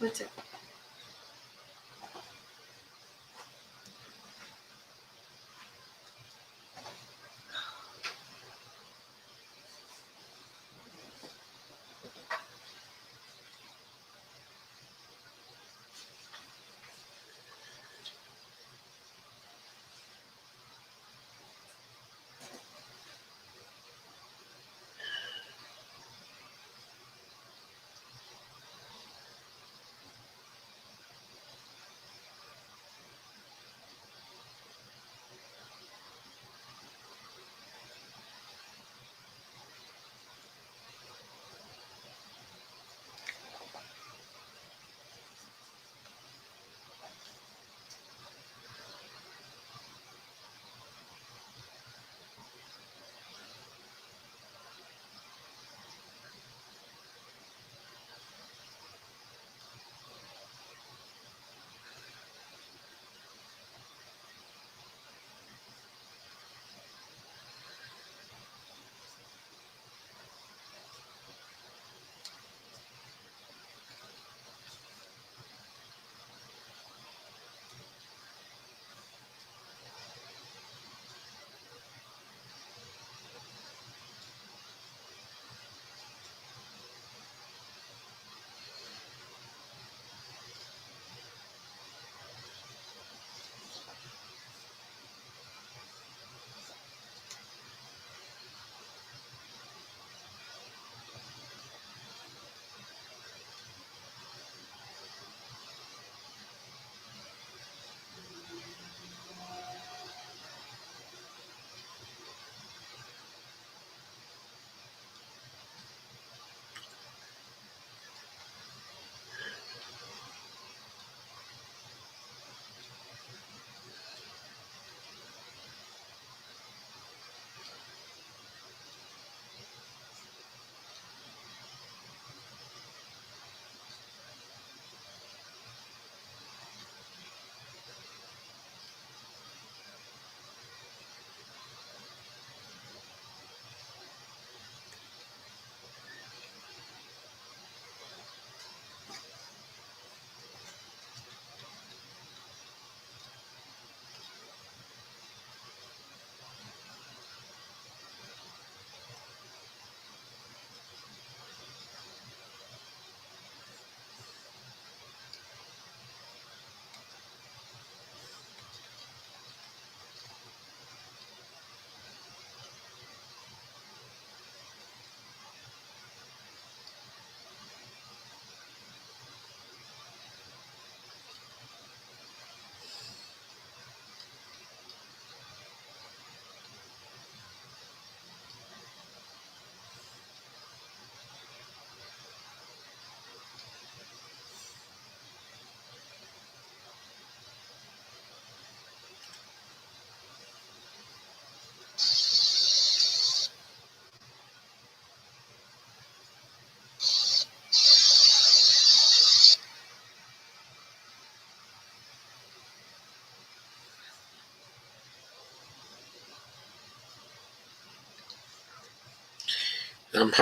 What's it?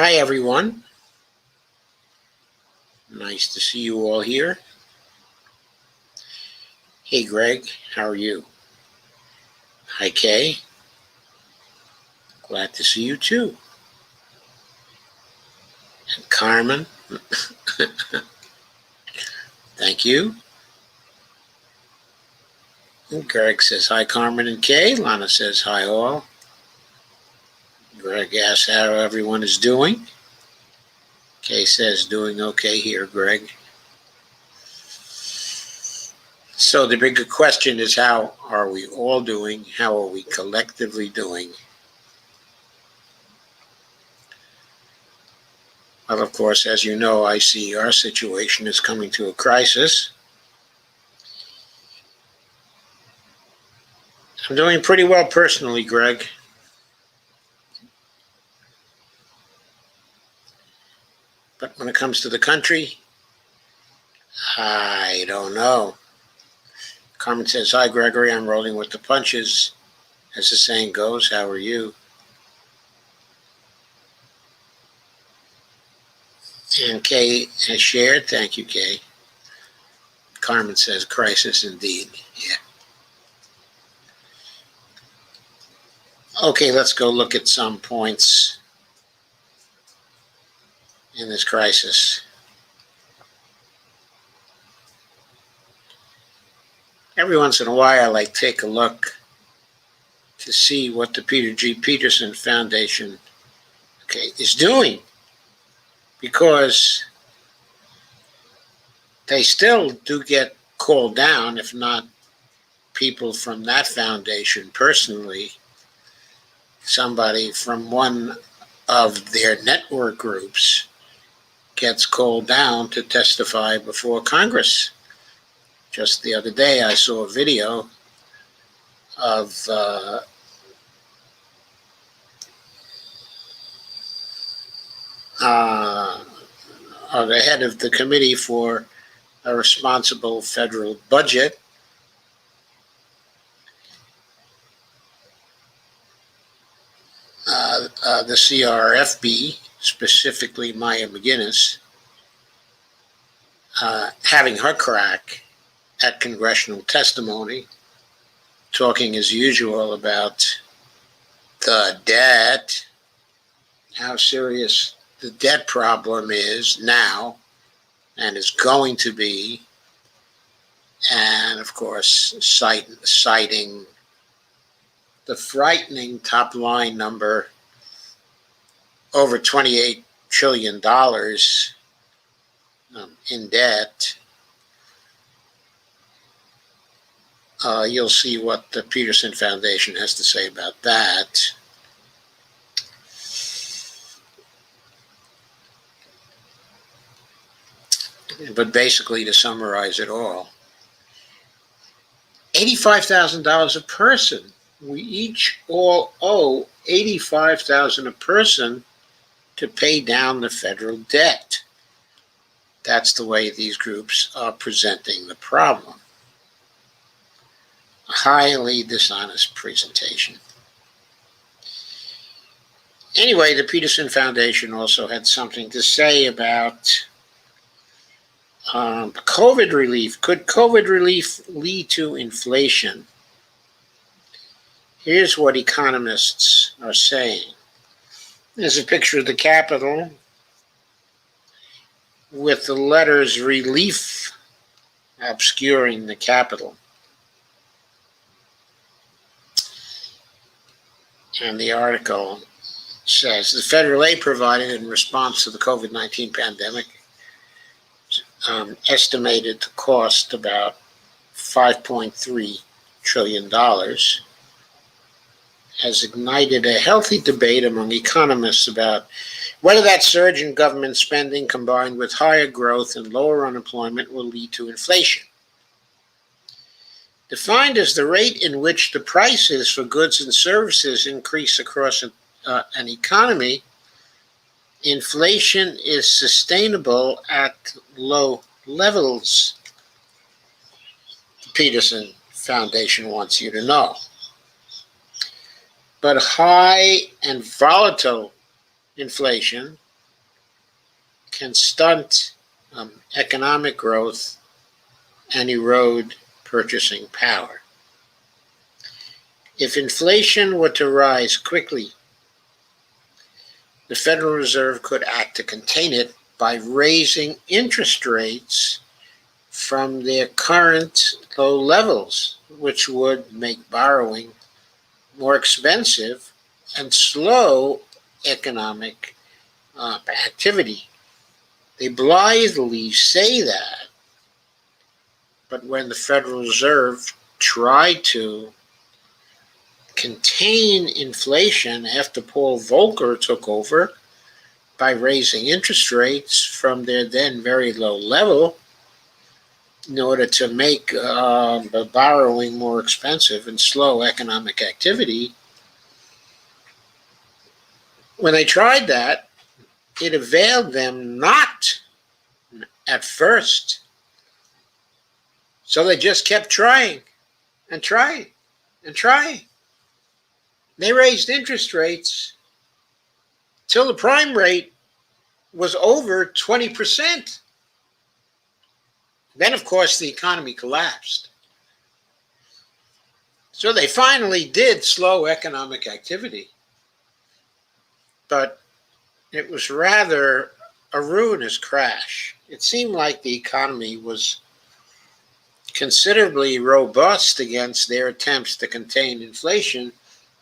Hi, everyone. Nice to see you all here. Hey, Greg, how are you? Hi, Kay. Glad to see you too. And Carmen, thank you. And Greg says hi, Carmen and Kay. Lana says hi, all. Greg asks how everyone is doing. Kay says doing okay here, Greg. So the bigger question is, how are we all doing? How are we collectively doing? Well, of course, as you know, I see our situation is coming to a crisis. I'm doing pretty well personally, Greg. But when it comes to the country, I don't know. Carmen says, hi, Gregory. I'm rolling with the punches. As the saying goes, how are you? And Kay has shared. Thank you, Kay. Carmen says, crisis indeed. Yeah. Okay, let's go look at some points in this crisis. Every once in a while, I take a look to see what the Peter G. Peterson Foundation, is doing, because they still do get called down, if not people from that foundation personally. Somebody from one of their network groups gets called down to testify before Congress. Just the other day, I saw a video of the head of the Committee for a Responsible Federal Budget, the CRFB, specifically Maya McGinnis, having her crack at congressional testimony, talking as usual about the debt, how serious the debt problem is now and is going to be, and of course citing the frightening top line number, over $28 trillion in debt. You'll see what the Peterson Foundation has to say about that. But basically, to summarize it all, $85,000 a person. We each all owe $85,000 a person to pay down the federal debt. That's the way these groups are presenting the problem. A highly dishonest presentation. Anyway, the Peterson Foundation also had something to say about COVID relief. Could COVID relief lead to inflation? Here's what economists are saying. There's a picture of the Capitol with the letters relief obscuring the Capitol. And the article says the federal aid provided in response to the COVID-19 pandemic estimated to cost about $5.3 trillion, has ignited a healthy debate among economists about whether that surge in government spending combined with higher growth and lower unemployment will lead to inflation. Defined as the rate in which the prices for goods and services increase across an economy, inflation is sustainable at low levels, the Peterson Foundation wants you to know. But high and volatile inflation can stunt economic growth and erode purchasing power. If inflation were to rise quickly, the Federal Reserve could act to contain it by raising interest rates from their current low levels, which would make borrowing more expensive and slow economic activity. They blithely say that, but when the Federal Reserve tried to contain inflation after Paul Volcker took over by raising interest rates from their then very low level in order to make the borrowing more expensive and slow economic activity, when they tried that, it availed them not at first. So they just kept trying and trying and trying. They raised interest rates till the prime rate was over 20%. Then, of course, the economy collapsed. So they finally did slow economic activity. But it was rather a ruinous crash. It seemed like the economy was considerably robust against their attempts to contain inflation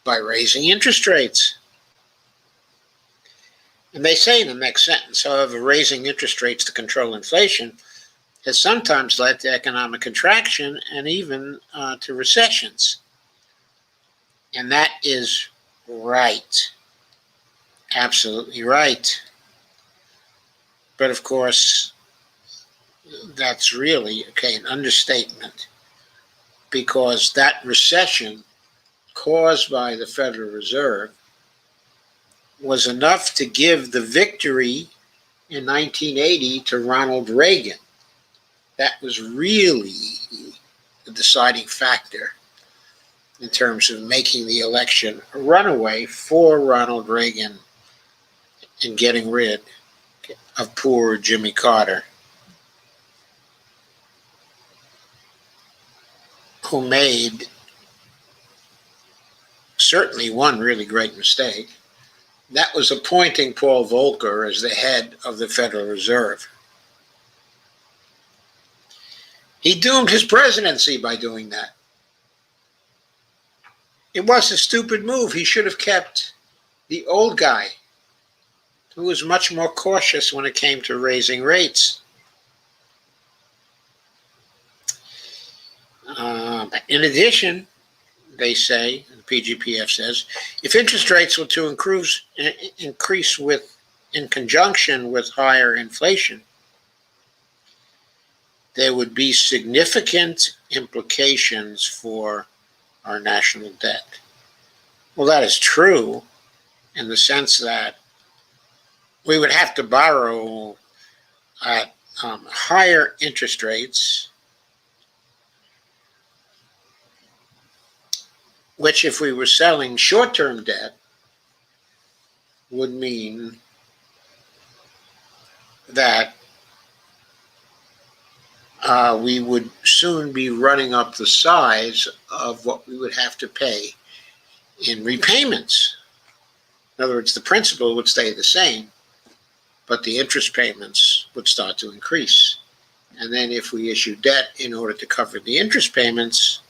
by raising interest rates. And they say in the next sentence, however, raising interest rates to control inflation has sometimes led to economic contraction and even to recessions. And that is right. Absolutely right. But of course, that's really, an understatement, because that recession caused by the Federal Reserve was enough to give the victory in 1980 to Ronald Reagan. That was really the deciding factor in terms of making the election a runaway for Ronald Reagan and getting rid of poor Jimmy Carter, who made certainly one really great mistake. That was appointing Paul Volcker as the head of the Federal Reserve. He doomed his presidency by doing that. It was a stupid move. He should have kept the old guy, who was much more cautious when it came to raising rates. In addition, they say, the PGPF says, if interest rates were to increase in conjunction with higher inflation, there would be significant implications for our national debt. Well, that is true in the sense that we would have to borrow at higher interest rates, which, if we were selling short-term debt, would mean that we would soon be running up the size of what we would have to pay in repayments. In other words, the principal would stay the same, but the interest payments would start to increase. And then if we issue debt in order to cover the interest payments,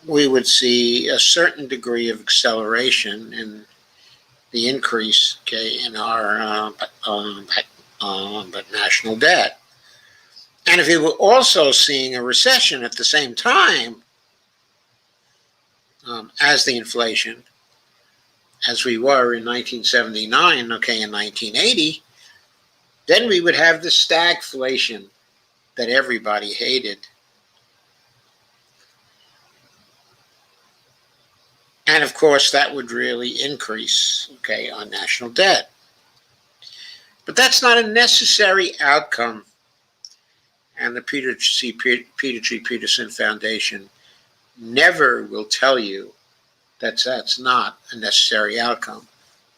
we would see a certain degree of acceleration in the increase, in our national debt. And if we were also seeing a recession at the same time as the inflation, as we were in 1979, in 1980, then we would have the stagflation that everybody hated. And of course, that would really increase, our national debt. But that's not a necessary outcome. And the Peter T. Peterson Foundation never will tell you that that's not a necessary outcome.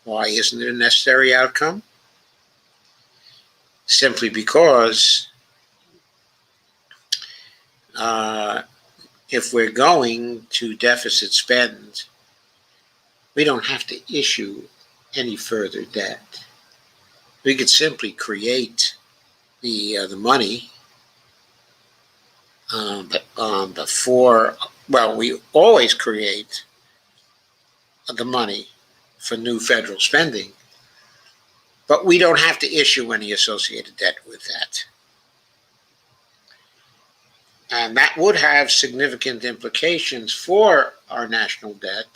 Why isn't it a necessary outcome? Simply because if we're going to deficit spend, we don't have to issue any further debt. We could simply create the money, we always create the money for new federal spending, but we don't have to issue any associated debt with that. And that would have significant implications for our national debt.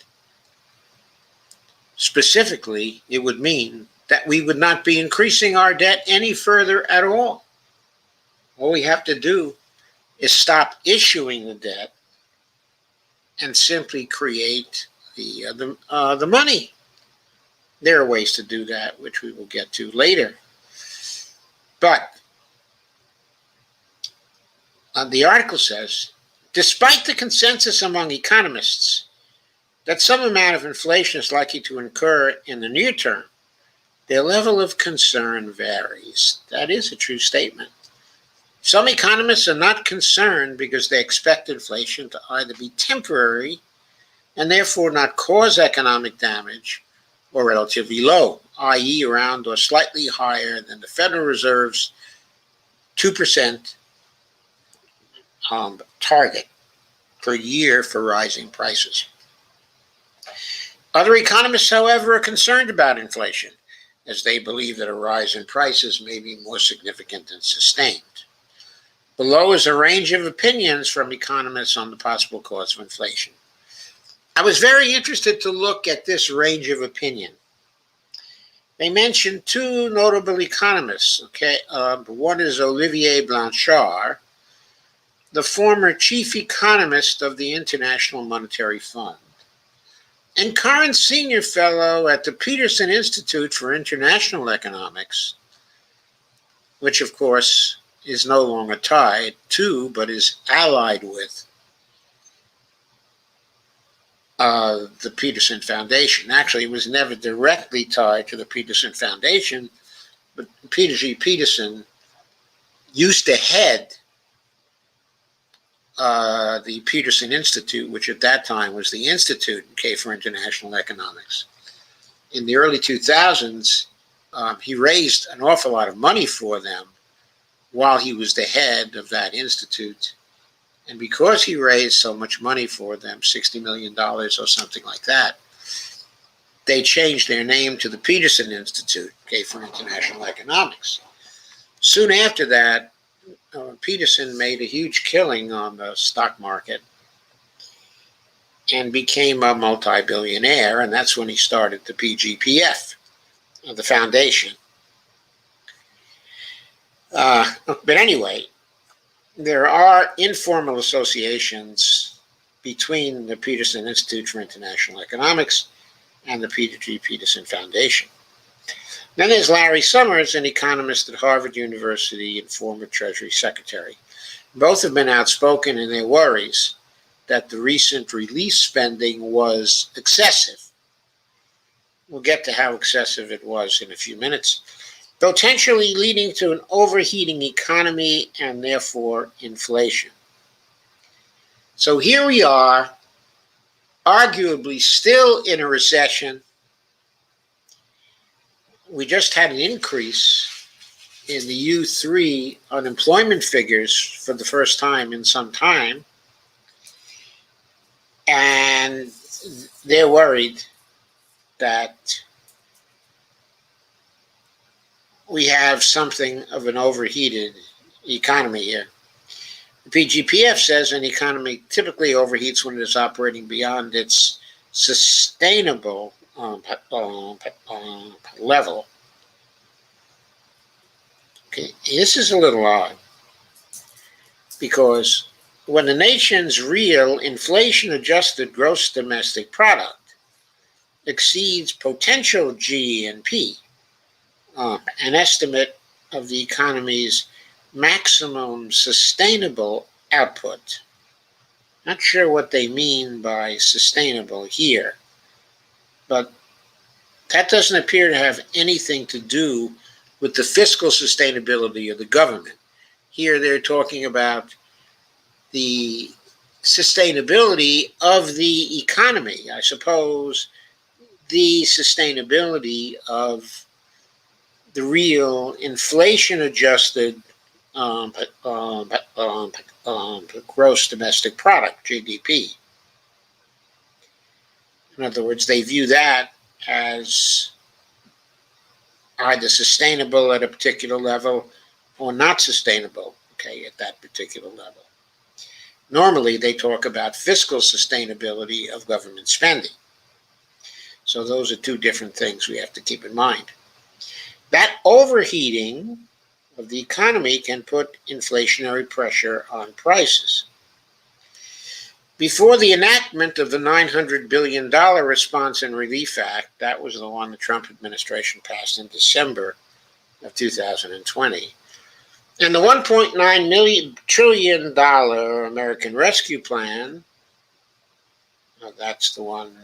Specifically, it would mean that we would not be increasing our debt any further at all. All we have to do is stop issuing the debt and simply create the money. There are ways to do that, which we will get to later. But the article says, despite the consensus among economists that some amount of inflation is likely to occur in the near term, their level of concern varies. That is a true statement. Some economists are not concerned because they expect inflation to either be temporary and therefore not cause economic damage, or relatively low, i.e., around or slightly higher than the Federal Reserve's 2% target per year for rising prices. Other economists, however, are concerned about inflation, as they believe that a rise in prices may be more significant and sustained. Below is a range of opinions from economists on the possible cause of inflation. I was very interested to look at this range of opinion. They mentioned two notable economists. One is Olivier Blanchard, the former chief economist of the International Monetary Fund, and current senior fellow at the Peterson Institute for International Economics, which of course is no longer tied to, but is allied with, the Peterson Foundation. Actually, it was never directly tied to the Peterson Foundation, but Peter G. Peterson used to head the Peterson Institute, which at that time was the Institute for International Economics. In the early 2000s, he raised an awful lot of money for them while he was the head of that institute. And because he raised so much money for them, $60 million or something like that, they changed their name to the Peterson Institute for International Economics. Soon after that, Peterson made a huge killing on the stock market and became a multi-billionaire, and that's when he started the PGPF, the foundation. But anyway, there are informal associations between the Peterson Institute for International Economics and the Peter G. Peterson Foundation. Then there's Larry Summers, an economist at Harvard University and former Treasury Secretary. Both have been outspoken in their worries that the recent relief spending was excessive. We'll get to how excessive it was in a few minutes, potentially leading to an overheating economy and therefore inflation. So here we are, arguably still in a recession. We just had an increase in the U3 unemployment figures for the first time in some time, and they're worried that we have something of an overheated economy here. The PGPF says an economy typically overheats when it is operating beyond its sustainable level. Okay, this is a little odd, because when the nation's real inflation-adjusted gross domestic product exceeds potential GNP, an estimate of the economy's maximum sustainable output. Not sure what they mean by sustainable here, but that doesn't appear to have anything to do with the fiscal sustainability of the government. Here they're talking about the sustainability of the economy. I suppose the sustainability of the real inflation-adjusted gross domestic product, GDP. In other words, they view that as either sustainable at a particular level or not sustainable, at that particular level. Normally, they talk about fiscal sustainability of government spending. So those are two different things we have to keep in mind. That overheating of the economy can put inflationary pressure on prices. Before the enactment of the $900 billion Response and Relief Act, that was the one the Trump administration passed in December of 2020, and the $1.9 trillion American Rescue Plan, that's the one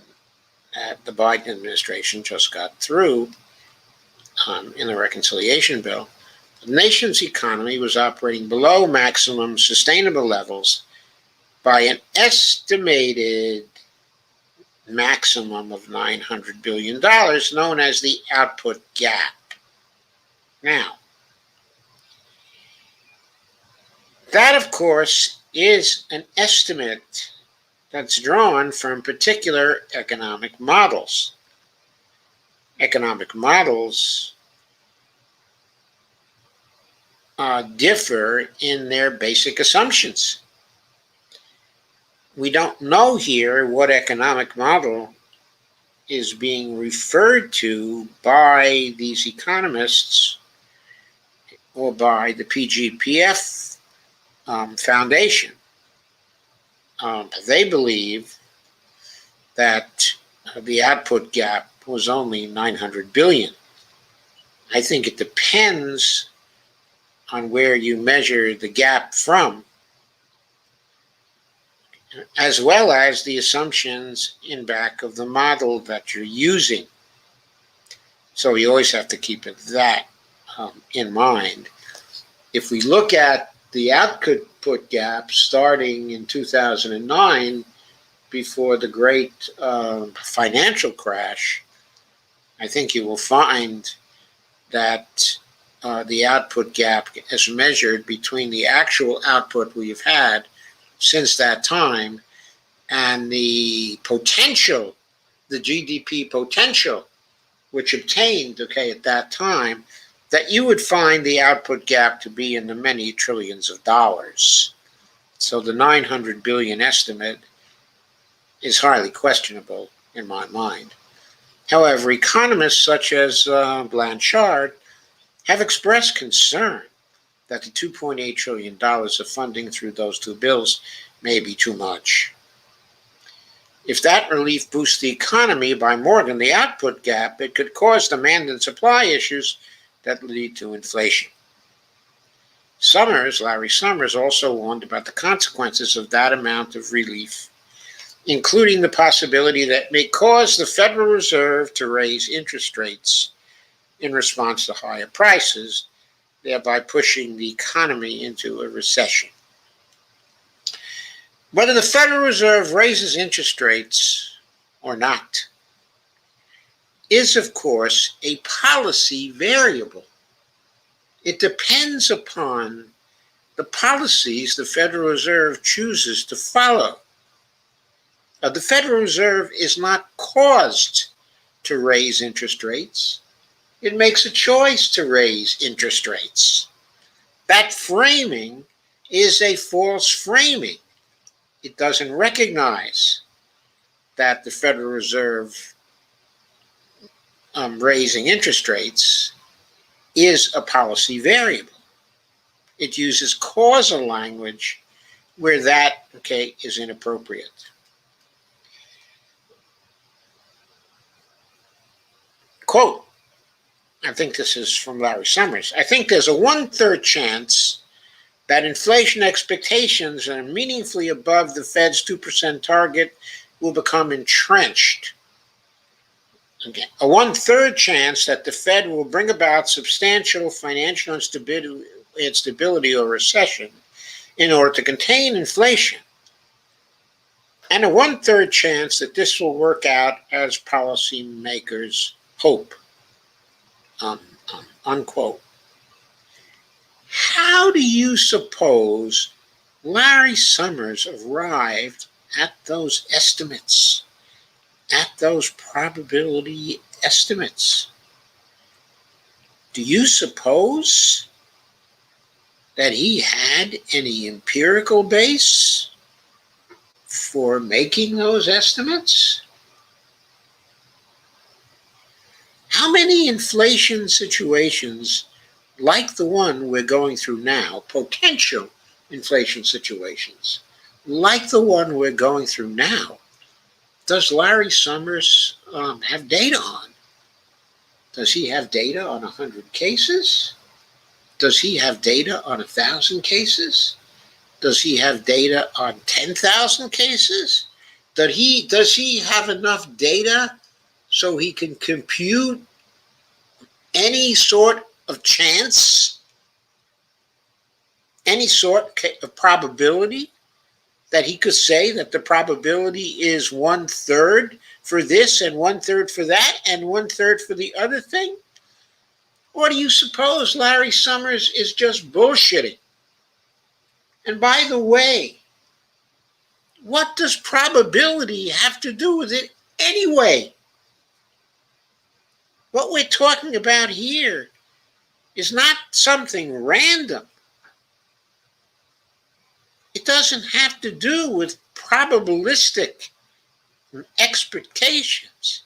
that the Biden administration just got through, in the reconciliation bill, the nation's economy was operating below maximum sustainable levels by an estimated maximum of $900 billion, known as the output gap. Now, that, of course, is an estimate that's drawn from particular economic models. Economic models differ in their basic assumptions. We don't know here what economic model is being referred to by these economists or by the PGPF Foundation. They believe that the output gap was only 900 billion. I think it depends on where you measure the gap from, as well as the assumptions in back of the model that you're using. So you always have to keep that in mind. If we look at the output gap starting in 2009, before the great financial crash, I think you will find that the output gap as measured between the actual output we've had since that time and the potential, the GDP potential, which obtained, at that time, that you would find the output gap to be in the many trillions of dollars. So the 900 billion estimate is highly questionable in my mind. However, economists such as Blanchard have expressed concern that the $2.8 trillion of funding through those two bills may be too much. If that relief boosts the economy by more than the output gap, it could cause demand and supply issues that lead to inflation. Larry Summers, also warned about the consequences of that amount of relief, including the possibility that it may cause the Federal Reserve to raise interest rates in response to higher prices, thereby pushing the economy into a recession. Whether the Federal Reserve raises interest rates or not is, of course, a policy variable. It depends upon the policies the Federal Reserve chooses to follow. The Federal Reserve is not caused to raise interest rates. It makes a choice to raise interest rates. That framing is a false framing. It doesn't recognize that the Federal Reserve raising interest rates is a policy variable. It uses causal language where that, is inappropriate. Quote, I think this is from Larry Summers, I think there's a 1/3 chance that inflation expectations that are meaningfully above the Fed's 2% target will become entrenched. Again, a 1/3 chance that the Fed will bring about substantial financial instability or recession in order to contain inflation. And a 1/3 chance that this will work out as policymakers hope. Unquote. How do you suppose Larry Summers arrived at those estimates, at those probability estimates? Do you suppose that he had any empirical base for making those estimates? How many inflation situations like the one we're going through now, potential inflation situations, like the one we're going through now, does Larry Summers have data on? Does he have data on 100 cases? Does he have data on 1,000 cases? Does he have data on 10,000 cases? Does he have enough data so he can compute any sort of chance, any sort of probability that he could say that the probability is 1/3 for this and 1/3 for that and 1/3 for the other thing? Or do you suppose Larry Summers is just bullshitting? And by the way, what does probability have to do with it anyway? What we're talking about here is not something random. It doesn't have to do with probabilistic expectations.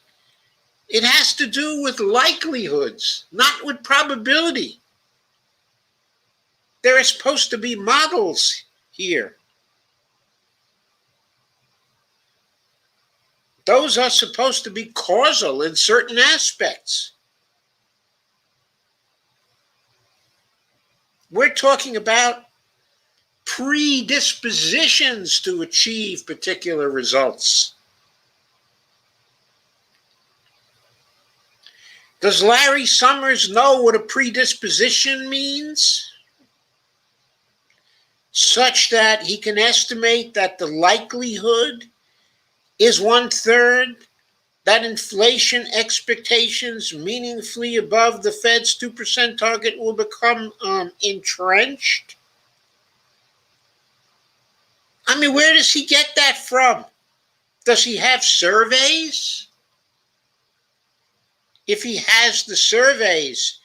It has to do with likelihoods, not with probability. There are supposed to be models here. Those are supposed to be causal in certain aspects. We're talking about predispositions to achieve particular results. Does Larry Summers know what a predisposition means? Such that he can estimate that the likelihood is 1/3, that inflation expectations meaningfully above the Fed's 2% target will become entrenched? I mean, where does he get that from? Does he have surveys? If he has the surveys,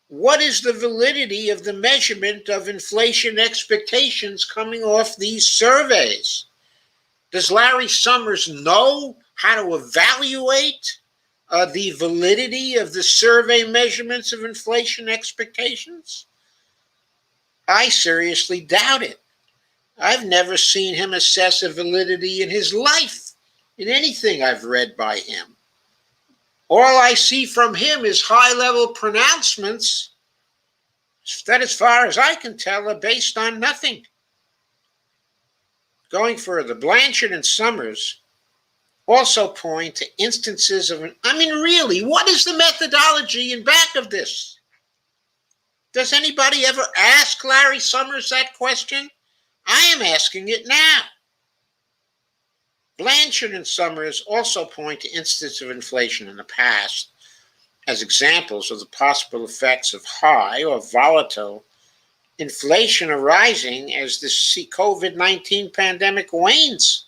what is the validity of the measurement of inflation expectations coming off these surveys? Does Larry Summers know how to evaluate the validity of the survey measurements of inflation expectations? I seriously doubt it. I've never seen him assess a validity in his life, in anything I've read by him. All I see from him is high-level pronouncements that, as far as I can tell, are based on nothing. Going further, Blanchard and Summers also point to instances of really, what is the methodology in back of this? Does anybody ever ask Larry Summers that question? I am asking it now. Blanchard and Summers also point to instances of inflation in the past as examples of the possible effects of high or volatile inflation arising as the COVID-19 pandemic wanes.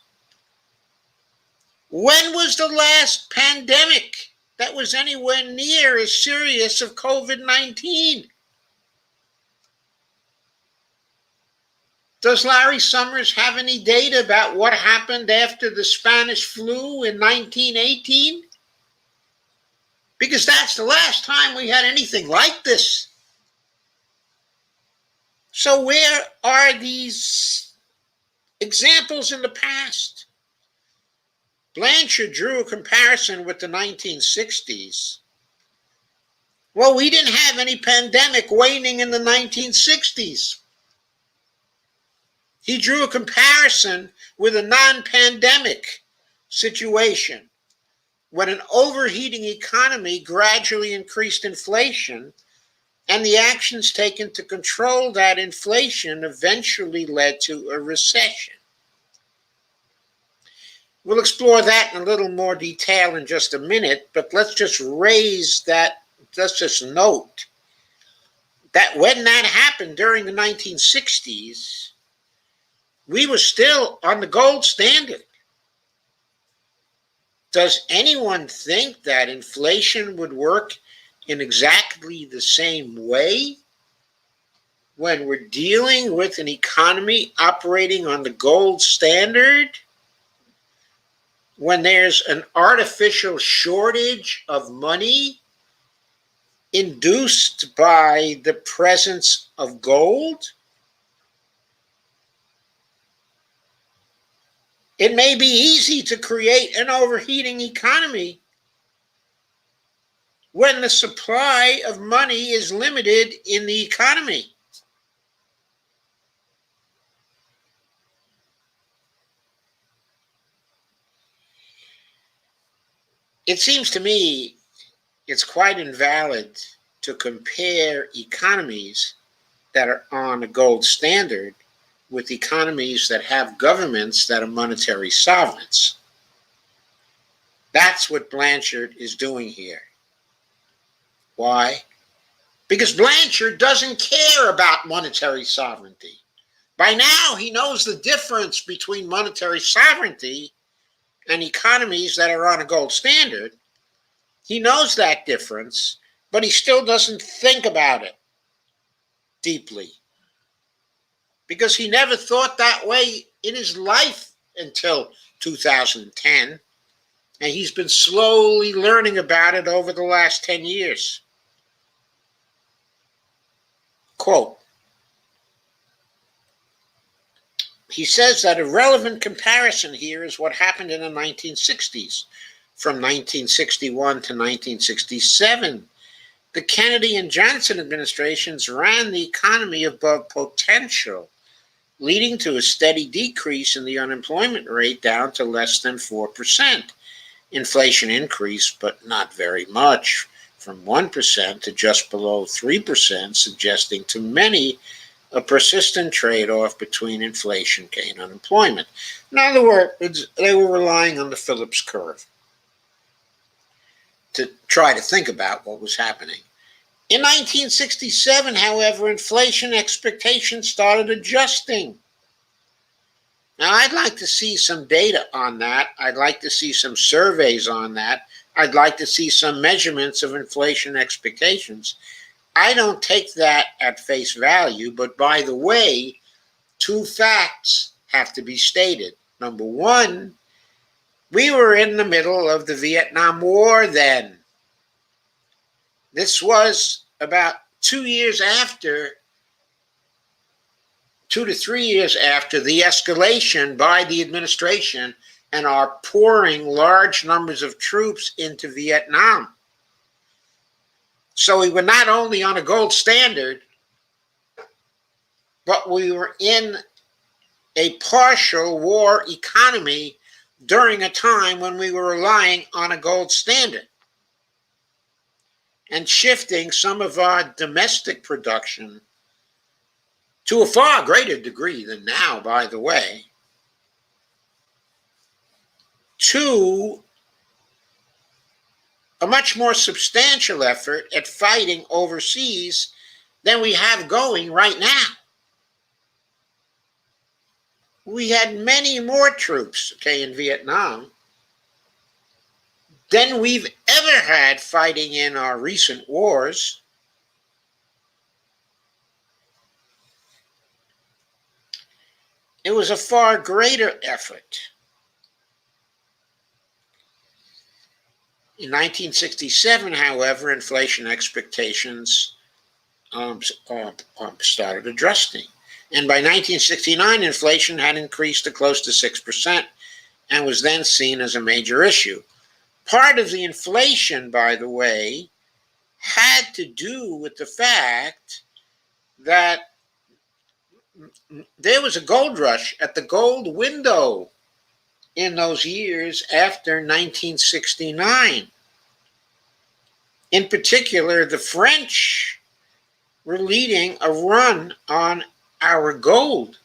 When was the last pandemic that was anywhere near as serious as COVID-19? Does Larry Summers have any data about what happened after the Spanish flu in 1918? Because that's the last time we had anything like this. So where are these examples in the past? Blanchard drew a comparison with the 1960s. Well, we didn't have any pandemic waning in the 1960s. He drew a comparison with a non-pandemic situation when an overheating economy gradually increased inflation, and the actions taken to control that inflation eventually led to a recession. We'll explore that in a little more detail in just a minute, but let's just note that when that happened during the 1960s, we were still on the gold standard. Does anyone think that inflation would work in exactly the same way when we're dealing with an economy operating on the gold standard? When there's an artificial shortage of money induced by the presence of gold? It may be easy to create an overheating economy when the supply of money is limited in the economy. It seems to me it's quite invalid to compare economies that are on a gold standard with economies that have governments that are monetary sovereigns. That's what Blanchard is doing here. Why? Because Blanchard doesn't care about monetary sovereignty. By now, he knows the difference between monetary sovereignty and economies that are on a gold standard. He knows that difference, but he still doesn't think about it deeply, because he never thought that way in his life until 2010, and he's been slowly learning about it over the last 10 years. Quote, he says that a relevant comparison here is what happened in the 1960s. From 1961 to 1967, the Kennedy and Johnson administrations ran the economy above potential, leading to a steady decrease in the unemployment rate down to less than 4%. Inflation increased, but not very much, from 1% to just below 3%, suggesting to many a persistent trade-off between inflation and unemployment. In other words, they were relying on the Phillips curve to try to think about what was happening. In 1967, however, inflation expectations started adjusting. Now, I'd like to see some data on that. I'd like to see some surveys on that. I'd like to see some measurements of inflation expectations. I don't take that at face value, but by the way, two facts have to be stated. Number one, we were in the middle of the Vietnam War then. This was about 2 to 3 years after the escalation by the administration and our pouring large numbers of troops into Vietnam. So we were not only on a gold standard, but we were in a partial war economy during a time when we were relying on a gold standard and shifting some of our domestic production to a far greater degree than now, by the way, to a much more substantial effort at fighting overseas than we have going right now. We had many more troops, in Vietnam than we've ever had fighting in our recent wars. It was a far greater effort. In 1967, however, inflation expectations started adjusting. And by 1969, inflation had increased to close to 6% and was then seen as a major issue. Part of the inflation, by the way, had to do with the fact that there was a gold rush at the gold window in those years after 1969. In particular, the French were leading a run on our gold,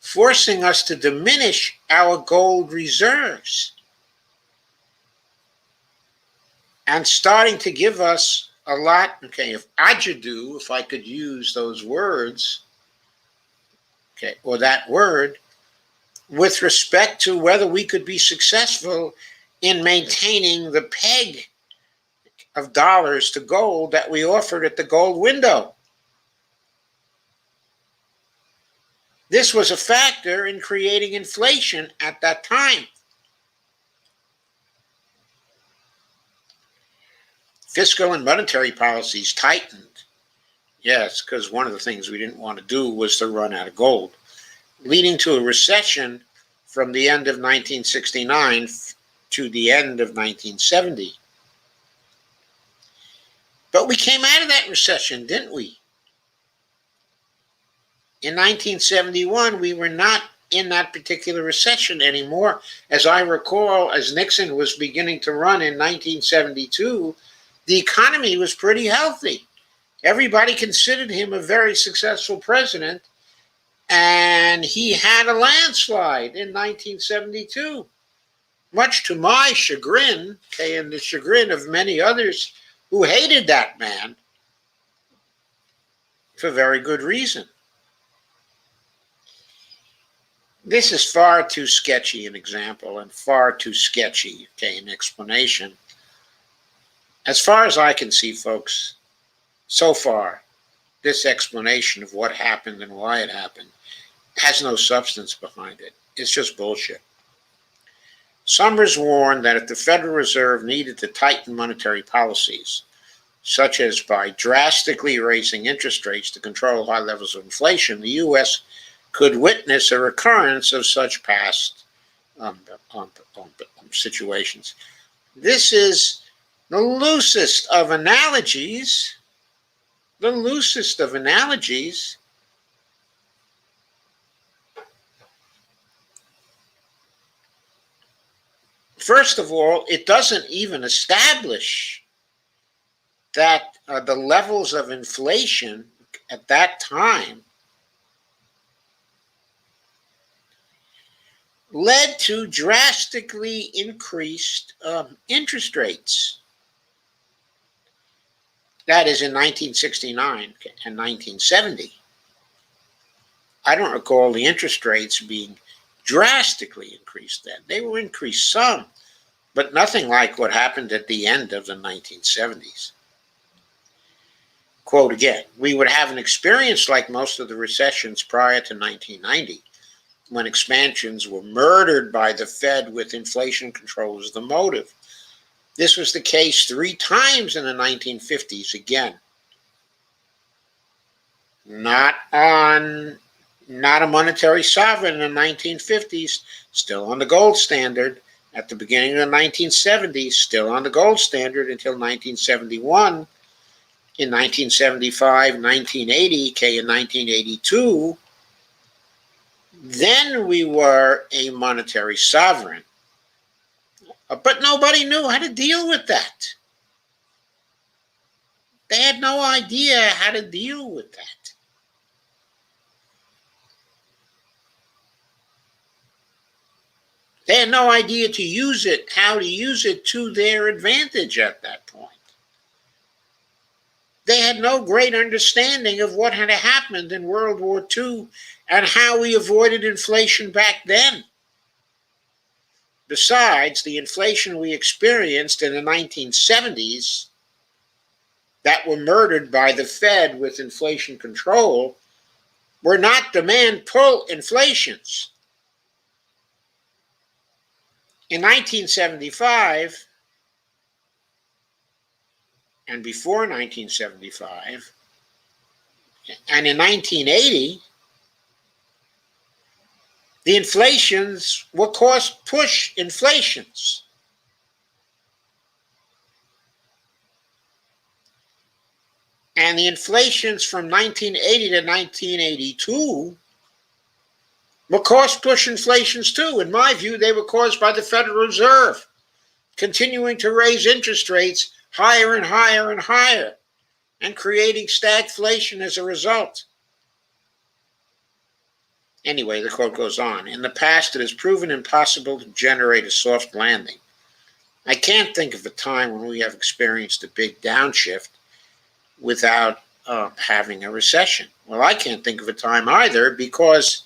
forcing us to diminish our gold reserves and starting to give us a lot, of agidou, if I could use those words, or that word, with respect to whether we could be successful in maintaining the peg of dollars to gold that we offered at the gold window. This was a factor in creating inflation at that time. Fiscal and monetary policies tightened. Yes, because one of the things we didn't want to do was to run out of gold, leading to a recession from the end of 1969 to the end of 1970. But we came out of that recession, didn't we? In 1971, we were not in that particular recession anymore. As I recall, as Nixon was beginning to run in 1972, the economy was pretty healthy. Everybody considered him a very successful president, and he had a landslide in 1972, much to my chagrin, okay, and the chagrin of many others who hated that man for very good reason. This is far too sketchy an example and far too sketchy, okay, an explanation. As far as I can see, folks, so far, this explanation of what happened and why it happened has no substance behind it. It's just bullshit. Summers warned that if the Federal Reserve needed to tighten monetary policies, such as by drastically raising interest rates to control high levels of inflation, the U.S. could witness a recurrence of such past situations. This is the loosest of analogies. The loosest of analogies. First of all, it doesn't even establish that the levels of inflation at that time led to drastically increased interest rates. That is in 1969 and 1970. I don't recall the interest rates being drastically increased then. They were increased some, but nothing like what happened at the end of the 1970s. Quote again, we would have an experience like most of the recessions prior to 1990, when expansions were murdered by the Fed with inflation control as the motive. This was the case 3 times in the 1950s again. Not a monetary sovereign in the 1950s, still on the gold standard. At the beginning of the 1970s, still on the gold standard until 1971. In 1975, 1980, in 1982, then we were a monetary sovereign. But nobody knew how to deal with that. They had no idea how to deal with that. They had no idea to use it, how to use it to their advantage at that point. They had no great understanding of what had happened in World War II and how we avoided inflation back then. Besides, the inflation we experienced in the 1970s that were murdered by the Fed with inflation control were not demand pull inflations. In 1975, and before 1975, and in 1980, the inflations were cost push inflations. And the inflations from 1980 to 1982 were cost push inflations too. In my view, they were caused by the Federal Reserve continuing to raise interest rates higher and higher and higher, and creating stagflation as a result. Anyway, the quote goes on. In the past, it has proven impossible to generate a soft landing. I can't think of a time when we have experienced a big downshift without having a recession. Well, I can't think of a time either, because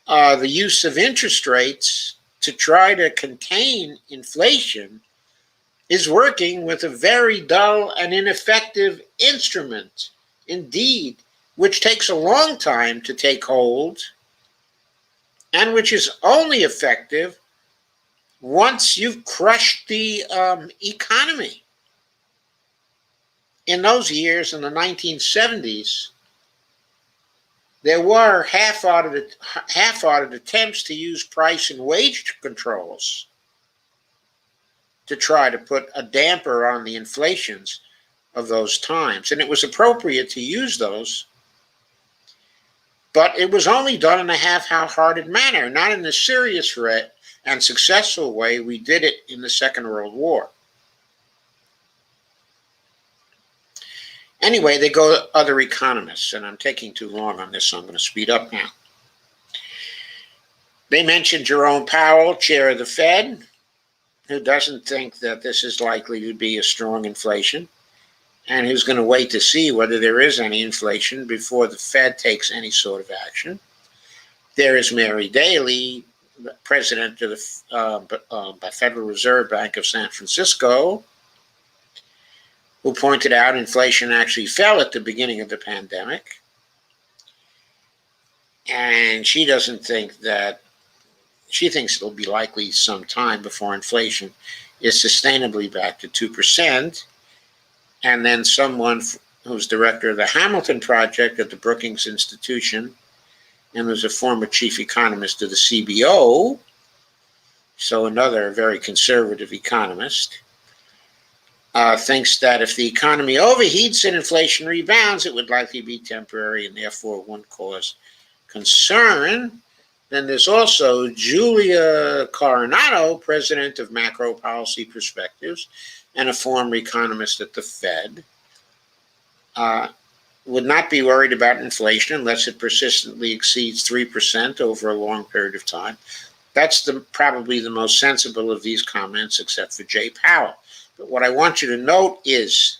the use of interest rates to try to contain inflation is working with a very dull and ineffective instrument indeed, which takes a long time to take hold and which is only effective once you've crushed the economy. In those years, in the 1970s, there were half-hearted attempts to use price and wage controls to try to put a damper on the inflations of those times. And it was appropriate to use those, but it was only done in a half-hearted manner, not in the serious and successful way we did it in the Second World War. Anyway, they go to other economists, and I'm taking too long on this, so I'm going to speed up now. They mentioned Jerome Powell, chair of the Fed, who doesn't think that this is likely to be a strong inflation, and who's going to wait to see whether there is any inflation before the Fed takes any sort of action. There is Mary Daly, president of the Federal Reserve Bank of San Francisco, who pointed out inflation actually fell at the beginning of the pandemic. And she thinks it'll be likely some time before inflation is sustainably back to 2%. And then someone who's director of the Hamilton Project at the Brookings Institution and was a former chief economist of the CBO, so another very conservative economist, thinks that if the economy overheats and inflation rebounds, it would likely be temporary and therefore won't cause concern. Then there's also Julia Coronado, president of Macro Policy Perspectives and a former economist at the Fed, would not be worried about inflation unless it persistently exceeds 3% over a long period of time. That's probably the most sensible of these comments, except for Jay Powell. But what I want you to note is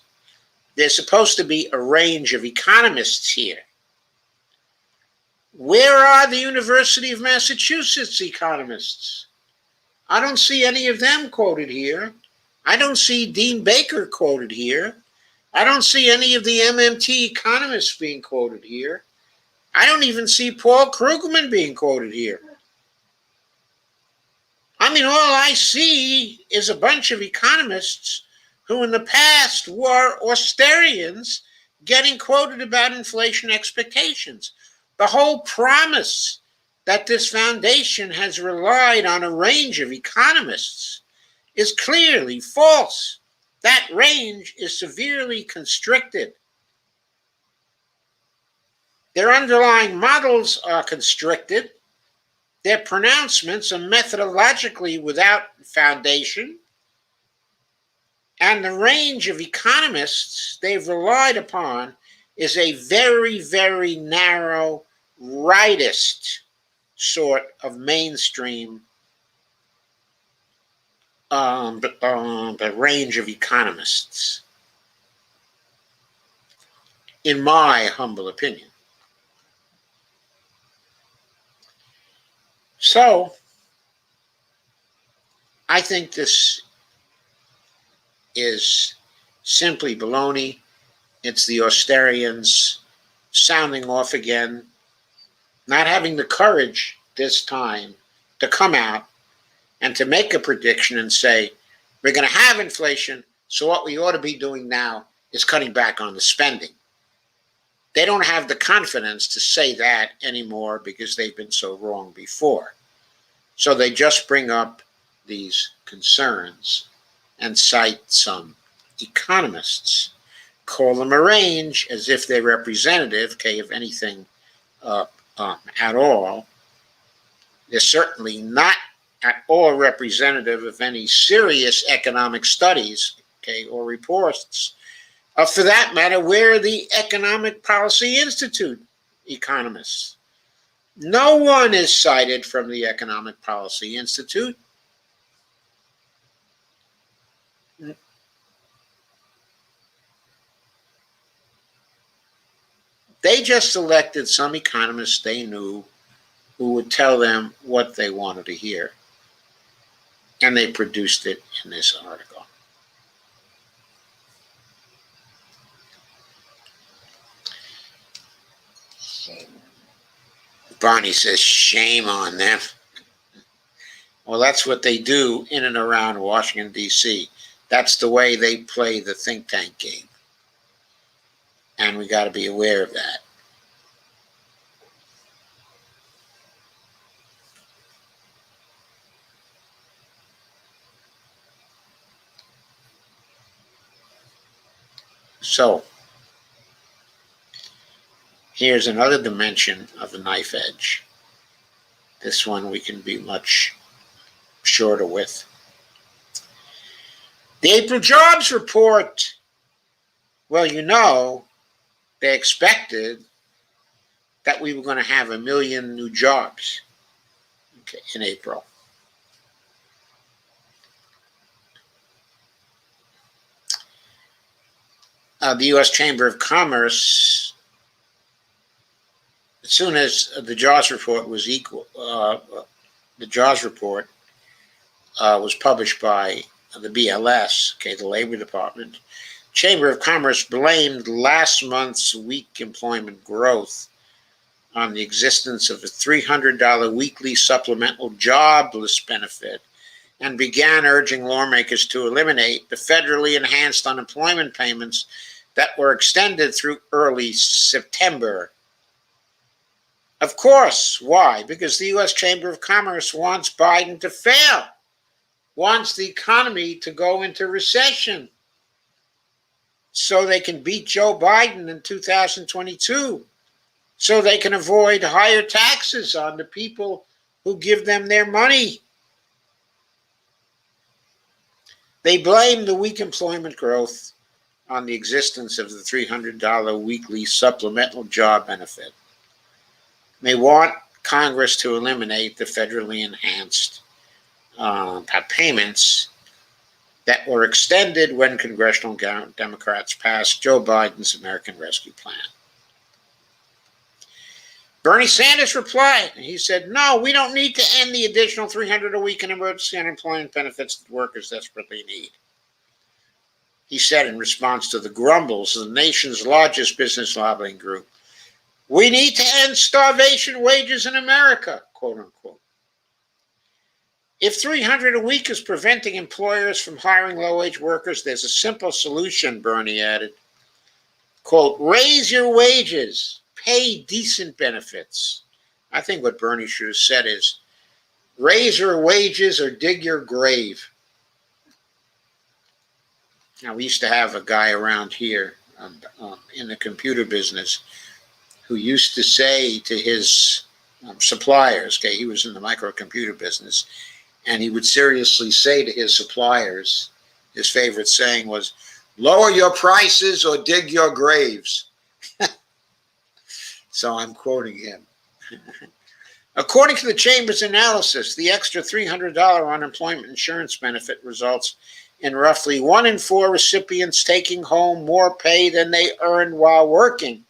there's supposed to be a range of economists here. Where are the University of Massachusetts economists? I don't see any of them quoted here. I don't see Dean Baker quoted here. I don't see any of the MMT economists being quoted here. I don't even see Paul Krugman being quoted here. I mean, all I see is a bunch of economists who in the past were Austerians getting quoted about inflation expectations. The whole promise that this foundation has relied on a range of economists is clearly false. That range is severely constricted. Their underlying models are constricted. Their pronouncements are methodologically without foundation. And the range of economists they've relied upon is a very, very narrow, rightist sort of mainstream range of economists, in my humble opinion. So, I think this is simply baloney. It's the Austerians sounding off again, not having the courage this time to come out and to make a prediction and say, we're going to have inflation, so what we ought to be doing now is cutting back on the spending. They don't have the confidence to say that anymore because they've been so wrong before. So they just bring up these concerns and cite some economists, call them a range as if they're representative, okay, of anything at all. They're certainly not at all representative of any serious economic studies, okay, or reports. For that matter, where are the Economic Policy Institute economists? No one is cited from the Economic Policy Institute. They just selected some economists they knew who would tell them what they wanted to hear. And they produced it in this article. Barney says, shame on them. Well, that's what they do in and around Washington, D.C. That's the way they play the think tank game. And we got to be aware of that. So, here's another dimension of the knife edge. This one we can be much shorter with. The April jobs report. Well, you know, they expected that we were going to have 1 million new jobs, okay, in April. The U.S. Chamber of Commerce, as soon as the JAWS report was was published by the BLS, okay, the Labor Department, Chamber of Commerce blamed last month's weak employment growth on the existence of a $300 weekly supplemental jobless benefit and began urging lawmakers to eliminate the federally enhanced unemployment payments that were extended through early September. Of course. Why? Because the U.S. Chamber of Commerce wants Biden to fail, wants the economy to go into recession so they can beat Joe Biden in 2022, so they can avoid higher taxes on the people who give them their money. They blame the weak employment growth on the existence of the $300 weekly supplemental job benefit. They want Congress to eliminate the federally enhanced payments that were extended when congressional Democrats passed Joe Biden's American Rescue Plan. Bernie Sanders replied. He said, no, we don't need to end the additional $300 a week in emergency unemployment benefits that workers desperately need. He said in response to the grumbles of the nation's largest business lobbying group, we need to end starvation wages in America, quote unquote. If $300 a week is preventing employers from hiring low-wage workers, there's a simple solution, Bernie added. Quote, raise your wages, pay decent benefits. I think what Bernie should have said is, raise your wages or dig your grave. Now, we used to have a guy around here in the computer business who used to say to his suppliers, okay, he was in the microcomputer business, and he would seriously say to his suppliers, his favorite saying was, lower your prices or dig your graves. So I'm quoting him. According to the Chamber's analysis, the extra $300 unemployment insurance benefit results in roughly 1 in 4 recipients taking home more pay than they earned while working.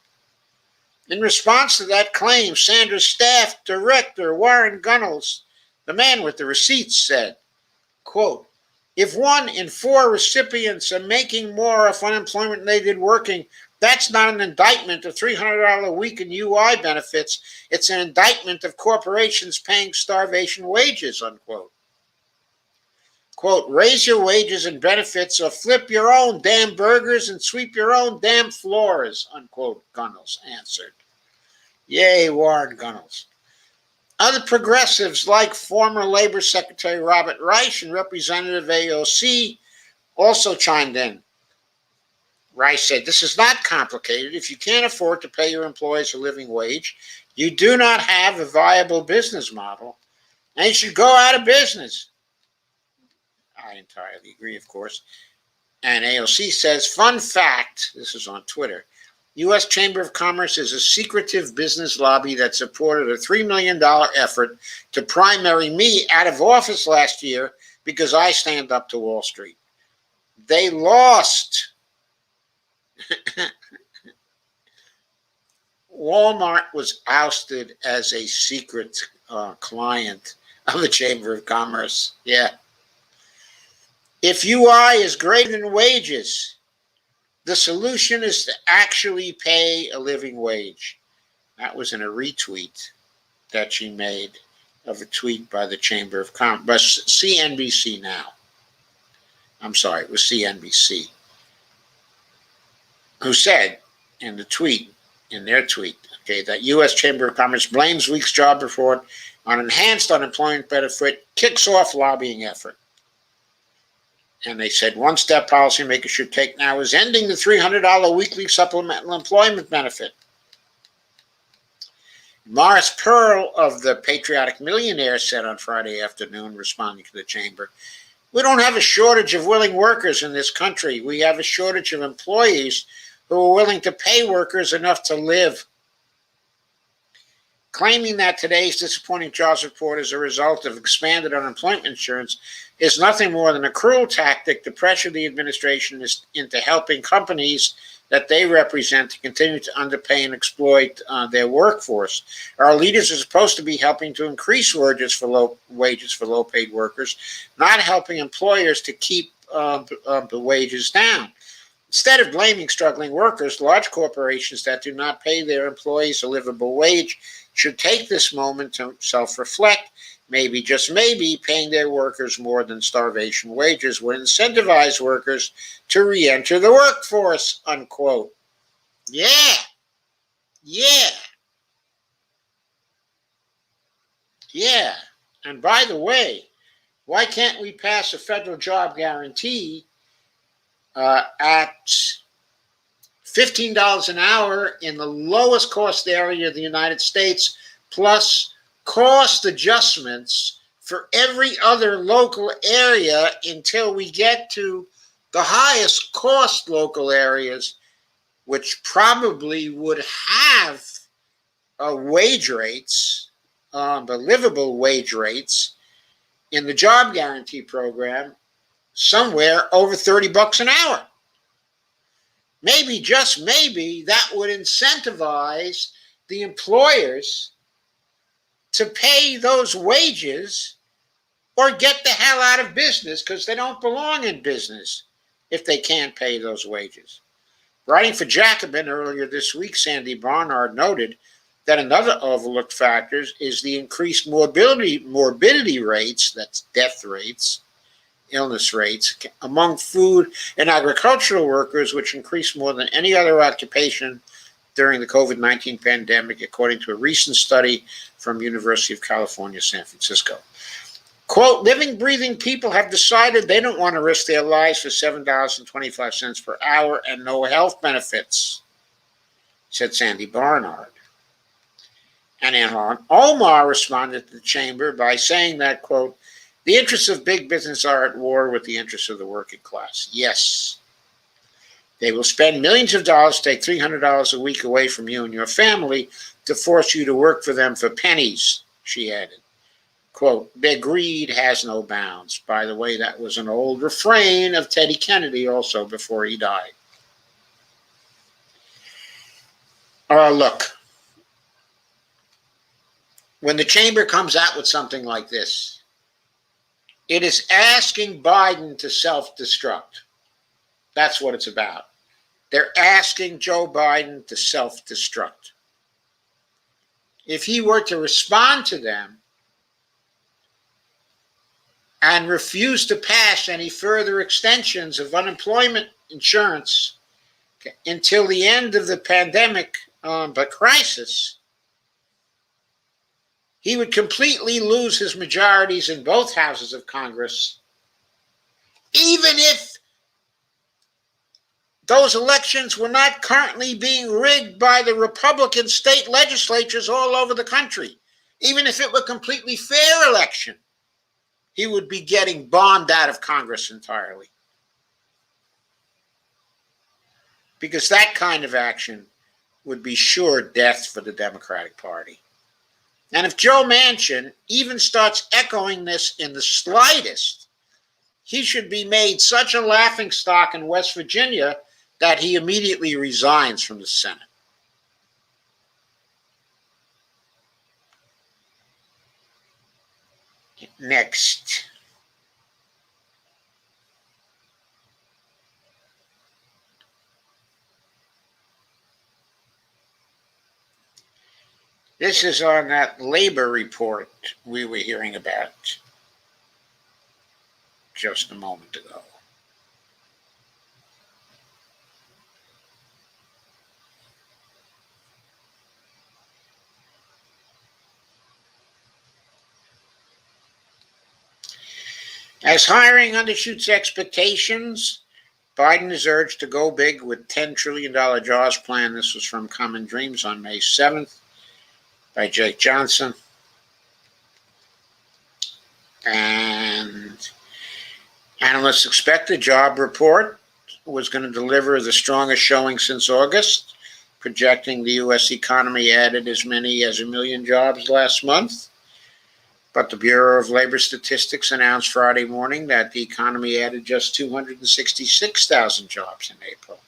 In response to that claim, Sanders' staff director, Warren Gunnels, the man with the receipts, said, quote, if 1 in 4 recipients are making more off unemployment than they did working, that's not an indictment of $300 a week in UI benefits. It's an indictment of corporations paying starvation wages, unquote. Quote, raise your wages and benefits or flip your own damn burgers and sweep your own damn floors, unquote, Gunnels answered. Yay, Warren Gunnels. Other progressives like former Labor Secretary Robert Reich and Representative AOC also chimed in. Reich said, this is not complicated. If you can't afford to pay your employees a living wage, you do not have a viable business model, and you should go out of business. I entirely agree, of course. And AOC says, fun fact, this is on Twitter, U.S. Chamber of Commerce is a secretive business lobby that supported a $3 million effort to primary me out of office last year because I stand up to Wall Street. They lost. Walmart was ousted as a secret client of the Chamber of Commerce. Yeah. If UI is greater than wages, the solution is to actually pay a living wage. That was in a retweet that she made of a tweet by the Chamber of Commerce, by CNBC now. I'm sorry, it was CNBC, who said in their tweet, okay, that U.S. Chamber of Commerce blames week's job report on enhanced unemployment benefit, kicks off lobbying effort. And they said one step policymakers should take now is ending the $300 weekly supplemental employment benefit. Morris Pearl of the Patriotic Millionaire said on Friday afternoon, responding to the chamber, we don't have a shortage of willing workers in this country. We have a shortage of employees who are willing to pay workers enough to live. Claiming that today's disappointing jobs report is a result of expanded unemployment insurance is nothing more than a cruel tactic to pressure the administration into helping companies that they represent to continue to underpay and exploit their workforce. Our leaders are supposed to be helping to increase wages for low-paid workers, not helping employers to keep the wages down. Instead of blaming struggling workers, large corporations that do not pay their employees a livable wage should take this moment to self-reflect. Maybe, just maybe, paying their workers more than starvation wages would incentivize workers to re-enter the workforce, unquote. Yeah. And by the way, why can't we pass a federal job guarantee at $15 an hour in the lowest cost area of the United States, plus cost adjustments for every other local area until we get to the highest cost local areas, which probably would have wage rates, the livable wage rates in the job guarantee program somewhere over $30 an hour. Maybe, just maybe, that would incentivize the employers to pay those wages or get the hell out of business because they don't belong in business if they can't pay those wages. Writing for Jacobin earlier this week, Sandy Barnard noted that another overlooked factor is the increased morbidity rates, that's death rates, illness rates, among food and agricultural workers, which increased more than any other occupation during the COVID-19 pandemic, according to a recent study from University of California, San Francisco. Quote, living, breathing people have decided they don't want to risk their lives for $7.25 per hour and no health benefits, said Sandy Barnard. And Ilhan Omar responded to the chamber by saying that, quote, the interests of big business are at war with the interests of the working class. Yes. They will spend millions of dollars to take $300 a week away from you and your family to force you to work for them for pennies, she added. Quote, their greed has no bounds. By the way, that was an old refrain of Teddy Kennedy also before he died. Look, when the chamber comes out with something like this, it is asking Biden to self-destruct. That's what it's about. They're asking Joe Biden to self-destruct. If he were to respond to them and refuse to pass any further extensions of unemployment insurance until the end of the pandemic crisis, he would completely lose his majorities in both houses of Congress, even if those elections were not currently being rigged by the Republican state legislatures all over the country. Even if it were a completely fair election, he would be getting bombed out of Congress entirely. Because that kind of action would be sure death for the Democratic Party. And if Joe Manchin even starts echoing this in the slightest, he should be made such a laughingstock in West Virginia that he immediately resigns from the Senate. Next. This is on that labor report we were hearing about just a moment ago. As hiring undershoots expectations, Biden is urged to go big with $10 trillion jobs plan. This was from Common Dreams on May 7th by Jake Johnson. And analysts expect the job report was going to deliver the strongest showing since August, projecting the U.S. economy added as many as 1 million jobs last month. But the Bureau of Labor Statistics announced Friday morning that the economy added just 266,000 jobs in April.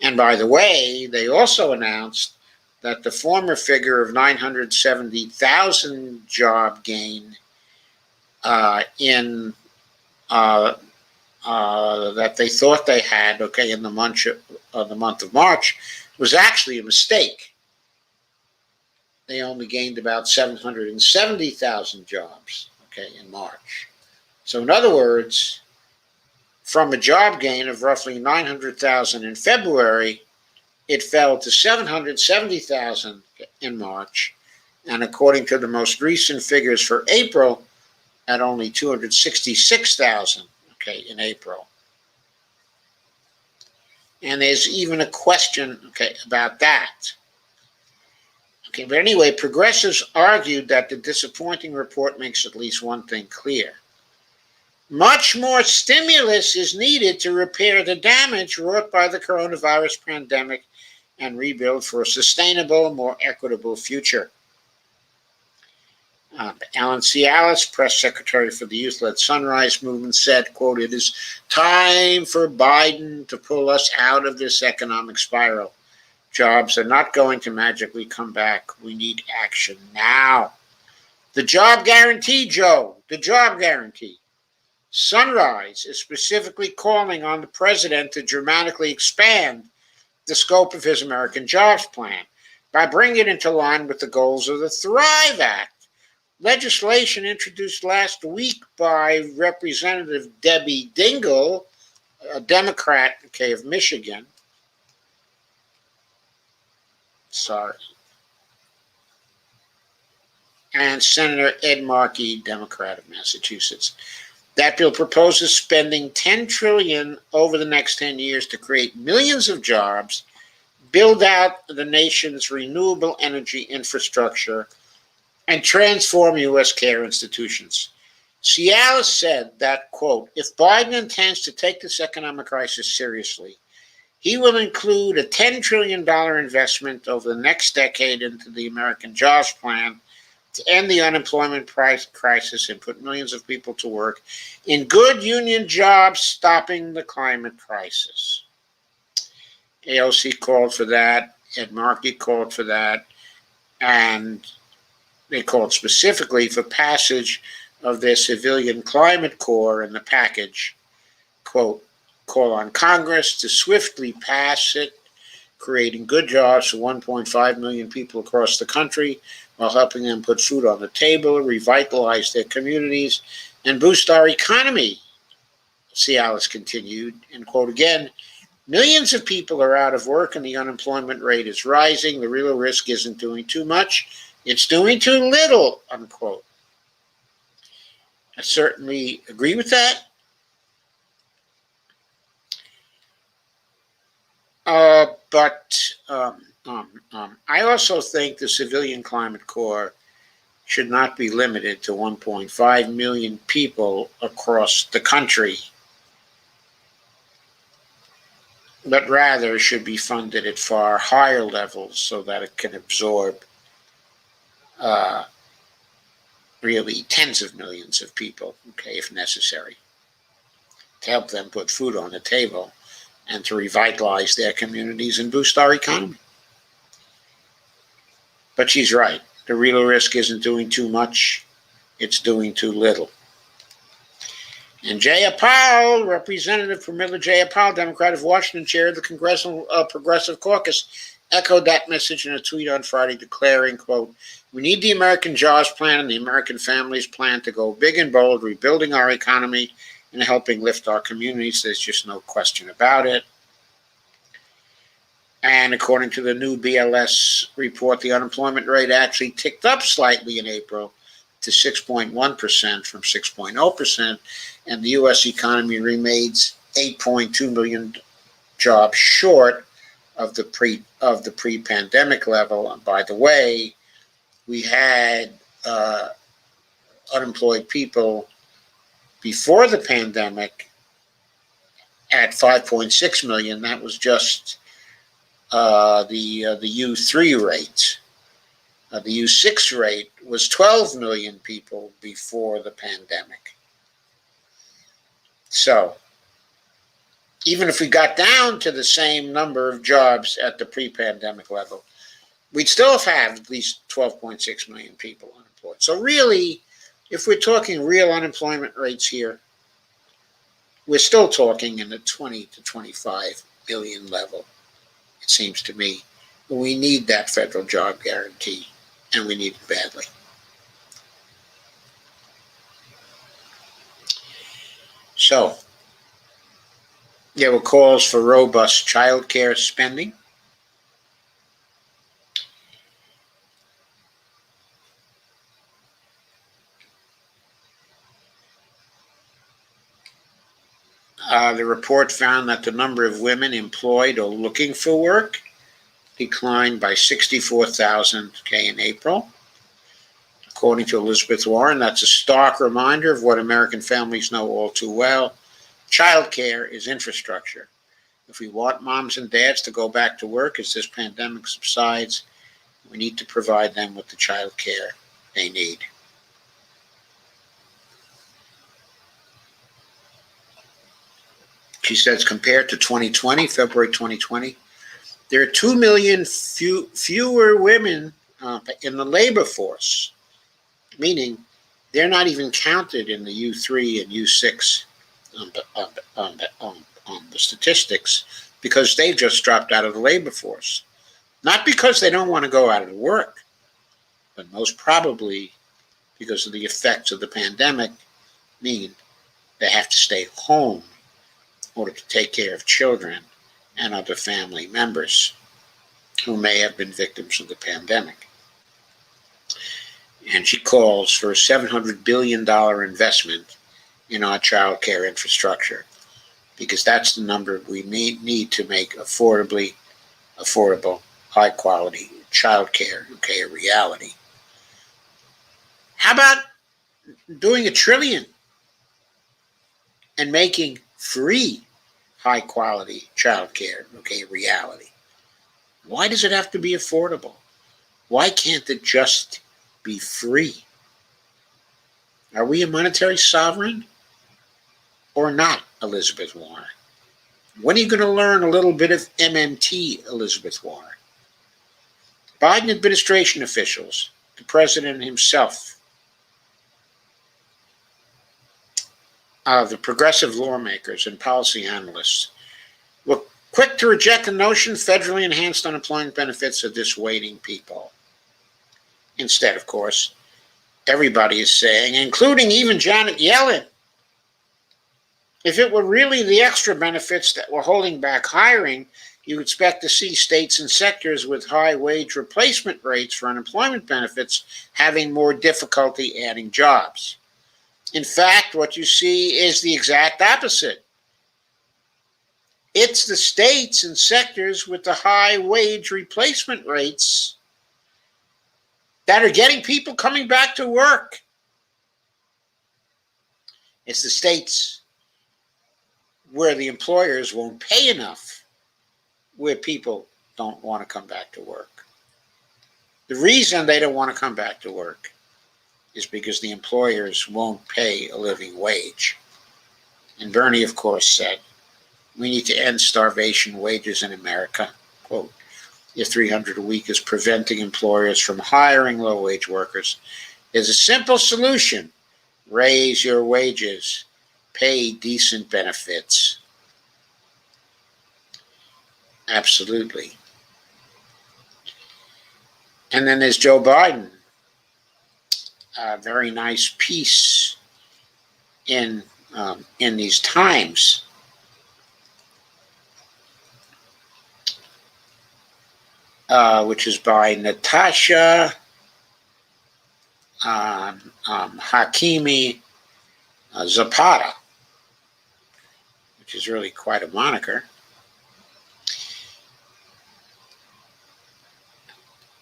And by the way, they also announced that the former figure of 970,000 job gain in that they thought they had, in the month of March, was actually a mistake. They only gained about 770,000 jobs, in March. So in other words, from a job gain of roughly 900,000 in February, it fell to 770,000 in March, and according to the most recent figures for April, at only 266,000, in April. And there's even a question, about that. But anyway, progressives argued that the disappointing report makes at least one thing clear. Much more stimulus is needed to repair the damage wrought by the coronavirus pandemic and rebuild for a sustainable, more equitable future. Alan Cialis, press secretary for the youth-led Sunrise Movement, said, quote, "It is time for Biden to pull us out of this economic spiral. Jobs are not going to magically come back. We need action now." The job guarantee, Joe, the job guarantee. Sunrise is specifically calling on the president to dramatically expand the scope of his American Jobs Plan by bringing it into line with the goals of the Thrive Act. Legislation introduced last week by Representative Debbie Dingell, a Democrat, of Michigan. And Senator Ed Markey, Democrat of Massachusetts. That bill proposes spending $10 trillion over the next 10 years to create millions of jobs, build out the nation's renewable energy infrastructure, and transform U.S. care institutions. Cialis said that, quote, "If Biden intends to take this economic crisis seriously, he will include a $10 trillion investment over the next decade into the American Jobs Plan to end the unemployment crisis and put millions of people to work in good union jobs, stopping the climate crisis." AOC called for that, Ed Markey called for that, and they called specifically for passage of their civilian climate core in the package, quote, "Call on Congress to swiftly pass it, creating good jobs for 1.5 million people across the country while helping them put food on the table, revitalize their communities, and boost our economy," Cialis continued, and quote again, "Millions of people are out of work and the unemployment rate is rising. The real risk isn't doing too much. It's doing too little," unquote. I certainly agree with that. But I also think the Civilian Climate Corps should not be limited to 1.5 million people across the country, but rather should be funded at far higher levels so that it can absorb really tens of millions of people, if necessary, to help them put food on the table and to revitalize their communities and boost our economy. But she's right. The real risk isn't doing too much. It's doing too little. And Jaya Powell, Representative Pramila Jayapal, Democrat of Washington, chair of the Congressional Progressive Caucus, echoed that message in a tweet on Friday, declaring, quote, "We need the American Jobs Plan and the American Families Plan to go big and bold, rebuilding our economy and helping lift our communities. There's just no question about it." And according to the new BLS report, the unemployment rate actually ticked up slightly in April to 6.1% from 6.0%, and the U.S. economy remains 8.2 million jobs short of the pre-pandemic level. And by the way, we had unemployed people before the pandemic at 5.6 million. That was just the U3 rate. The U6 rate was 12 million people before the pandemic. So even if we got down to the same number of jobs at the pre-pandemic level, we'd still have at least 12.6 million people unemployed. So really, if we're talking real unemployment rates here, we're still talking in the 20 to 25 million level, it seems to me. We need that federal job guarantee, and we need it badly. So there were calls for robust child care spending. The report found that the number of women employed or looking for work declined by 64,000 in April. According to Elizabeth Warren, that's a stark reminder of what American families know all too well. Child care is infrastructure. If we want moms and dads to go back to work as this pandemic subsides, we need to provide them with the child care they need. She says, compared to 2020, February 2020, there are 2 million fewer women in the labor force, meaning they're not even counted in the U3 and U6 the statistics, because they've just dropped out of the labor force. Not because they don't want to go out of work, but most probably because of the effects of the pandemic mean they have to stay home in order to take care of children and other family members who may have been victims of the pandemic. And she calls for a $700 billion investment in our child care infrastructure, because that's the number we need to make affordable, high quality child care a reality. How about doing $1 trillion and making free high quality child care a reality? Why does it have to be affordable? Why can't it just be free? Are we a monetary sovereign or not, Elizabeth Warren? When are you going to learn a little bit of MMT, Elizabeth Warren? Biden administration officials, the president himself, the progressive lawmakers and policy analysts were quick to reject the notion federally enhanced unemployment benefits are dissuading people. Instead, of course, everybody is saying, including even Janet Yellen, if it were really the extra benefits that were holding back hiring, you expect to see states and sectors with high wage replacement rates for unemployment benefits having more difficulty adding jobs. In fact, what you see is the exact opposite. It's the states and sectors with the high wage replacement rates that are getting people coming back to work. It's the states where the employers won't pay enough, where people don't want to come back to work. The reason they don't want to come back to work is because the employers won't pay a living wage. And Bernie, of course, said, we need to end starvation wages in America. Quote, if $300 a week is preventing employers from hiring low-wage workers, there's a simple solution. Raise your wages. Pay decent benefits. Absolutely. And then there's Joe Biden. A very nice piece in these times. Which is by Natasha Hakimi Zapata, which is really quite a moniker.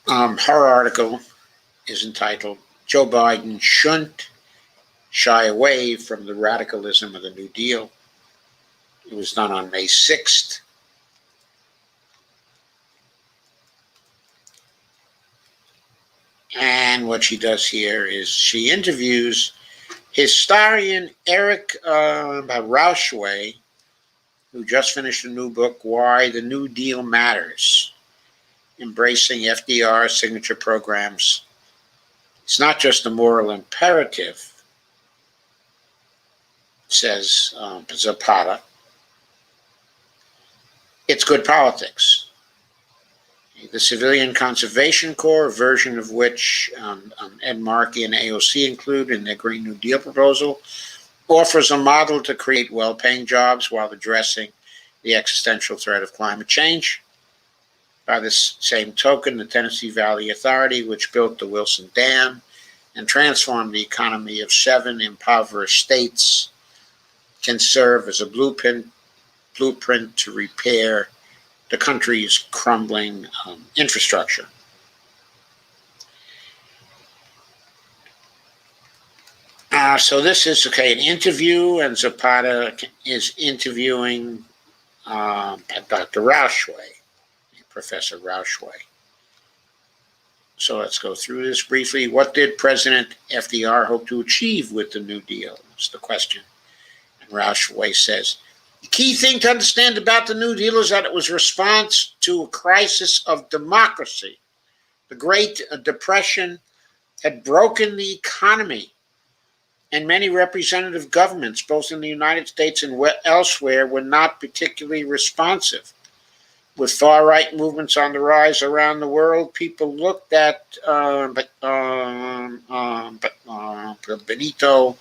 Her article is entitled, Joe Biden Shouldn't Shy Away from the Radicalism of the New Deal. It was done on May 6th. And what she does here is she interviews historian Eric Rauschway, who just finished a new book, Why the New Deal Matters, Embracing FDR's Signature Programs. It's not just a moral imperative, says Zapata. It's good politics. The Civilian Conservation Corps, a version of which Ed Markey and AOC include in their Green New Deal proposal, offers a model to create well-paying jobs while addressing the existential threat of climate change. By this same token, the Tennessee Valley Authority, which built the Wilson Dam and transformed the economy of 7 impoverished states, can serve as a blueprint to repair the country's crumbling infrastructure. So this is, an interview, and Zapata is interviewing Dr. Rauschway, Professor Rauschway. So let's go through this briefly. What did President FDR hope to achieve with the New Deal? That's the question. And Rauschway says, the key thing to understand about the New Deal is that it was a response to a crisis of democracy. The Great Depression had broken the economy, and many representative governments, both in the United States and elsewhere, were not particularly responsive. With far-right movements on the rise around the world, people looked at Benito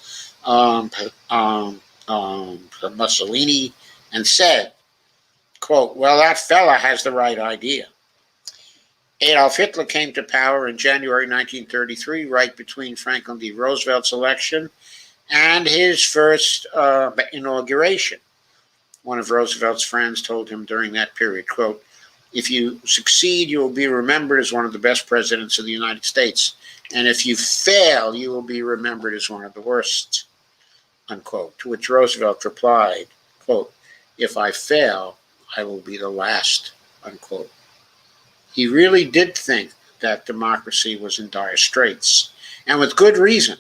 Mussolini and said, quote, well, that fella has the right idea. Adolf Hitler came to power in January 1933, right between Franklin D. Roosevelt's election and his first inauguration. One of Roosevelt's friends told him during that period, quote, if you succeed, you will be remembered as one of the best presidents of the United States. And if you fail, you will be remembered as one of the worst, unquote. To which Roosevelt replied, quote, if I fail, I will be the last, unquote. He really did think that democracy was in dire straits, and with good reason.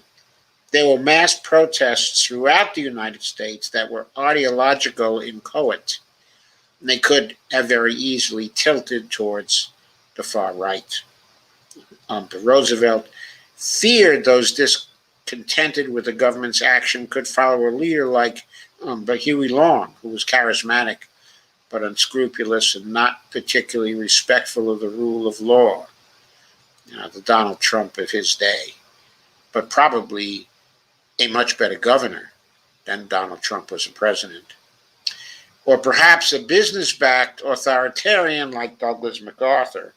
There were mass protests throughout the United States that were ideological in coat. And they could have very easily tilted towards the far right. But Roosevelt feared those discontented with the government's action could follow a leader like Huey Long, who was charismatic but unscrupulous and not particularly respectful of the rule of law. The Donald Trump of his day, but probably a much better governor than Donald Trump was a president. Or perhaps a business-backed authoritarian like Douglas MacArthur,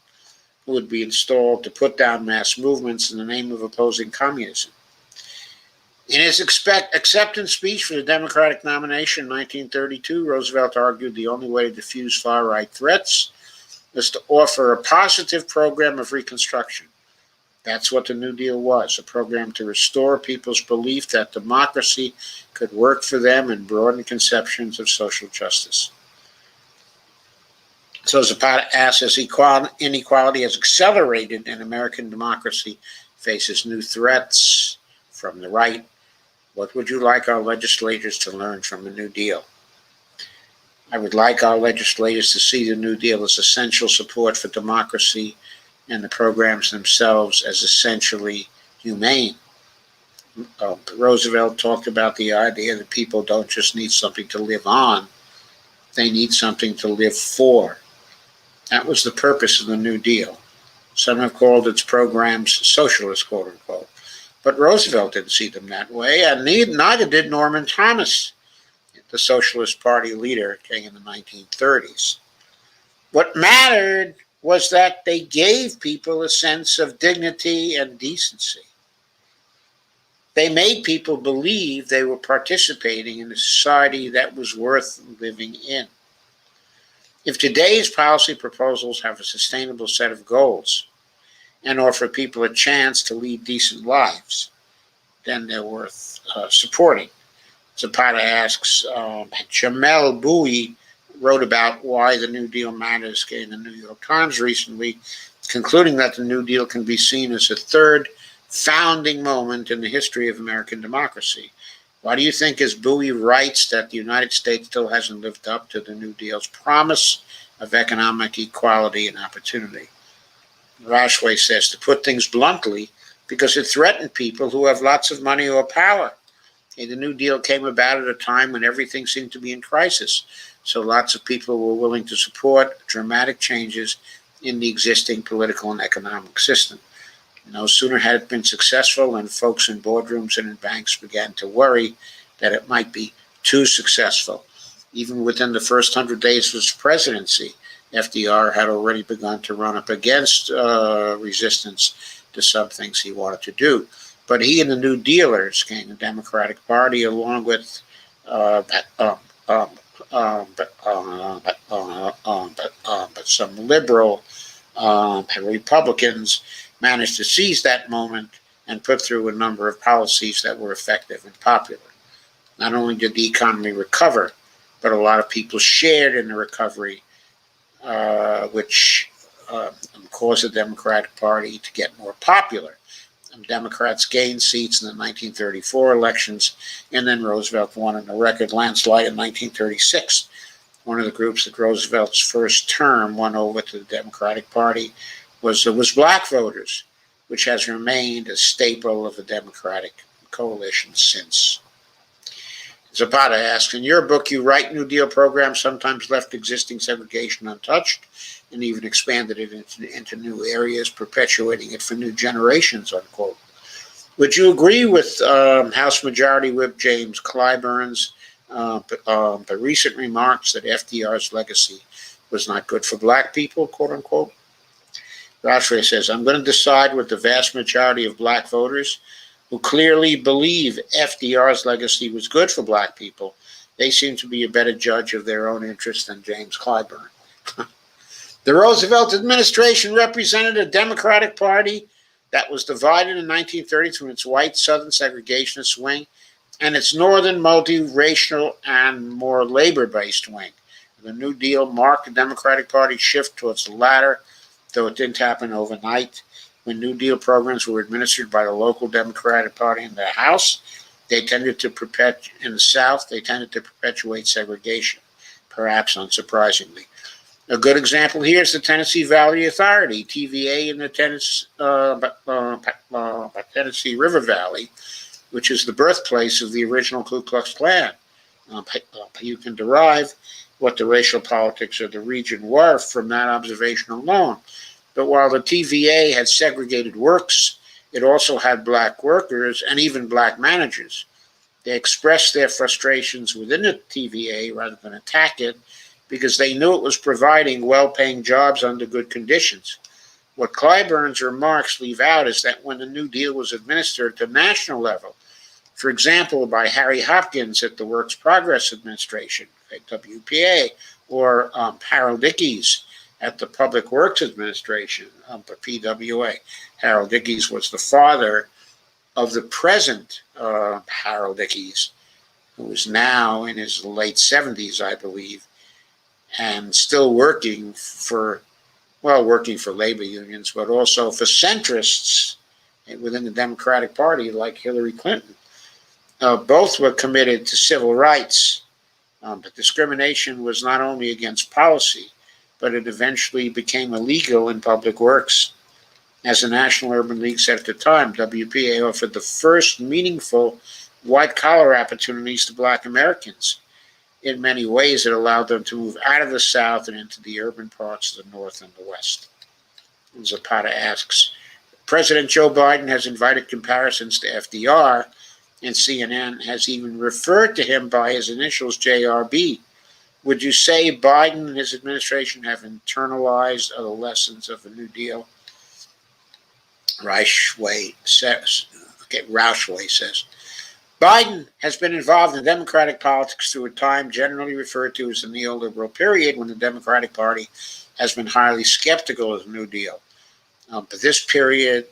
who would be installed to put down mass movements in the name of opposing communism. In his acceptance speech for the Democratic nomination in 1932, Roosevelt argued the only way to defuse far-right threats was to offer a positive program of reconstruction. That's what the New Deal was, a program to restore people's belief that democracy could work for them and broaden conceptions of social justice. So Zapata asks, as inequality has accelerated and American democracy faces new threats from the right, what would you like our legislators to learn from the New Deal? I would like our legislators to see the New Deal as essential support for democracy and the programs themselves as essentially humane. Roosevelt talked about the idea that people don't just need something to live on, they need something to live for. That was the purpose of the New Deal. Some have called its programs socialist, quote unquote. But Roosevelt didn't see them that way, and neither did Norman Thomas, the Socialist Party leader in the 1930s. What mattered was that they gave people a sense of dignity and decency. They made people believe they were participating in a society that was worth living in. If today's policy proposals have a sustainable set of goals and offer people a chance to lead decent lives, then they're worth supporting. Zapata asks, Jamel Bowie wrote about why the New Deal matters in the New York Times recently, concluding that the New Deal can be seen as a third founding moment in the history of American democracy. Why do you think, as Bowie writes, that the United States still hasn't lived up to the New Deal's promise of economic equality and opportunity? Rashway says, to put things bluntly, because it threatened people who have lots of money or power. The New Deal came about at a time when everything seemed to be in crisis, so lots of people were willing to support dramatic changes in the existing political and economic system. No sooner had it been successful than folks in boardrooms and in banks began to worry that it might be too successful. Even within the first 100 days of his presidency, FDR had already begun to run up against resistance to some things he wanted to do. But he and the New Dealers, the Democratic Party, along with some liberal Republicans, managed to seize that moment and put through a number of policies that were effective and popular. Not only did the economy recover, but a lot of people shared in the recovery, which caused the Democratic Party to get more popular. Democrats gained seats in the 1934 elections, and then Roosevelt won in a record landslide in 1936. One of the groups that Roosevelt's first term won over to the Democratic Party was black voters, which has remained a staple of the Democratic coalition since. Zapata asks, in your book, you write New Deal programs sometimes left existing segregation untouched and even expanded it into new areas, perpetuating it for new generations, unquote. Would you agree with House Majority Whip James Clyburn's the recent remarks that FDR's legacy was not good for black people, quote unquote? Rashway says, I'm going to decide with the vast majority of black voters who clearly believe FDR's legacy was good for black people. They seem to be a better judge of their own interests than James Clyburn. The Roosevelt administration represented a Democratic Party that was divided in 1930 between its white Southern segregationist wing and its Northern multiracial and more labor-based wing. The New Deal marked the Democratic Party's shift towards the latter, though it didn't happen overnight. When New Deal programs were administered by the local Democratic Party in the House, in the South, they tended to perpetuate segregation, perhaps unsurprisingly. A good example here is the Tennessee Valley Authority, TVA, in the Tennessee River Valley, which is the birthplace of the original Ku Klux Klan. You can derive what the racial politics of the region were from that observation alone. But while the TVA had segregated works, it also had black workers and even black managers. They expressed their frustrations within the TVA rather than attack it because they knew it was providing well-paying jobs under good conditions. What Clyburn's remarks leave out is that when the New Deal was administered at the national level, for example, by Harry Hopkins at the Works Progress Administration, WPA, or Harold Ickes at the Public Works Administration, the PWA. Harold Ickes was the father of the present Harold Ickes, who is now in his late 70s, I believe, and still working for labor unions, but also for centrists within the Democratic Party like Hillary Clinton. Both were committed to civil rights, but discrimination was not only against policy, but it eventually became illegal in public works. As the National Urban League said at the time, WPA offered the first meaningful white-collar opportunities to black Americans. In many ways, it allowed them to move out of the South and into the urban parts of the North and the West. And Zapata asks, President Joe Biden has invited comparisons to FDR, and CNN has even referred to him by his initials, JRB. Would you say Biden and his administration have internalized the lessons of the New Deal? Rashway says, Biden has been involved in Democratic politics through a time generally referred to as the neoliberal period, when the Democratic Party has been highly skeptical of the New Deal. But this period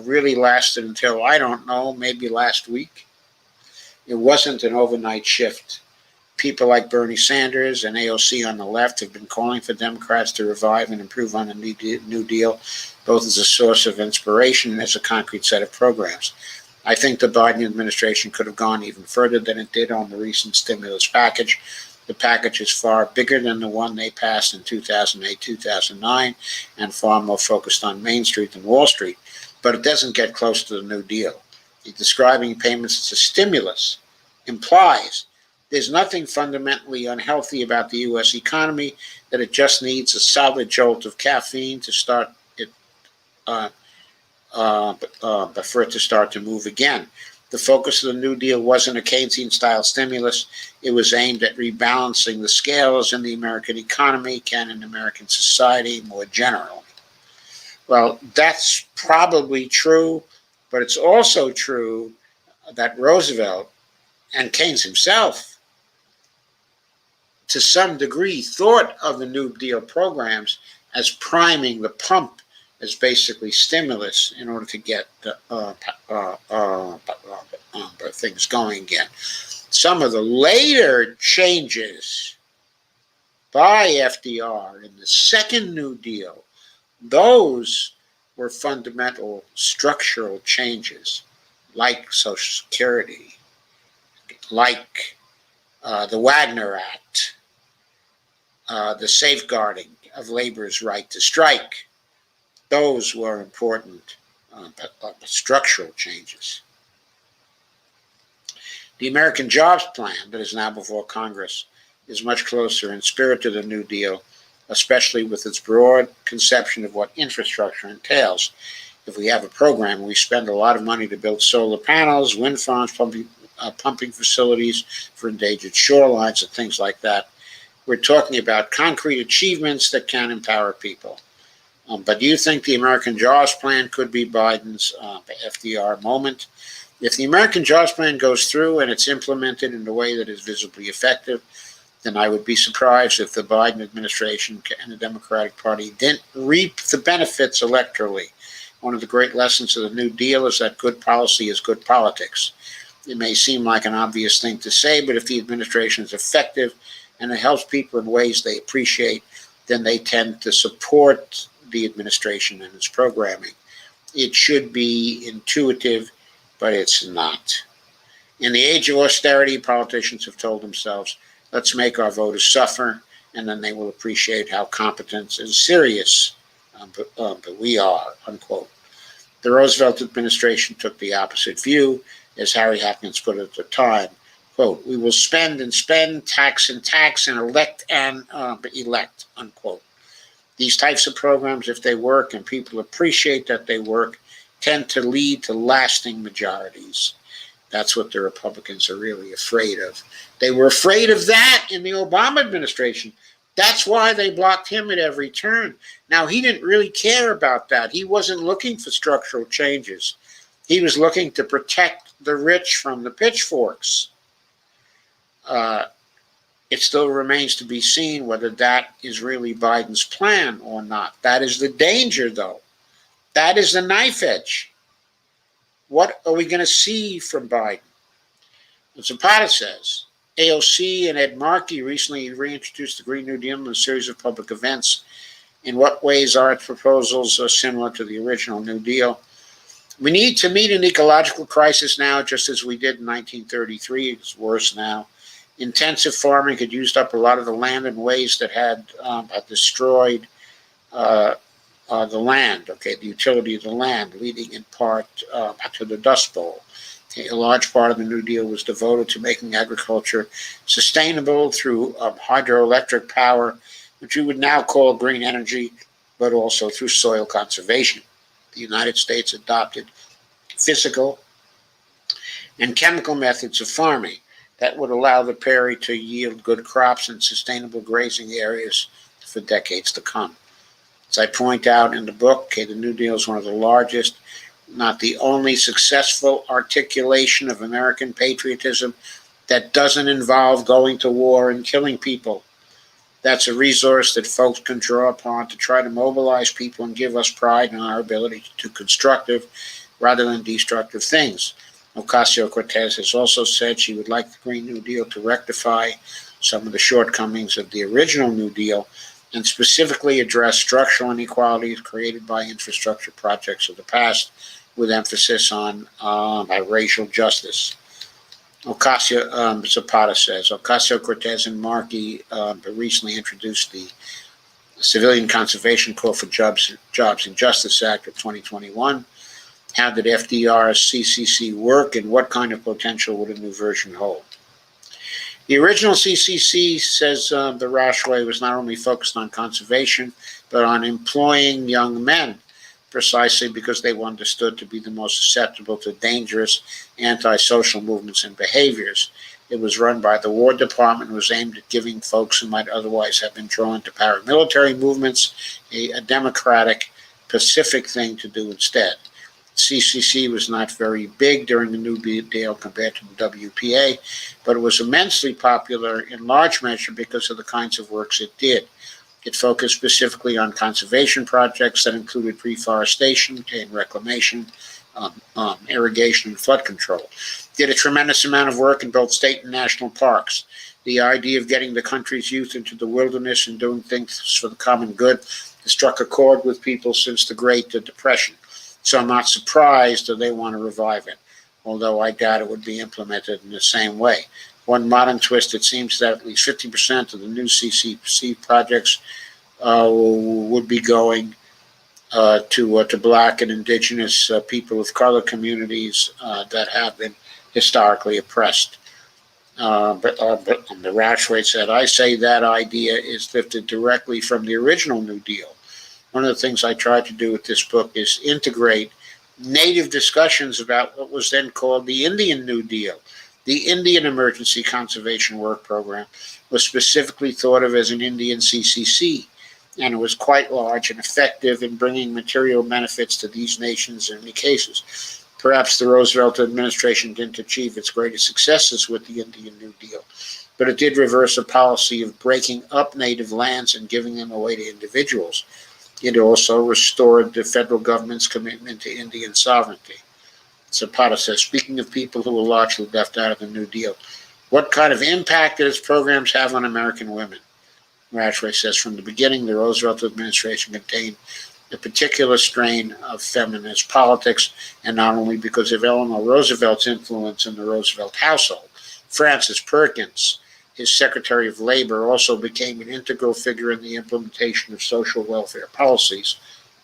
really lasted until, I don't know, maybe last week. It wasn't an overnight shift. People like Bernie Sanders and AOC on the left have been calling for Democrats to revive and improve on the New Deal, both as a source of inspiration and as a concrete set of programs. I think the Biden administration could have gone even further than it did on the recent stimulus package. The package is far bigger than the one they passed in 2008, 2009, and far more focused on Main Street than Wall Street. But it doesn't get close to the New Deal. Describing payments as a stimulus implies there's nothing fundamentally unhealthy about the U.S. economy, that it just needs a solid jolt of caffeine to start it, but for it to start to move again. The focus of the New Deal wasn't a Keynesian-style stimulus. It was aimed at rebalancing the scales in the American economy and in American society more generally. Well, that's probably true, but it's also true that Roosevelt and Keynes himself, to some degree, thought of the New Deal programs as priming the pump, as basically stimulus in order to get things going again. Some of the later changes by FDR in the second New Deal, those were fundamental structural changes, like Social Security, like the Wagner Act, the safeguarding of labor's right to strike. Those were important structural changes. The American Jobs Plan that is now before Congress is much closer in spirit to the New Deal, especially with its broad conception of what infrastructure entails. If we have a program, we spend a lot of money to build solar panels, wind farms, pumping facilities for endangered shorelines and things like that. We're talking about concrete achievements that can empower people. But do you think the American Jobs Plan could be Biden's FDR moment? If the American Jobs Plan goes through and it's implemented in a way that is visibly effective, then I would be surprised if the Biden administration and the Democratic Party didn't reap the benefits electorally. One of the great lessons of the New Deal is that good policy is good politics. It may seem like an obvious thing to say, but if the administration is effective and it helps people in ways they appreciate, then they tend to support the administration and its programming. It should be intuitive, but it's not. In the age of austerity, politicians have told themselves, let's make our voters suffer, and then they will appreciate how competent and serious but we are, unquote. The Roosevelt administration took the opposite view, as Harry Hopkins put it at the time, quote, we will spend and spend, tax, and elect and elect, unquote. These types of programs, if they work and people appreciate that they work, tend to lead to lasting majorities. That's what the Republicans are really afraid of. They were afraid of that in the Obama administration. That's why they blocked him at every turn. Now, he didn't really care about that. He wasn't looking for structural changes. He was looking to protect the rich from the pitchforks. It still remains to be seen whether that is really Biden's plan or not. That is the danger, though. That is the knife edge. What are we going to see from Biden? As Zapata says, AOC and Ed Markey recently reintroduced the Green New Deal in a series of public events. In what ways are its proposals similar to the original New Deal? We need to meet an ecological crisis now, just as we did in 1933. It's worse now. Intensive farming had used up a lot of the land in ways that had destroyed the land, the utility of the land, leading in part to the Dust Bowl. A large part of the New Deal was devoted to making agriculture sustainable through hydroelectric power, which we would now call green energy, but also through soil conservation. The United States adopted physical and chemical methods of farming that would allow the prairie to yield good crops and sustainable grazing areas for decades to come. As I point out in the book, the New Deal is one of the largest, not the only successful articulation of American patriotism that doesn't involve going to war and killing people. That's a resource that folks can draw upon to try to mobilize people and give us pride in our ability to do constructive rather than destructive things. Ocasio-Cortez has also said she would like the Green New Deal to rectify some of the shortcomings of the original New Deal and specifically address structural inequalities created by infrastructure projects of the past, with emphasis on racial justice. Zapata says, Ocasio-Cortez and Markey recently introduced the Civilian Conservation Corps for Jobs and Justice Act of 2021. How did FDR's CCC work, and what kind of potential would a new version hold? The original CCC, says the Rashway, was not only focused on conservation, but on employing young men, precisely because they were understood to be the most susceptible to dangerous antisocial movements and behaviors. It was run by the War Department and was aimed at giving folks who might otherwise have been drawn to paramilitary movements a democratic, pacific thing to do instead. CCC was not very big during the New Deal compared to the WPA, but it was immensely popular in large measure because of the kinds of works it did. It focused specifically on conservation projects that included reforestation and reclamation, irrigation, and flood control. Did a tremendous amount of work in both state and national parks. The idea of getting the country's youth into the wilderness and doing things for the common good has struck a chord with people since the Great Depression. So I'm not surprised that they want to revive it, although I doubt it would be implemented in the same way. One modern twist, it seems that at least 50% of the new CCC projects would be going to Black and Indigenous people of color communities that have been historically oppressed. But the Rashway said, I say that idea is lifted directly from the original New Deal. One of the things I tried to do with this book is integrate Native discussions about what was then called the Indian New Deal. The Indian Emergency Conservation Work Program was specifically thought of as an Indian CCC, and it was quite large and effective in bringing material benefits to these nations in many cases. Perhaps the Roosevelt administration didn't achieve its greatest successes with the Indian New Deal, but it did reverse a policy of breaking up native lands and giving them away to individuals. It also restored the federal government's commitment to Indian sovereignty. Zapata says, speaking of people who were largely left out of the New Deal, what kind of impact did its programs have on American women? Rashway says, from the beginning, the Roosevelt administration contained a particular strain of feminist politics, and not only because of Eleanor Roosevelt's influence in the Roosevelt household. Francis Perkins, his Secretary of Labor, also became an integral figure in the implementation of social welfare policies,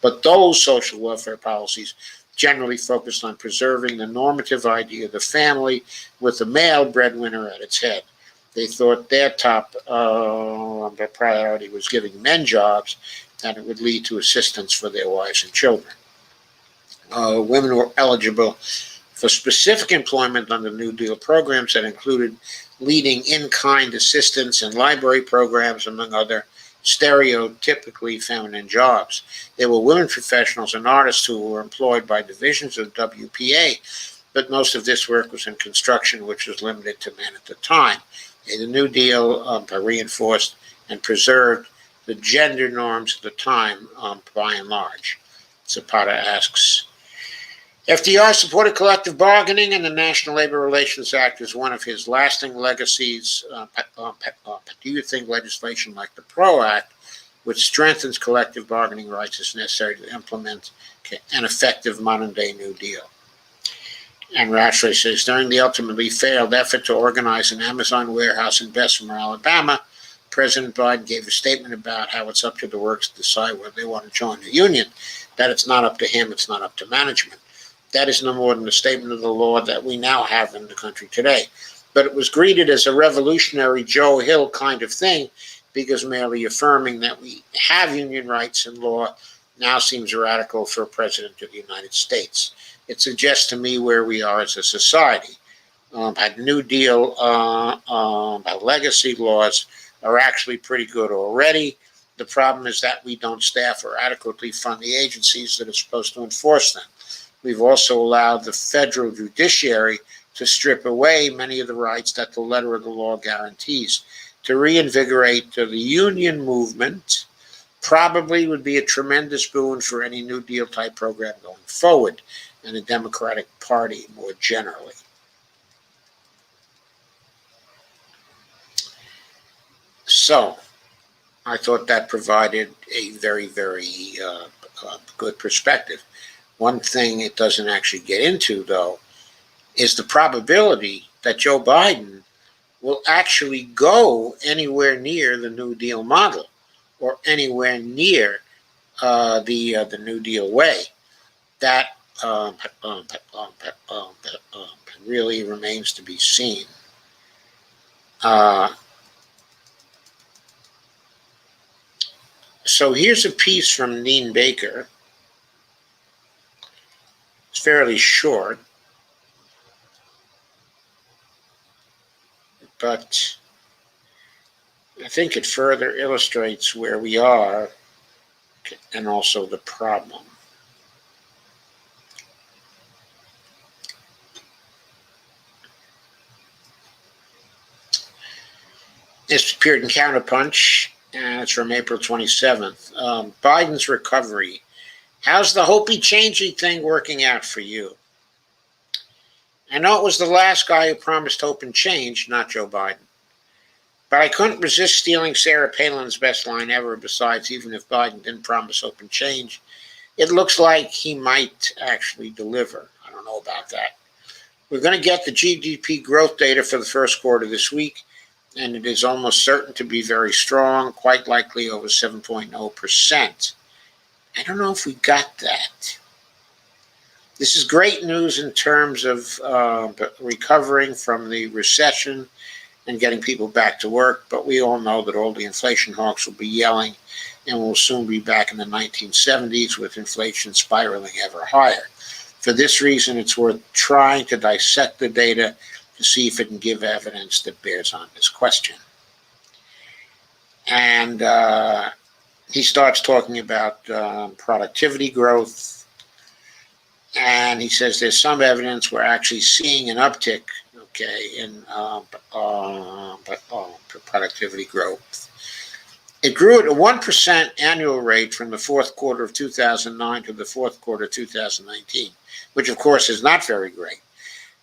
but those social welfare policies generally focused on preserving the normative idea of the family with the male breadwinner at its head. They thought their top priority was giving men jobs, and it would lead to assistance for their wives and children. Women were eligible for specific employment under New Deal programs that included leading in-kind assistance and library programs, among other stereotypically feminine jobs. There were women professionals and artists who were employed by divisions of WPA, but most of this work was in construction, which was limited to men at the time. The New Deal reinforced and preserved the gender norms of the time by and large. Zapata asks, FDR supported collective bargaining, and the National Labor Relations Act is one of his lasting legacies. Do you think legislation like the PRO Act, which strengthens collective bargaining rights, is necessary to implement an effective modern-day New Deal? And Rashway says, during the ultimately failed effort to organize an Amazon warehouse in Bessemer, Alabama, President Biden gave a statement about how it's up to the workers to decide whether they want to join the union, that it's not up to him, it's not up to management. That is no more than a statement of the law that we now have in the country today. But it was greeted as a revolutionary Joe Hill kind of thing, because merely affirming that we have union rights in law now seems radical for a president of the United States. It suggests to me where we are as a society. New Deal legacy laws are actually pretty good already. The problem is that we don't staff or adequately fund the agencies that are supposed to enforce them. We've also allowed the federal judiciary to strip away many of the rights that the letter of the law guarantees. To reinvigorate the union movement probably would be a tremendous boon for any New Deal type program going forward. and the Democratic Party more generally. So I thought that provided a very, very good perspective. One thing it doesn't actually get into, though, is the probability that Joe Biden will actually go anywhere near the New Deal model or anywhere near the New Deal way. That really remains to be seen. So here's a piece from Dean Baker. It's fairly short, but I think it further illustrates where we are and also the problem. This appeared in Counterpunch, and it's from April 27th. Biden's recovery. How's the hopey changey thing working out for you? I know it was the last guy who promised hope and change, not Joe Biden. But I couldn't resist stealing Sarah Palin's best line ever, besides, even if Biden didn't promise hope and change, it looks like he might actually deliver. I don't know about that. We're going to get the GDP growth data for the first quarter this week, and it is almost certain to be very strong, quite likely over 7.0%. I don't know if we got that. This is great news in terms of recovering from the recession and getting people back to work, but we all know that all the inflation hawks will be yelling and we'll soon be back in the 1970s with inflation spiraling ever higher. For this reason, it's worth trying to dissect the data to see if it can give evidence that bears on this question. And he starts talking about productivity growth, and he says there's some evidence we're actually seeing an uptick, in productivity growth. It grew at a 1% annual rate from the fourth quarter of 2009 to the fourth quarter of 2019, which of course is not very great.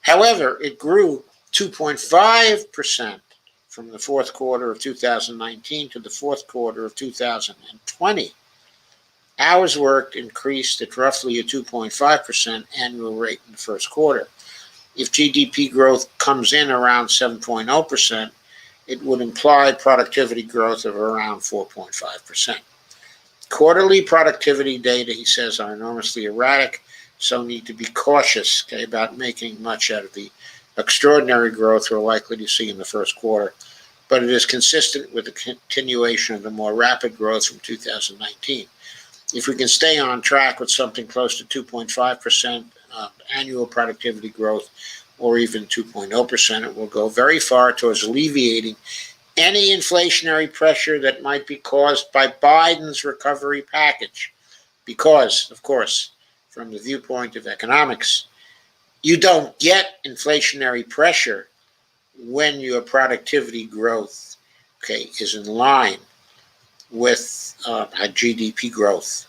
However, it grew 2.5% from the fourth quarter of 2019 to the fourth quarter of 2020. Hours worked increased at roughly a 2.5% annual rate in the first quarter. If GDP growth comes in around 7.0%, it would imply productivity growth of around 4.5%. Quarterly productivity data, he says, are enormously erratic, so need to be cautious about making much out of the extraordinary growth we're likely to see in the first quarter, but it is consistent with the continuation of the more rapid growth from 2019. If we can stay on track with something close to 2.5% annual productivity growth, or even 2.0%, it will go very far towards alleviating any inflationary pressure that might be caused by Biden's recovery package. Because, of course, from the viewpoint of economics, you don't get inflationary pressure when your productivity growth, is in line with GDP growth.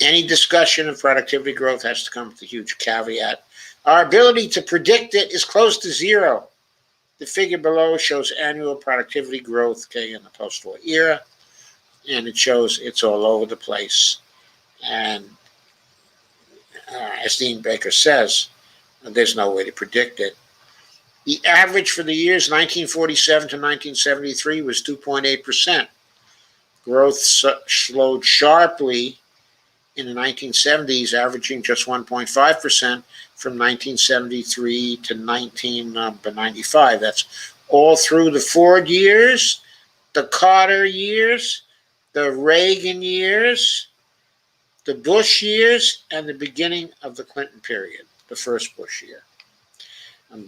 Any discussion of productivity growth has to come with a huge caveat. Our ability to predict it is close to zero. The figure below shows annual productivity growth, in the post-war era, and it shows it's all over the place. And as Dean Baker says, there's no way to predict it. The average for the years 1947 to 1973 was 2.8%. Growth slowed sharply in the 1970s, averaging just 1.5% from 1973 to 1995. That's all through the Ford years, the Carter years, the Reagan years, the Bush years, and the beginning of the Clinton period, the first Bush year.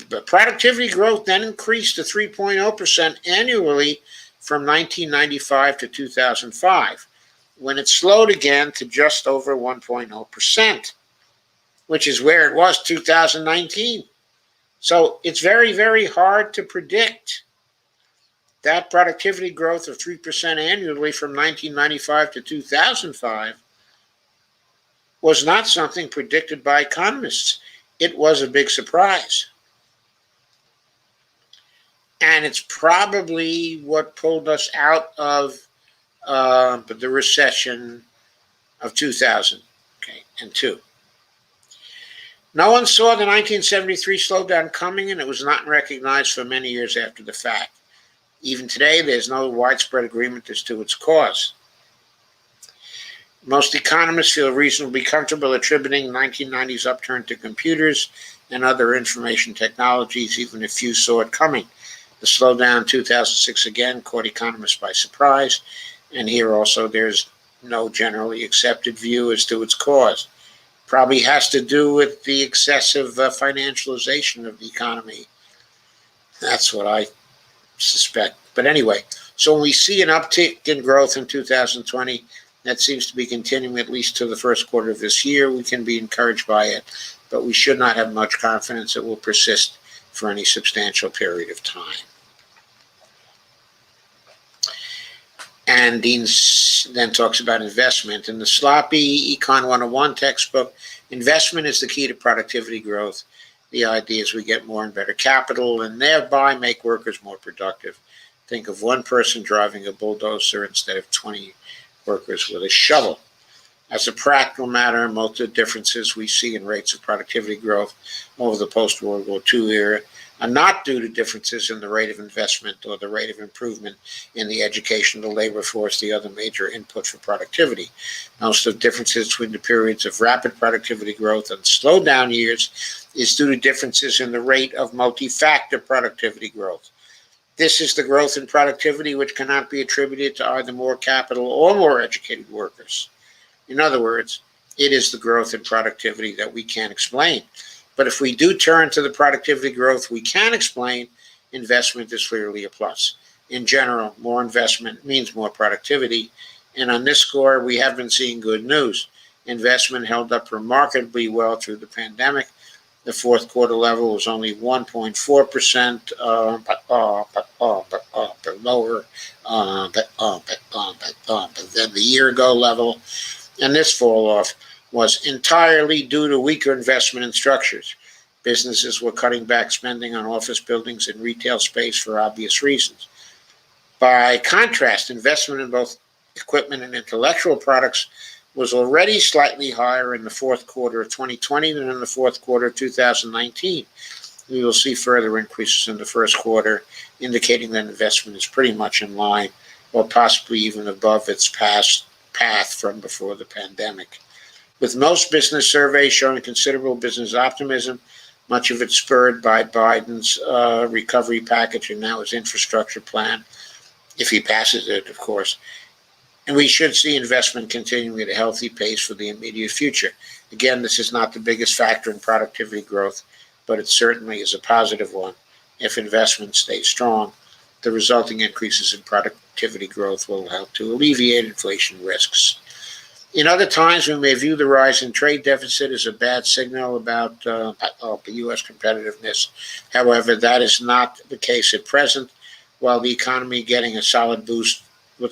But productivity growth then increased to 3.0% annually from 1995 to 2005, when it slowed again to just over 1.0%, which is where it was 2019. So it's very, very hard to predict. That productivity growth of 3% annually from 1995 to 2005 was not something predicted by economists. It was a big surprise. And it's probably what pulled us out of the recession of 2002. No one saw the 1973 slowdown coming, and it was not recognized for many years after the fact. Even today, there's no widespread agreement as to its cause. Most economists feel reasonably comfortable attributing the 1990s upturn to computers and other information technologies, even if few saw it coming. The slowdown in 2006 again caught economists by surprise, and here also there's no generally accepted view as to its cause. Probably has to do with the excessive financialization of the economy. That's what I suspect. But anyway, so when we see an uptick in growth in 2020, that seems to be continuing at least to the first quarter of this year, we can be encouraged by it, but we should not have much confidence it will persist for any substantial period of time. And Dean then talks about investment. In the sloppy Econ 101 textbook, investment is the key to productivity growth. The idea is we get more and better capital and thereby make workers more productive. Think of one person driving a bulldozer instead of 20 workers with a shovel. As a practical matter, most of the differences we see in rates of productivity growth over the post-World War II era are not due to differences in the rate of investment or the rate of improvement in the education of the labor force, the other major input for productivity. Most of the differences between the periods of rapid productivity growth and slowdown years is due to differences in the rate of multi-factor productivity growth. This is the growth in productivity which cannot be attributed to either more capital or more educated workers. In other words, it is the growth in productivity that we can't explain. But if we do turn to the productivity growth we can explain, investment is clearly a plus. In general, more investment means more productivity. And on this score, we have been seeing good news. Investment held up remarkably well through the pandemic. The fourth quarter level was only 1.4%, lower than the year ago level. And this fall off was entirely due to weaker investment in structures. Businesses were cutting back spending on office buildings and retail space for obvious reasons. By contrast, investment in both equipment and intellectual products was already slightly higher in the fourth quarter of 2020 than in the fourth quarter of 2019. We will see further increases in the first quarter, indicating that investment is pretty much in line or possibly even above its past path from before the pandemic. With most business surveys showing considerable business optimism, much of it spurred by Biden's recovery package and now his infrastructure plan, if he passes it, of course. And we should see investment continuing at a healthy pace for the immediate future. Again, this is not the biggest factor in productivity growth, but it certainly is a positive one. If investment stays strong, the resulting increases in productivity growth will help to alleviate inflation risks. In other times, we may view the rise in trade deficit as a bad signal about the U.S. competitiveness. However, that is not the case at present. While the economy getting a solid boost, from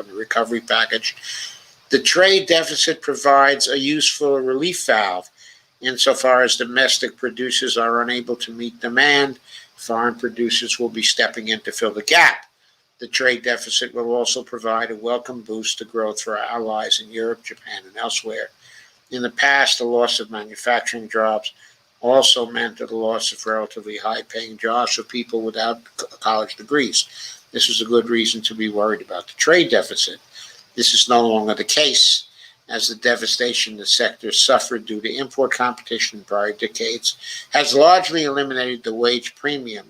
the recovery package, the trade deficit provides a useful relief valve. Insofar as domestic producers are unable to meet demand, foreign producers will be stepping in to fill the gap. The trade deficit will also provide a welcome boost to growth for our allies in Europe, Japan, and elsewhere. In the past, the loss of manufacturing jobs also meant the loss of relatively high-paying jobs for people without college degrees. This was a good reason to be worried about the trade deficit. This is no longer the case, as the devastation the sector suffered due to import competition in prior decades has largely eliminated the wage premium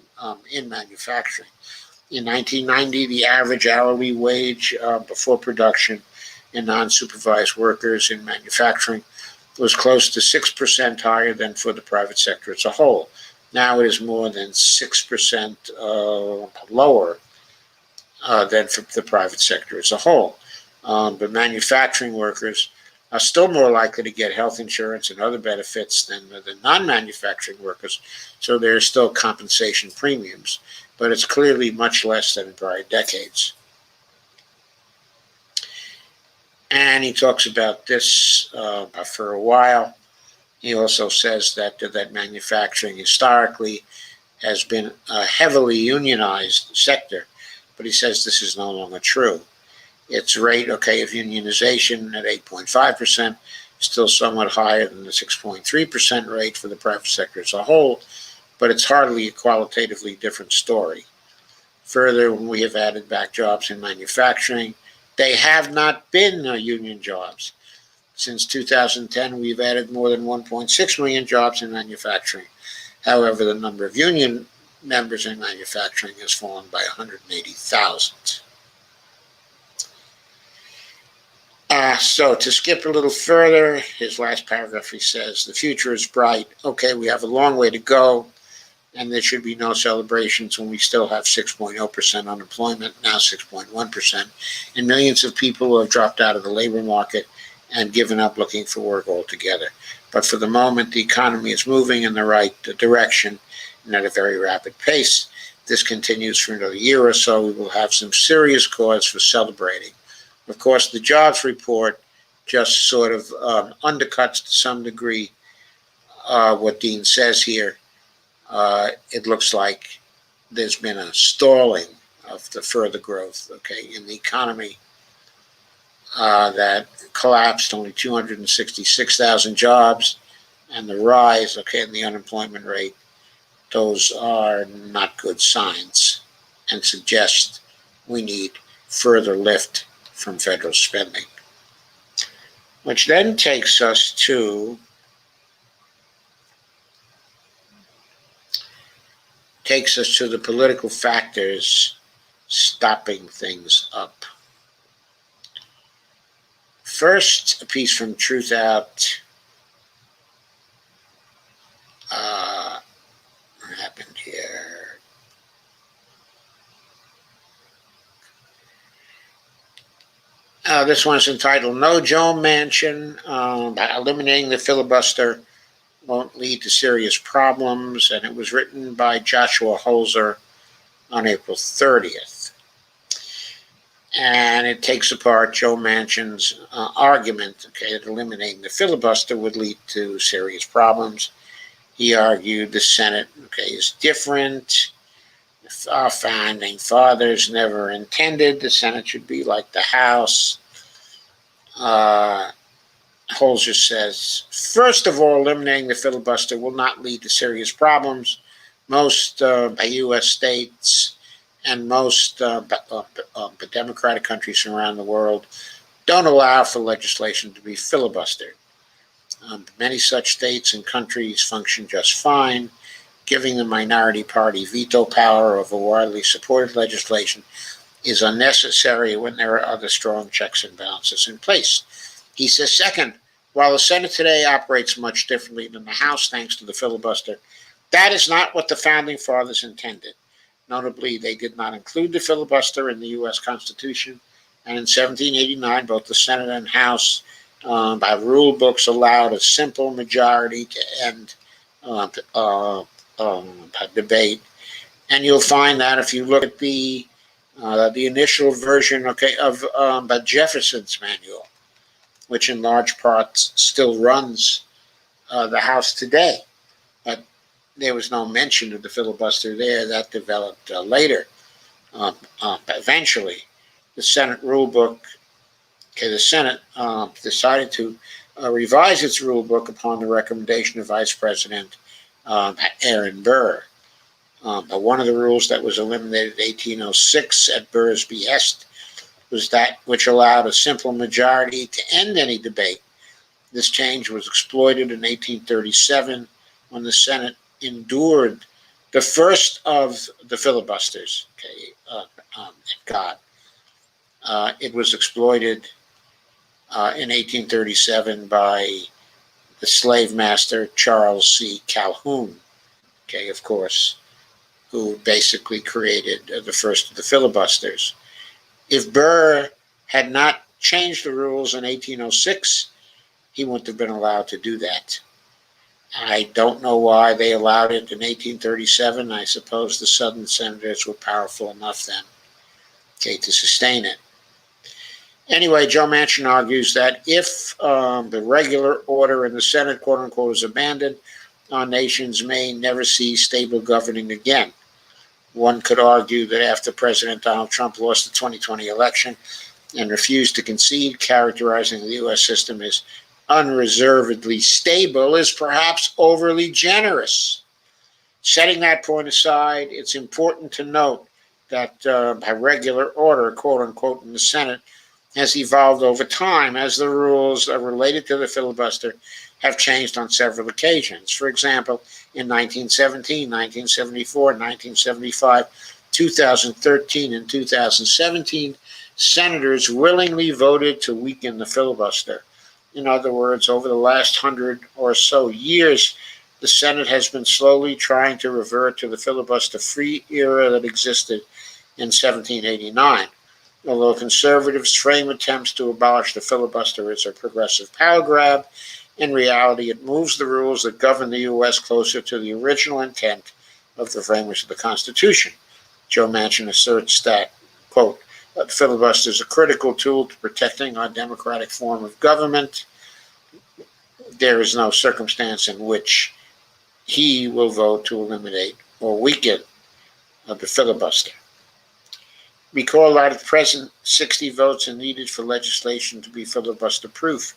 in manufacturing. In 1990, the average hourly wage before production in non-supervised workers in manufacturing was close to 6% higher than for the private sector as a whole. Now it is more than 6% lower than for the private sector as a whole. But manufacturing workers are still more likely to get health insurance and other benefits than the non-manufacturing workers, so there are still compensation premiums, but it's clearly much less than in prior decades. And he talks about this for a while. He also says that manufacturing historically has been a heavily unionized sector, but he says this is no longer true. Its rate, of unionization at 8.5%, is still somewhat higher than the 6.3% rate for the private sector as a whole, but it's hardly a qualitatively different story. Further, when we have added back jobs in manufacturing, they have not been union jobs. Since 2010, we've added more than 1.6 million jobs in manufacturing. However, the number of union members in manufacturing has fallen by 180,000. So to skip a little further, his last paragraph, he says, the future is bright. Okay, we have a long way to go, and there should be no celebrations when we still have 6.0% unemployment, now 6.1%, and millions of people who have dropped out of the labor market and given up looking for work altogether. But for the moment, the economy is moving in the right direction and at a very rapid pace. If this continues for another year or so, we will have some serious cause for celebrating. Of course, the jobs report just sort of undercuts to some degree what Dean says here. It looks like there's been a stalling of the further growth, in the economy that collapsed only 266,000 jobs, and the rise, in the unemployment rate. Those are not good signs and suggest we need further lift from federal spending. Which then takes us to the political factors stopping things up. First, a piece from Truth Out. What happened here? This one's entitled No Joe Manchin, Eliminating the Filibuster Won't Lead to Serious Problems, and it was written by Joshua Holzer on April 30th. And it takes apart Joe Manchin's argument, that eliminating the filibuster would lead to serious problems. He argued the Senate, is different. Our founding fathers never intended the Senate should be like the House. Holzer says, first of all, eliminating the filibuster will not lead to serious problems. Most U.S. states and most democratic countries around the world don't allow for legislation to be filibustered. Many such states and countries function just fine. Giving the minority party veto power over widely supported legislation is unnecessary when there are other strong checks and balances in place. He says, second, while the Senate today operates much differently than the House thanks to the filibuster, that is not what the Founding Fathers intended. Notably, they did not include the filibuster in the U.S. Constitution, and in 1789, both the Senate and House, by rule books, allowed a simple majority to end debate. And you'll find that if you look at the initial version, of Jefferson's manual, which in large parts still runs the House today. But there was no mention of the filibuster there. That developed later. Eventually, the Senate rule book, the Senate decided to revise its rule book upon the recommendation of Vice President Aaron Burr. But one of the rules that was eliminated in 1806 at Burr's behest was that which allowed a simple majority to end any debate. This change was exploited in 1837 when the Senate endured the first of the filibusters. It was exploited in 1837 by the slave master Charles C. Calhoun, of course, who basically created the first of the filibusters. If Burr had not changed the rules in 1806, he wouldn't have been allowed to do that. I don't know why they allowed it in 1837. I suppose the Southern senators were powerful enough then, to sustain it. Anyway, Joe Manchin argues that if the regular order in the Senate, quote unquote, is abandoned, our nations may never see stable governing again. One could argue that after President Donald Trump lost the 2020 election and refused to concede, characterizing the U.S. system as unreservedly stable is perhaps overly generous. Setting that point aside, it's important to note that a regular order, quote unquote, in the Senate has evolved over time as the rules related to the filibuster have changed on several occasions. For example, in 1917, 1974, 1975, 2013, and 2017, senators willingly voted to weaken the filibuster. In other words, over the last 100 or so years, the Senate has been slowly trying to revert to the filibuster-free era that existed in 1789. Although conservatives frame attempts to abolish the filibuster as a progressive power grab, in reality it moves the rules that govern the U.S. closer to the original intent of the framers of the Constitution. Joe Manchin asserts that, quote, the filibuster is a critical tool to protecting our democratic form of government. There is no circumstance in which he will vote to eliminate or weaken the filibuster. Recall that at present, 60 votes are needed for legislation to be filibuster-proof.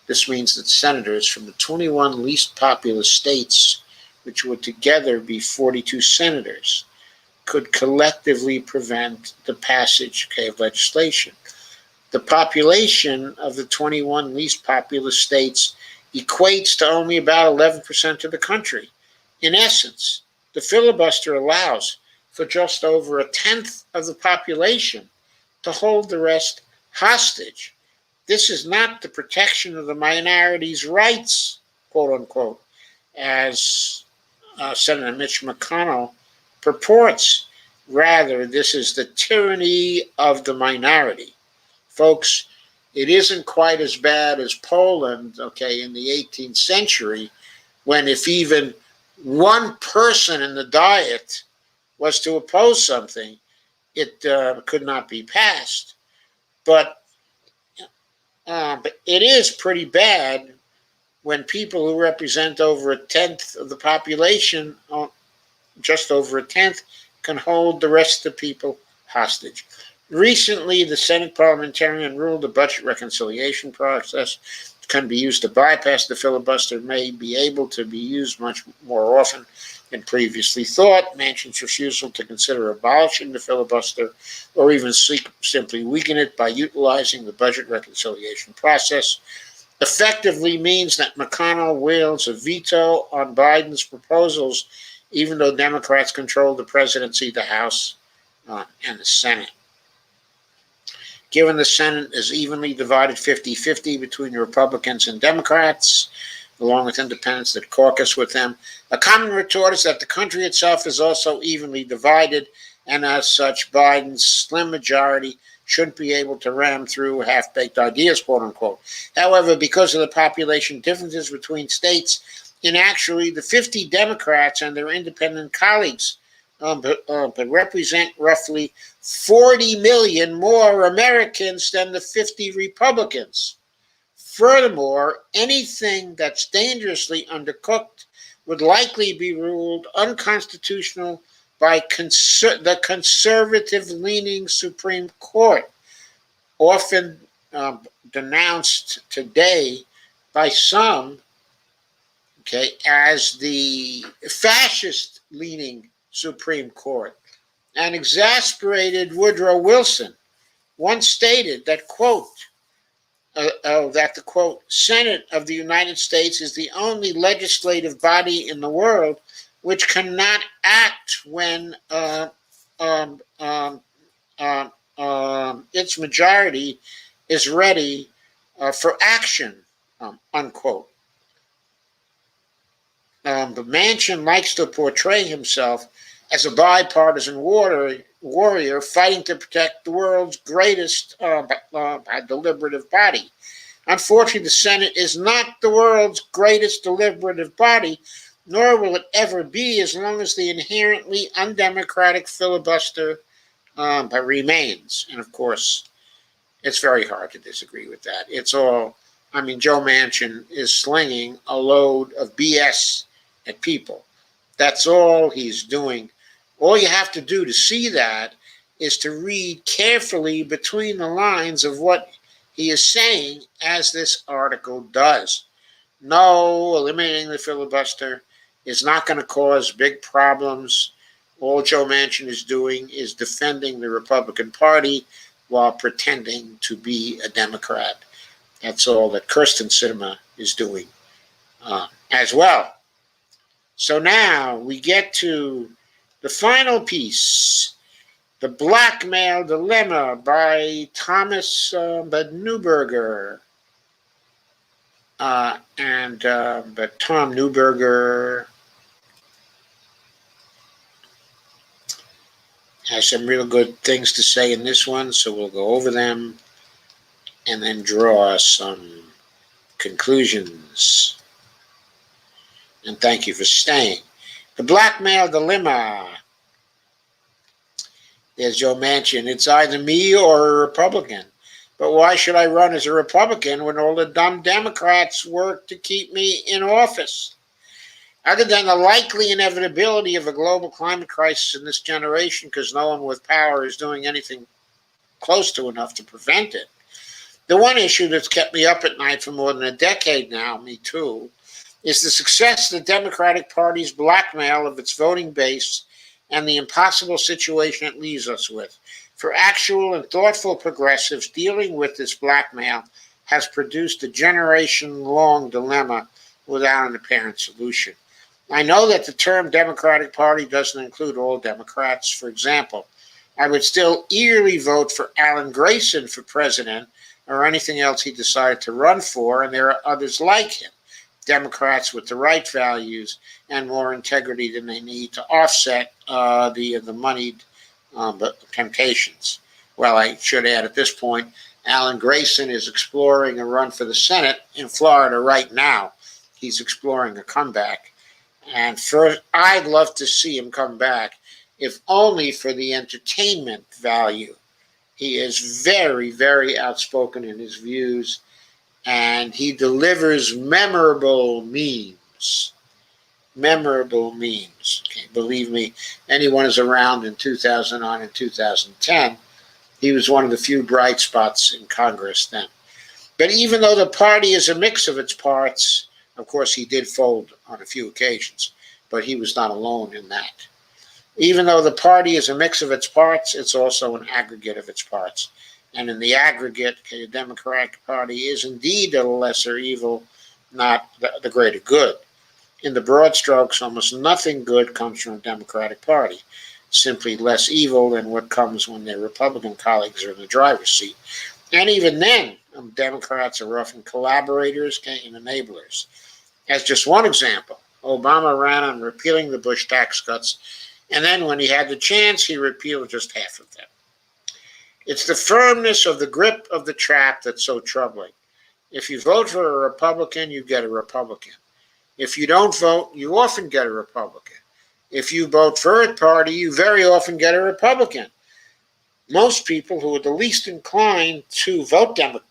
This means that senators from the 21 least populous states, which would together be 42 senators, could collectively prevent the passage of legislation. The population of the 21 least populous states equates to only about 11% of the country. In essence, the filibuster allows for just over a tenth of the population to hold the rest hostage. This is not the protection of the minority's rights, quote unquote, as Senator Mitch McConnell purports. Rather, this is the tyranny of the minority. Folks, it isn't quite as bad as Poland, okay, in the 18th century, when if even one person in the Diet was to oppose something, it could not be passed. But it is pretty bad when people who represent over a tenth of the population, just over a tenth, can hold the rest of the people hostage. Recently, the Senate parliamentarian ruled the budget reconciliation process can be used to bypass the filibuster may be able to be used much more often than previously thought. Manchin's refusal to consider abolishing the filibuster or even simply weaken it by utilizing the budget reconciliation process effectively means that McConnell wields a veto on Biden's proposals, even though Democrats control the presidency, the House, and the Senate. Given the Senate is evenly divided 50-50 between Republicans and Democrats, along with independents that caucus with them, a common retort is that the country itself is also evenly divided, and as such, Biden's slim majority shouldn't be able to ram through half-baked ideas, quote unquote. However, because of the population differences between states, in actually the 50 Democrats and their independent colleagues represent roughly 40 million more Americans than the 50 Republicans. Furthermore, anything that's dangerously undercooked would likely be ruled unconstitutional by the conservative-leaning Supreme Court, often denounced today by some, okay, as the fascist-leaning Supreme Court. And exasperated Woodrow Wilson once stated that, quote, that the, quote, Senate of the United States is the only legislative body in the world which cannot act when its majority is ready for action, unquote. But Manchin likes to portray himself as a bipartisan warrior fighting to protect the world's greatest deliberative body. Unfortunately, the Senate is not the world's greatest deliberative body, nor will it ever be as long as the inherently undemocratic filibuster remains. And of course, It's very hard to disagree with that. It's all, I mean, Joe Manchin is slinging a load of BS at people. That's all he's doing. All you have to do to see that is to read carefully between the lines of what he is saying, as this article does. No, eliminating the filibuster is not going to cause big problems. All Joe Manchin is doing is defending the Republican Party while pretending to be a Democrat. That's all that Kirsten Sinema is doing as well. So now we get to the final piece, The Blackmail Dilemma by Thomas Neuberger. But Tom Neuberger has some real good things to say in this one, so we'll go over them and then draw some conclusions. And thank you for staying. The Blackmail Dilemma. There's Joe Manchin. It's either me or a Republican. But why should I run as a Republican when all the dumb Democrats work to keep me in office? Other than the likely inevitability of a global climate crisis in this generation, because no one with power is doing anything close to enough to prevent it, the one issue that's kept me up at night for more than a decade now, me too, is the success of the Democratic Party's blackmail of its voting base and the impossible situation it leaves us with. For actual and thoughtful progressives, dealing with this blackmail has produced a generation-long dilemma without an apparent solution. I know that the term Democratic Party doesn't include all Democrats. For example, I would still eagerly vote for Alan Grayson for president or anything else he decided to run for, and there are others like him, Democrats with the right values and more integrity than they need to offset the moneyed temptations. Well, I should add at this point, Alan Grayson is exploring a run for the Senate in Florida right now. He's exploring a comeback. And first, I'd love to see him come back, if only for the entertainment value. He is very, very outspoken in his views, and he delivers memorable memes. Memorable memes. Okay, believe me, anyone who's around in 2009 and 2010, he was one of the few bright spots in Congress then. But even though the party is a mix of its parts, of course, he did fold on a few occasions, but he was not alone in that. Even though the party is a mix of its parts, it's also an aggregate of its parts. And in the aggregate, the Democratic Party is indeed a lesser evil, not the greater good. In the broad strokes, almost nothing good comes from the Democratic Party, simply less evil than what comes when their Republican colleagues are in the driver's seat. And even then, Democrats are often collaborators and enablers. As just one example, Obama ran on repealing the Bush tax cuts, and then when he had the chance, he repealed just half of them. It's the firmness of the grip of the trap that's so troubling. If you vote for a Republican, you get a Republican. If you don't vote, you often get a Republican. If you vote for a party, you very often get a Republican. Most people who are the least inclined to vote Democrat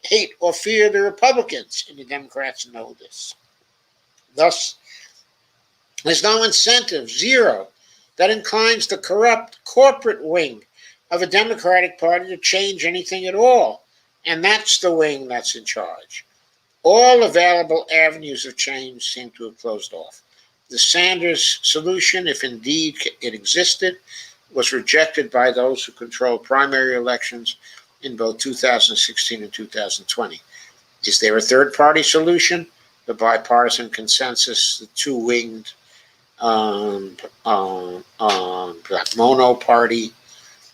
hate or fear the Republicans, and the Democrats know this. Thus, there's no incentive, zero, that inclines the corrupt corporate wing of a Democratic Party to change anything at all, and that's the wing that's in charge. All available avenues of change seem to have closed off. The Sanders solution, if indeed it existed, was rejected by those who control primary elections in both 2016 and 2020. Is there a third-party solution? The bipartisan consensus, the two-winged mono party,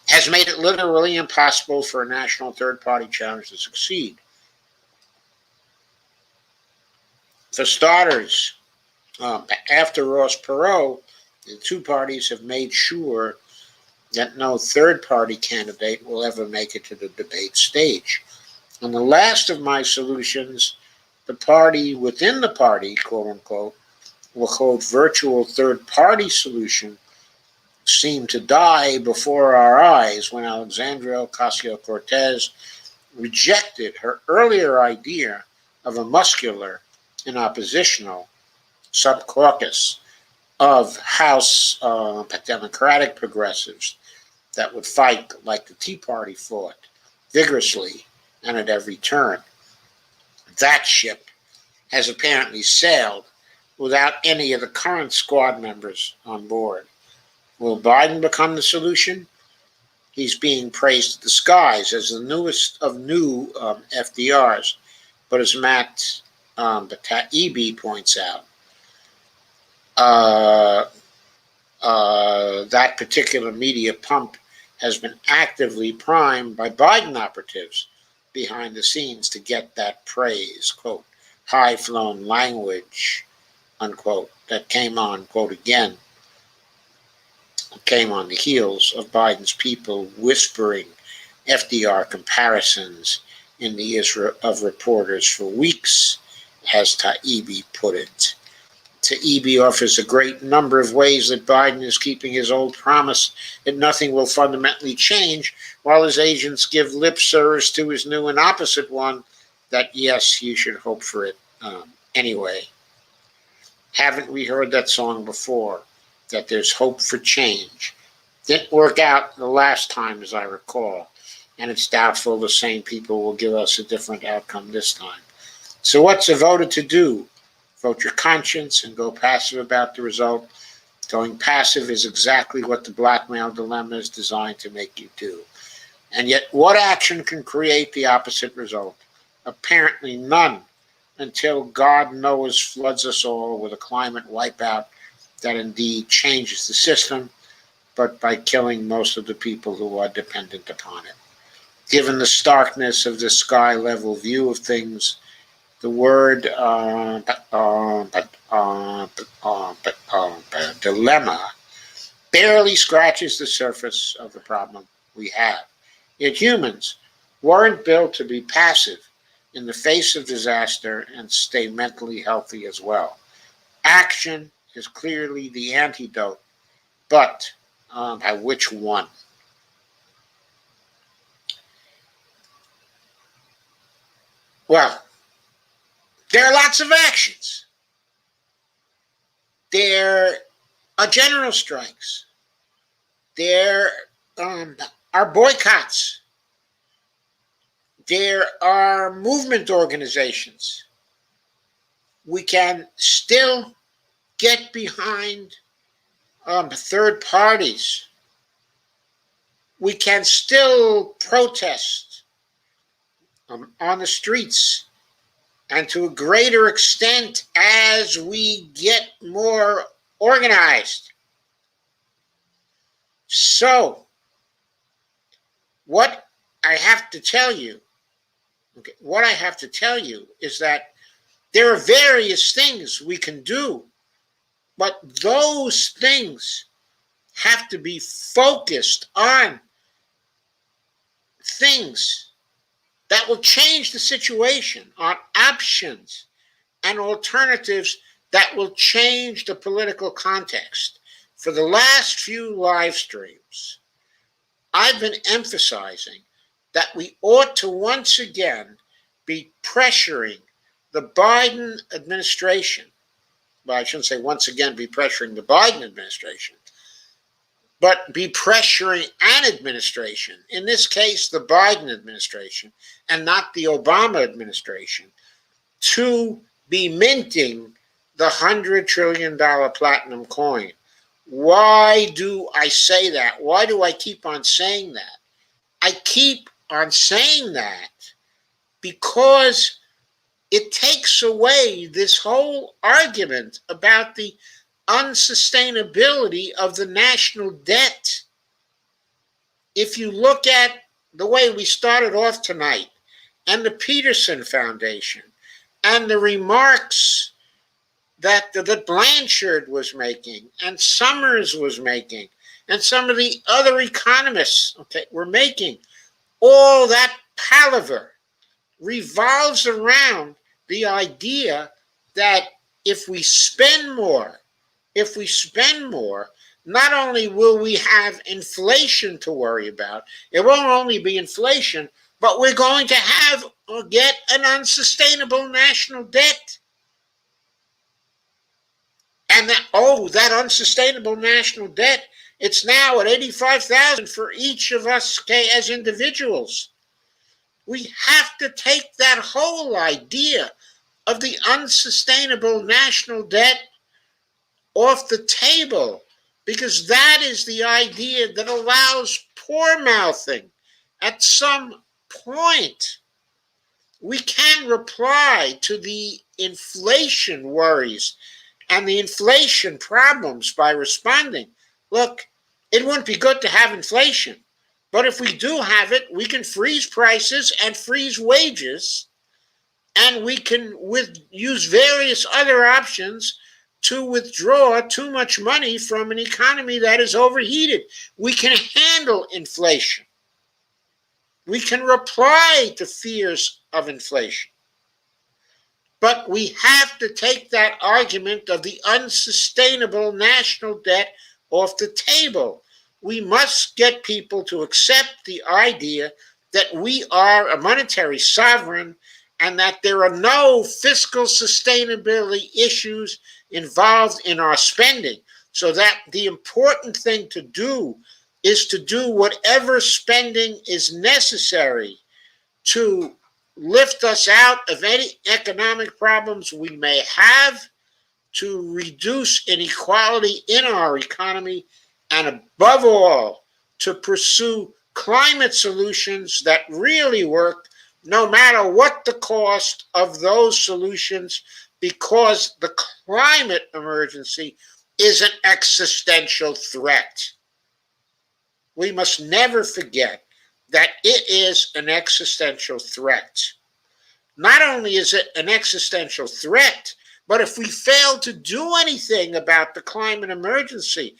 has made it literally impossible for a national third-party challenge to succeed. For starters, after Ross Perot, the two parties have made sure that no third-party candidate will ever make it to the debate stage. On the last of my solutions, the party within the party, quote-unquote, quote, virtual third-party solution seemed to die before our eyes when Alexandria Ocasio-Cortez rejected her earlier idea of a muscular and oppositional subcaucus of House Democratic progressives that would fight like the Tea Party fought, vigorously and at every turn. That ship has apparently sailed without any of the current squad members on board. Will Biden become the solution? He's being praised to the skies as the newest of new FDRs. But as Matt Taibbi points out, that particular media pump has been actively primed by Biden operatives behind the scenes to get that praise, quote, high-flown language, unquote, that came on, quote again, came on the heels of Biden's people whispering FDR comparisons in the ears of reporters for weeks, as Taibbi put it. Taibbi offers a great number of ways that Biden is keeping his old promise that nothing will fundamentally change, while his agents give lip service to his new and opposite one, that yes, you should hope for it anyway. Haven't we heard that song before, that there's hope for change? Didn't work out the last time, as I recall, and it's doubtful the same people will give us a different outcome this time. So what's a voter to do? Vote your conscience and go passive about the result. Going passive is exactly what the blackmail dilemma is designed to make you do. And yet, what action can create the opposite result? Apparently none, until God knows floods us all with a climate wipeout that indeed changes the system, but by killing most of the people who are dependent upon it. Given the starkness of the sky-level view of things, the word dilemma barely scratches the surface of the problem we have. Yet humans weren't built to be passive in the face of disaster and stay mentally healthy as well. Action is clearly the antidote, but by which one? Well, there are lots of actions. There are general strikes. There are boycotts. There are movement organizations. We can still get behind third parties. We can still protest on the streets, and to a greater extent as we get more organized. So, what I have to tell you is that there are various things we can do, but those things have to be focused on things that will change the situation, on options and alternatives that will change the political context. For the last few live streams, I've been emphasizing that we ought to once again be pressuring the Biden administration. Well, I shouldn't say once again be pressuring the Biden administration, but be pressuring an administration, in this case the Biden administration, and not the Obama administration, to be minting the $100 trillion platinum coin. Why do I say that? Why do I keep on saying that? I keep on saying that because it takes away this whole argument about the unsustainability of the national debt. If you look at the way we started off tonight, and the Peterson Foundation, and the remarks that Blanchard was making, and Summers was making, and some of the other economists were making, all that palaver revolves around the idea that if we spend more, not only will we have inflation to worry about, it won't only be inflation, But we're going to have or get an unsustainable national debt. And that unsustainable national debt, it's now at 85,000 for each of us as individuals. We have to take that whole idea of the unsustainable national debt off the table, because that is the idea that allows poor mouthing. At some point, we can reply to the inflation worries and the inflation problems by responding. Look, it wouldn't be good to have inflation, but if we do have it, we can freeze prices and freeze wages, and we can use various other options to withdraw too much money from an economy that is overheated. We can handle inflation. We can reply to fears of inflation. But we have to take that argument of the unsustainable national debt off the table. We must get people to accept the idea that we are a monetary sovereign and that there are no fiscal sustainability issues involved in our spending. So that the important thing to do is to do whatever spending is necessary to lift us out of any economic problems we may have, to reduce inequality in our economy, and above all, to pursue climate solutions that really work, no matter what the cost of those solutions, because the climate emergency is an existential threat. We must never forget that it is an existential threat. Not only is it an existential threat, but if we fail to do anything about the climate emergency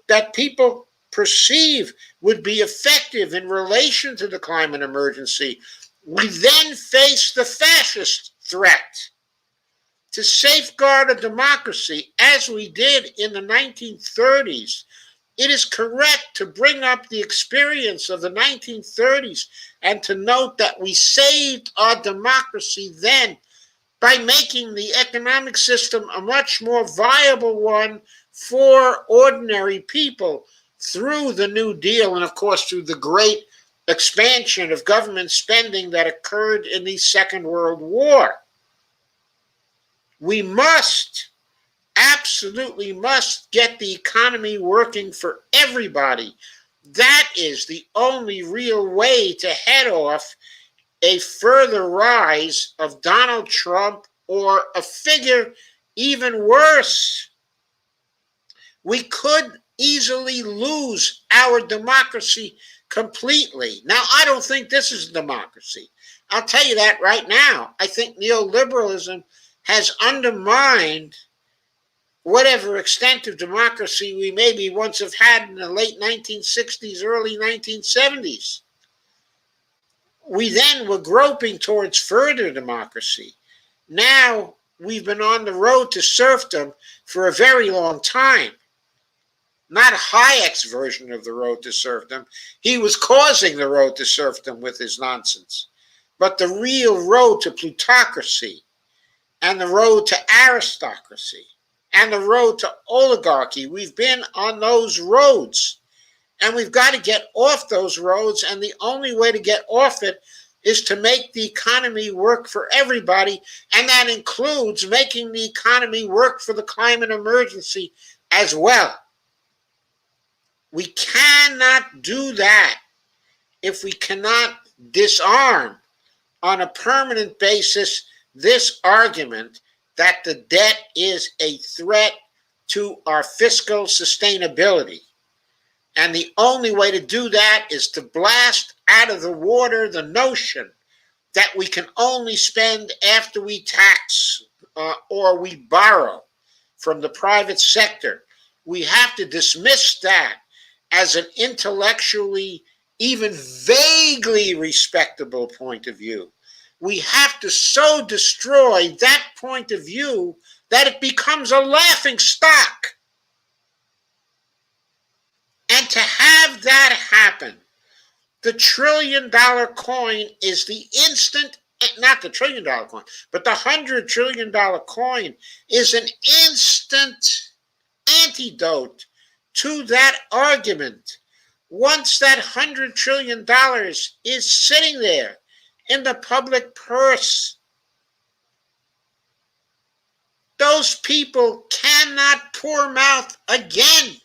that people perceive would be effective in relation to the climate emergency, we then face the fascist threat. To safeguard a democracy, as we did in the 1930s, it is correct to bring up the experience of the 1930s and to note that we saved our democracy then by making the economic system a much more viable one for ordinary people through the New Deal and, of course, through the great expansion of government spending that occurred in the Second World War. We absolutely must get the economy working for everybody. That is the only real way to head off a further rise of Donald Trump or a figure even worse. We could easily lose our democracy completely. Now, I don't think this is democracy. I'll tell you that right now. I think neoliberalism has undermined whatever extent of democracy we maybe once have had in the late 1960s, early 1970s. We then were groping towards further democracy. Now we've been on the road to serfdom for a very long time. Not Hayek's version of the road to serfdom. He was causing the road to serfdom with his nonsense. But the real road to plutocracy and the road to aristocracy and the road to oligarchy, we've been on those roads. And we've got to get off those roads, and the only way to get off it is to make the economy work for everybody, and that includes making the economy work for the climate emergency as well. We cannot do that if we cannot disarm on a permanent basis this argument that the debt is a threat to our fiscal sustainability. And the only way to do that is to blast out of the water the notion that we can only spend after we tax or we borrow from the private sector. We have to dismiss that as an intellectually, even vaguely respectable point of view. We have to so destroy that point of view that it becomes a laughing stock. And to have that happen, The $1 trillion coin is the instant, not the $1 trillion coin, but the $100 trillion coin is an instant antidote to that argument. Once that $100 trillion is sitting there in the public purse, those people cannot pour mouth again.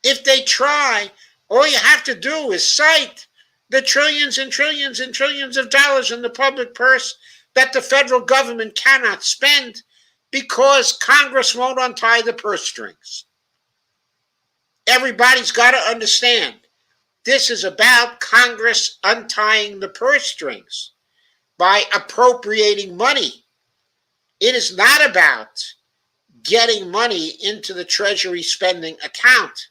If they try, all you have to do is cite the trillions and trillions and trillions of dollars in the public purse that the federal government cannot spend because Congress won't untie the purse strings. Everybody's got to understand, this is about Congress untying the purse strings by appropriating money. It is not about getting money into the Treasury spending account.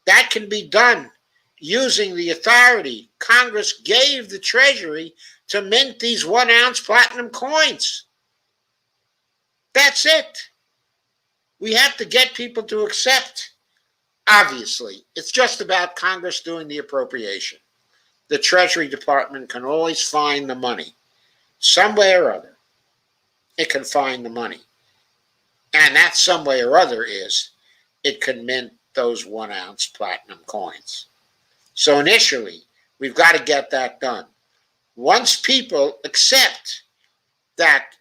That can be done using the authority Congress gave the Treasury to mint these 1-ounce platinum coins. That's it. We have to get people to accept. Obviously, it's just about Congress doing the appropriation. The Treasury Department can always find the money. Some way or other, it can find the money. And that some way or other is it can mint those 1-ounce platinum coins. So initially, we've got to get that done. Once people accept that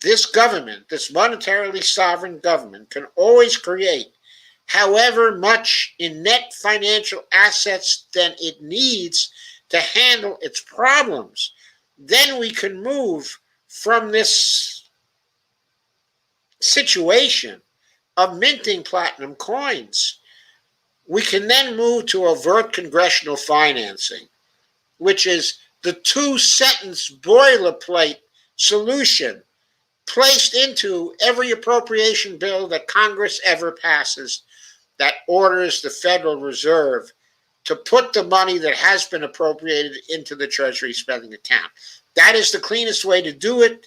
this government, this monetarily sovereign government, can always create however much in net financial assets than it needs to handle its problems, then we can move from this situation of minting platinum coins. We can then move to overt congressional financing, which is the 2-sentence boilerplate solution placed into every appropriation bill that Congress ever passes that orders the Federal Reserve to put the money that has been appropriated into the Treasury spending account. That is the cleanest way to do it.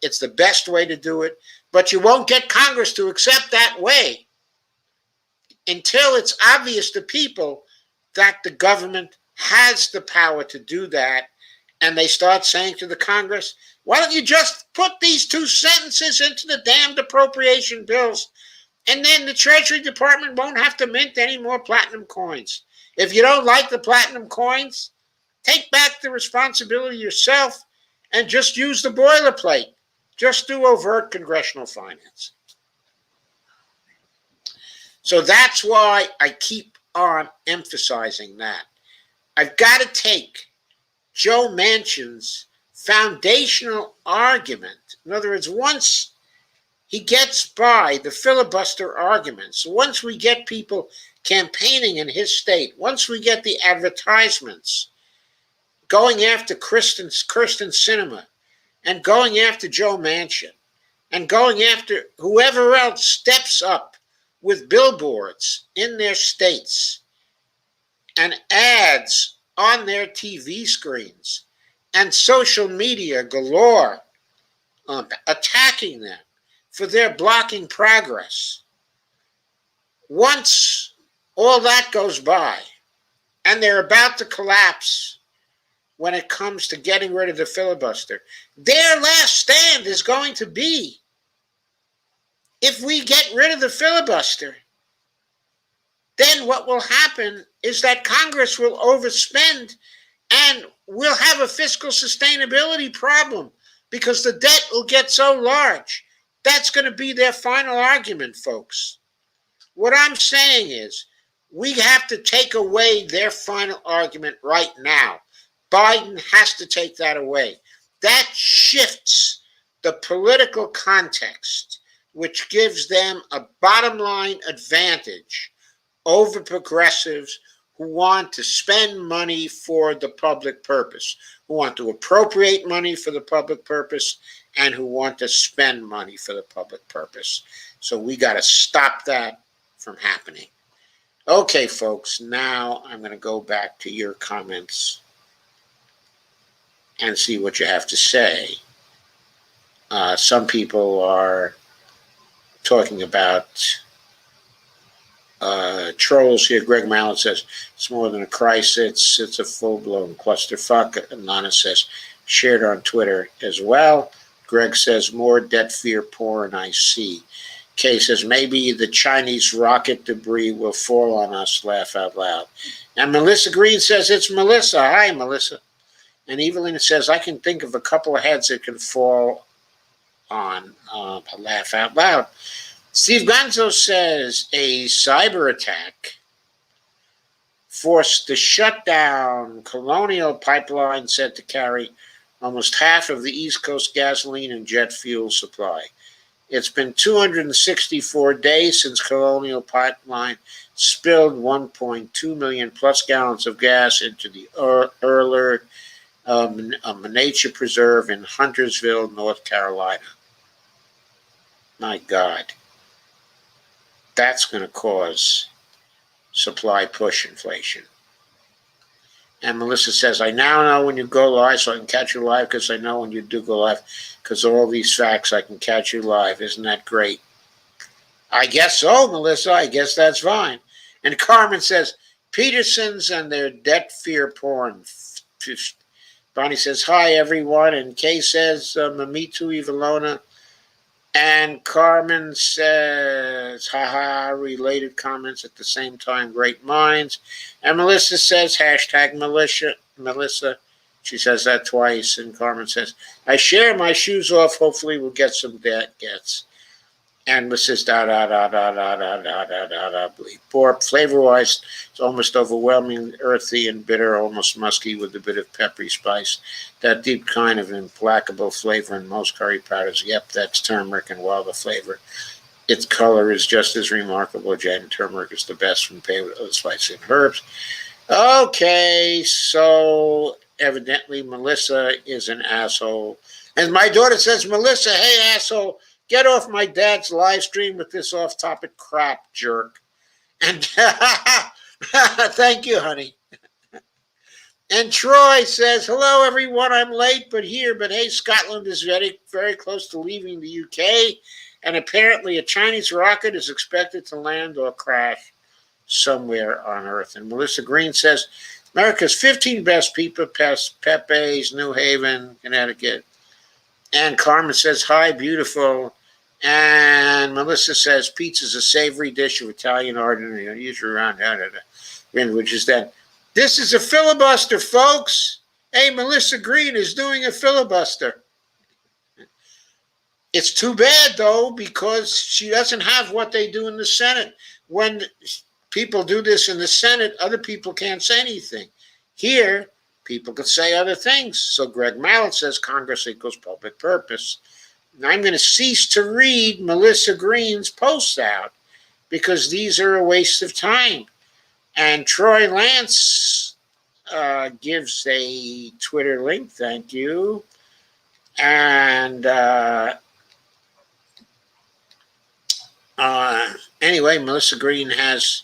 It's the best way to do it. But you won't get Congress to accept that way until it's obvious to people that the government has the power to do that. And they start saying to the Congress, why don't you just put these 2 sentences into the damned appropriation bills, and then the Treasury Department won't have to mint any more platinum coins. If you don't like the platinum coins, take back the responsibility yourself and just use the boilerplate. Just do overt congressional finance. So that's why I keep on emphasizing that. I've got to take Joe Manchin's foundational argument. In other words, once he gets by the filibuster arguments, once we get people campaigning in his state, once we get the advertisements going after Kirsten Sinema and going after Joe Manchin and going after whoever else steps up with billboards in their states and ads on their TV screens and social media galore attacking them for their blocking progress. Once all that goes by and they're about to collapse when it comes to getting rid of the filibuster, their last stand is going to be, if we get rid of the filibuster, then what will happen is that Congress will overspend and we'll have a fiscal sustainability problem because the debt will get so large. That's going to be their final argument, folks. What I'm saying is we have to take away their final argument right now. Biden has to take that away. That shifts the political context, which gives them a bottom line advantage over progressives who want to spend money for the public purpose, who want to appropriate money for the public purpose, and who want to spend money for the public purpose. So we got to stop that from happening. Okay, folks, now I'm going to go back to your comments and see what you have to say. Some people are talking about trolls here. Greg Mallett says it's more than a crisis; it's a full-blown clusterfuck. Lana says shared on Twitter as well. Greg says more debt fear porn I see. Kay says maybe the Chinese rocket debris will fall on us. Laugh out loud. And Melissa Green says it's Melissa. Hi, Melissa. And Evelyn says I can think of a couple of heads that can fall on. Laugh out loud. Steve Gonzo says a cyber attack forced the shutdown Colonial Pipeline said to carry almost half of the East Coast gasoline and jet fuel supply. It's been 264 days since Colonial Pipeline spilled 1.2 million plus gallons of gas into the Erler nature preserve in Huntersville, North Carolina. My God. That's going to cause supply push inflation. And Melissa says, I now know when you go live, so I can catch you live because I know when you do go live, because of all these facts, I can catch you live. Isn't that great? I guess so, Melissa. I guess that's fine. And Carmen says, Petersons and their debt fear porn. Bonnie says, hi, everyone. And Kay says, me too, Evalona. And Carmen says, haha, related comments at the same time, great minds. And Melissa says, hashtag Melissa. She says that twice. And Carmen says, I share my shoes off. Hopefully we'll get some gets. And Mrs. Poor flavor-wise, it's almost overwhelming, earthy and bitter, almost musky with a bit of peppery spice. That deep kind of implacable flavor in most curry powders. Yep, that's turmeric, and while the flavor, its color is just as remarkable. Jen, turmeric is the best when paired with other spices and herbs. Okay, so evidently Melissa is an asshole. And my daughter says, Melissa, hey, asshole, get off my dad's live stream with this off-topic crap, jerk. And thank you, honey. And Troy says, hello, everyone. I'm late, but here. But hey, Scotland is very, very close to leaving the UK. And apparently a Chinese rocket is expected to land or crash somewhere on Earth. And Melissa Green says, America's 15 best people, Pepe's, New Haven, Connecticut. And Carmen says, hi, beautiful. And Melissa says, pizza's a savory dish of Italian origin, usually around which is that. This is a filibuster, folks. Hey, Melissa Green is doing a filibuster. It's too bad, though, because she doesn't have what they do in the Senate. When people do this in the Senate, other people can't say anything. Here, people can say other things. So Greg Mallett says Congress equals public purpose. And I'm going to cease to read Melissa Green's posts out because these are a waste of time. And Troy Lance gives a Twitter link. Thank you. And anyway, Melissa Green has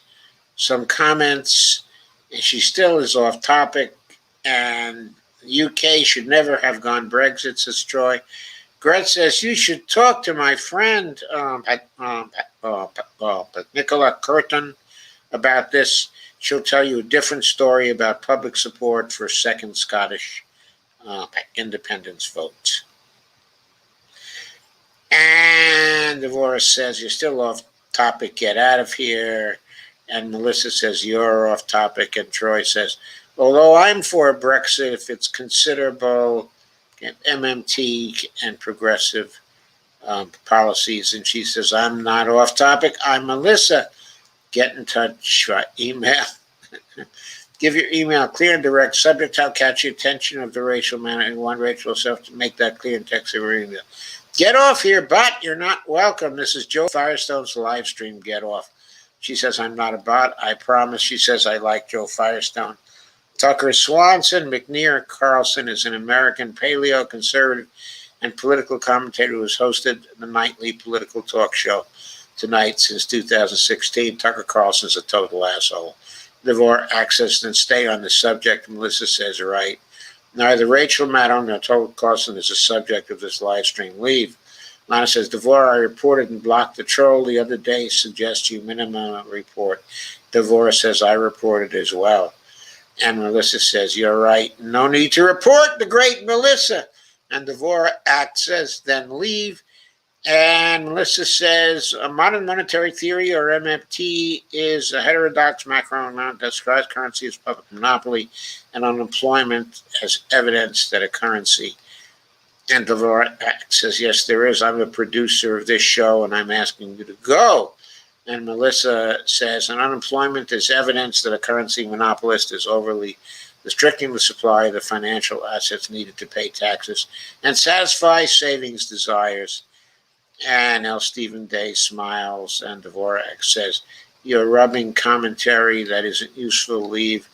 some comments. And she still is off topic. And UK should never have gone Brexit, says Troy. Gret says, you should talk to my friend, Nicola Curtin, about this. She'll tell you a different story about public support for second Scottish independence vote. And Devorah says, you're still off topic, get out of here. And Melissa says, you're off topic. And Troy says, although I'm for Brexit, if it's considerable MMT and progressive policies. And she says, I'm not off topic. I'm Melissa. Get in touch by email. Give your email clear and direct. Subject, how catch the attention of the racial man and one racial self to make that clear and text your email. Get off here, bot. You're not welcome. This is Joe Firestone's live stream. Get off. She says, I'm not a bot. I promise. She says, I like Joe Firestone. Tucker Swanson, McNear Carlson is an American paleo conservative and political commentator who has hosted the nightly political talk show tonight since 2016. Tucker Carlson is a total asshole. Devorah access and stay on the subject. Melissa says, right. Neither Rachel Maddow nor Tucker Carlson is the subject of this live stream. Leave. Lana says, Devora, I reported and blocked the troll the other day. Suggest you minimum report. Devora says, I reported as well. And Melissa says, you're right. No need to report the great Melissa. And Devora says, then leave. And Melissa says, a modern monetary theory, or MMT, is a heterodox macroeconomic that describes currency as public monopoly and unemployment as evidence that a currency. And Dvorak says, yes, there is. I'm a producer of this show, and I'm asking you to go. And Melissa says, and unemployment is evidence that a currency monopolist is overly restricting the supply of the financial assets needed to pay taxes and satisfy savings desires. And L. Stephen Day smiles, and Dvorak says, you're rubbing commentary that isn't useful. Leave.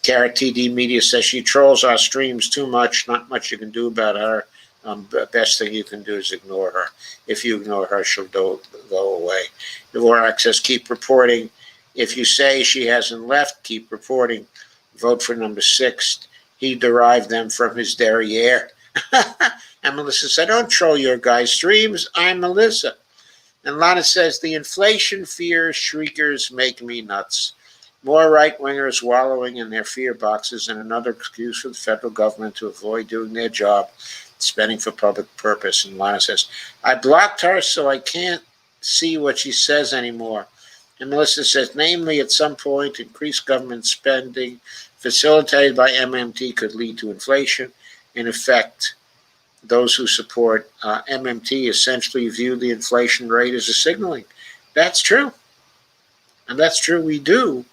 Carrot TD Media says she trolls our streams too much. Not much you can do about her. The best thing you can do is ignore her. If you ignore her, she'll go away. Dvorak says, keep reporting. If you say she hasn't left, keep reporting. Vote for number 6. He derived them from his derriere. And Melissa said, don't troll your guy's streams. I'm Melissa. And Lana says, the inflation fear shriekers make me nuts. More right-wingers wallowing in their fear boxes and another excuse for the federal government to avoid doing their job, spending for public purpose. And Lana says, I blocked her so I can't see what she says anymore. And Melissa says, namely, at some point, increased government spending facilitated by MMT could lead to inflation. In effect, those who support MMT essentially view the inflation rate as a signaling. That's true. And that's true, we do.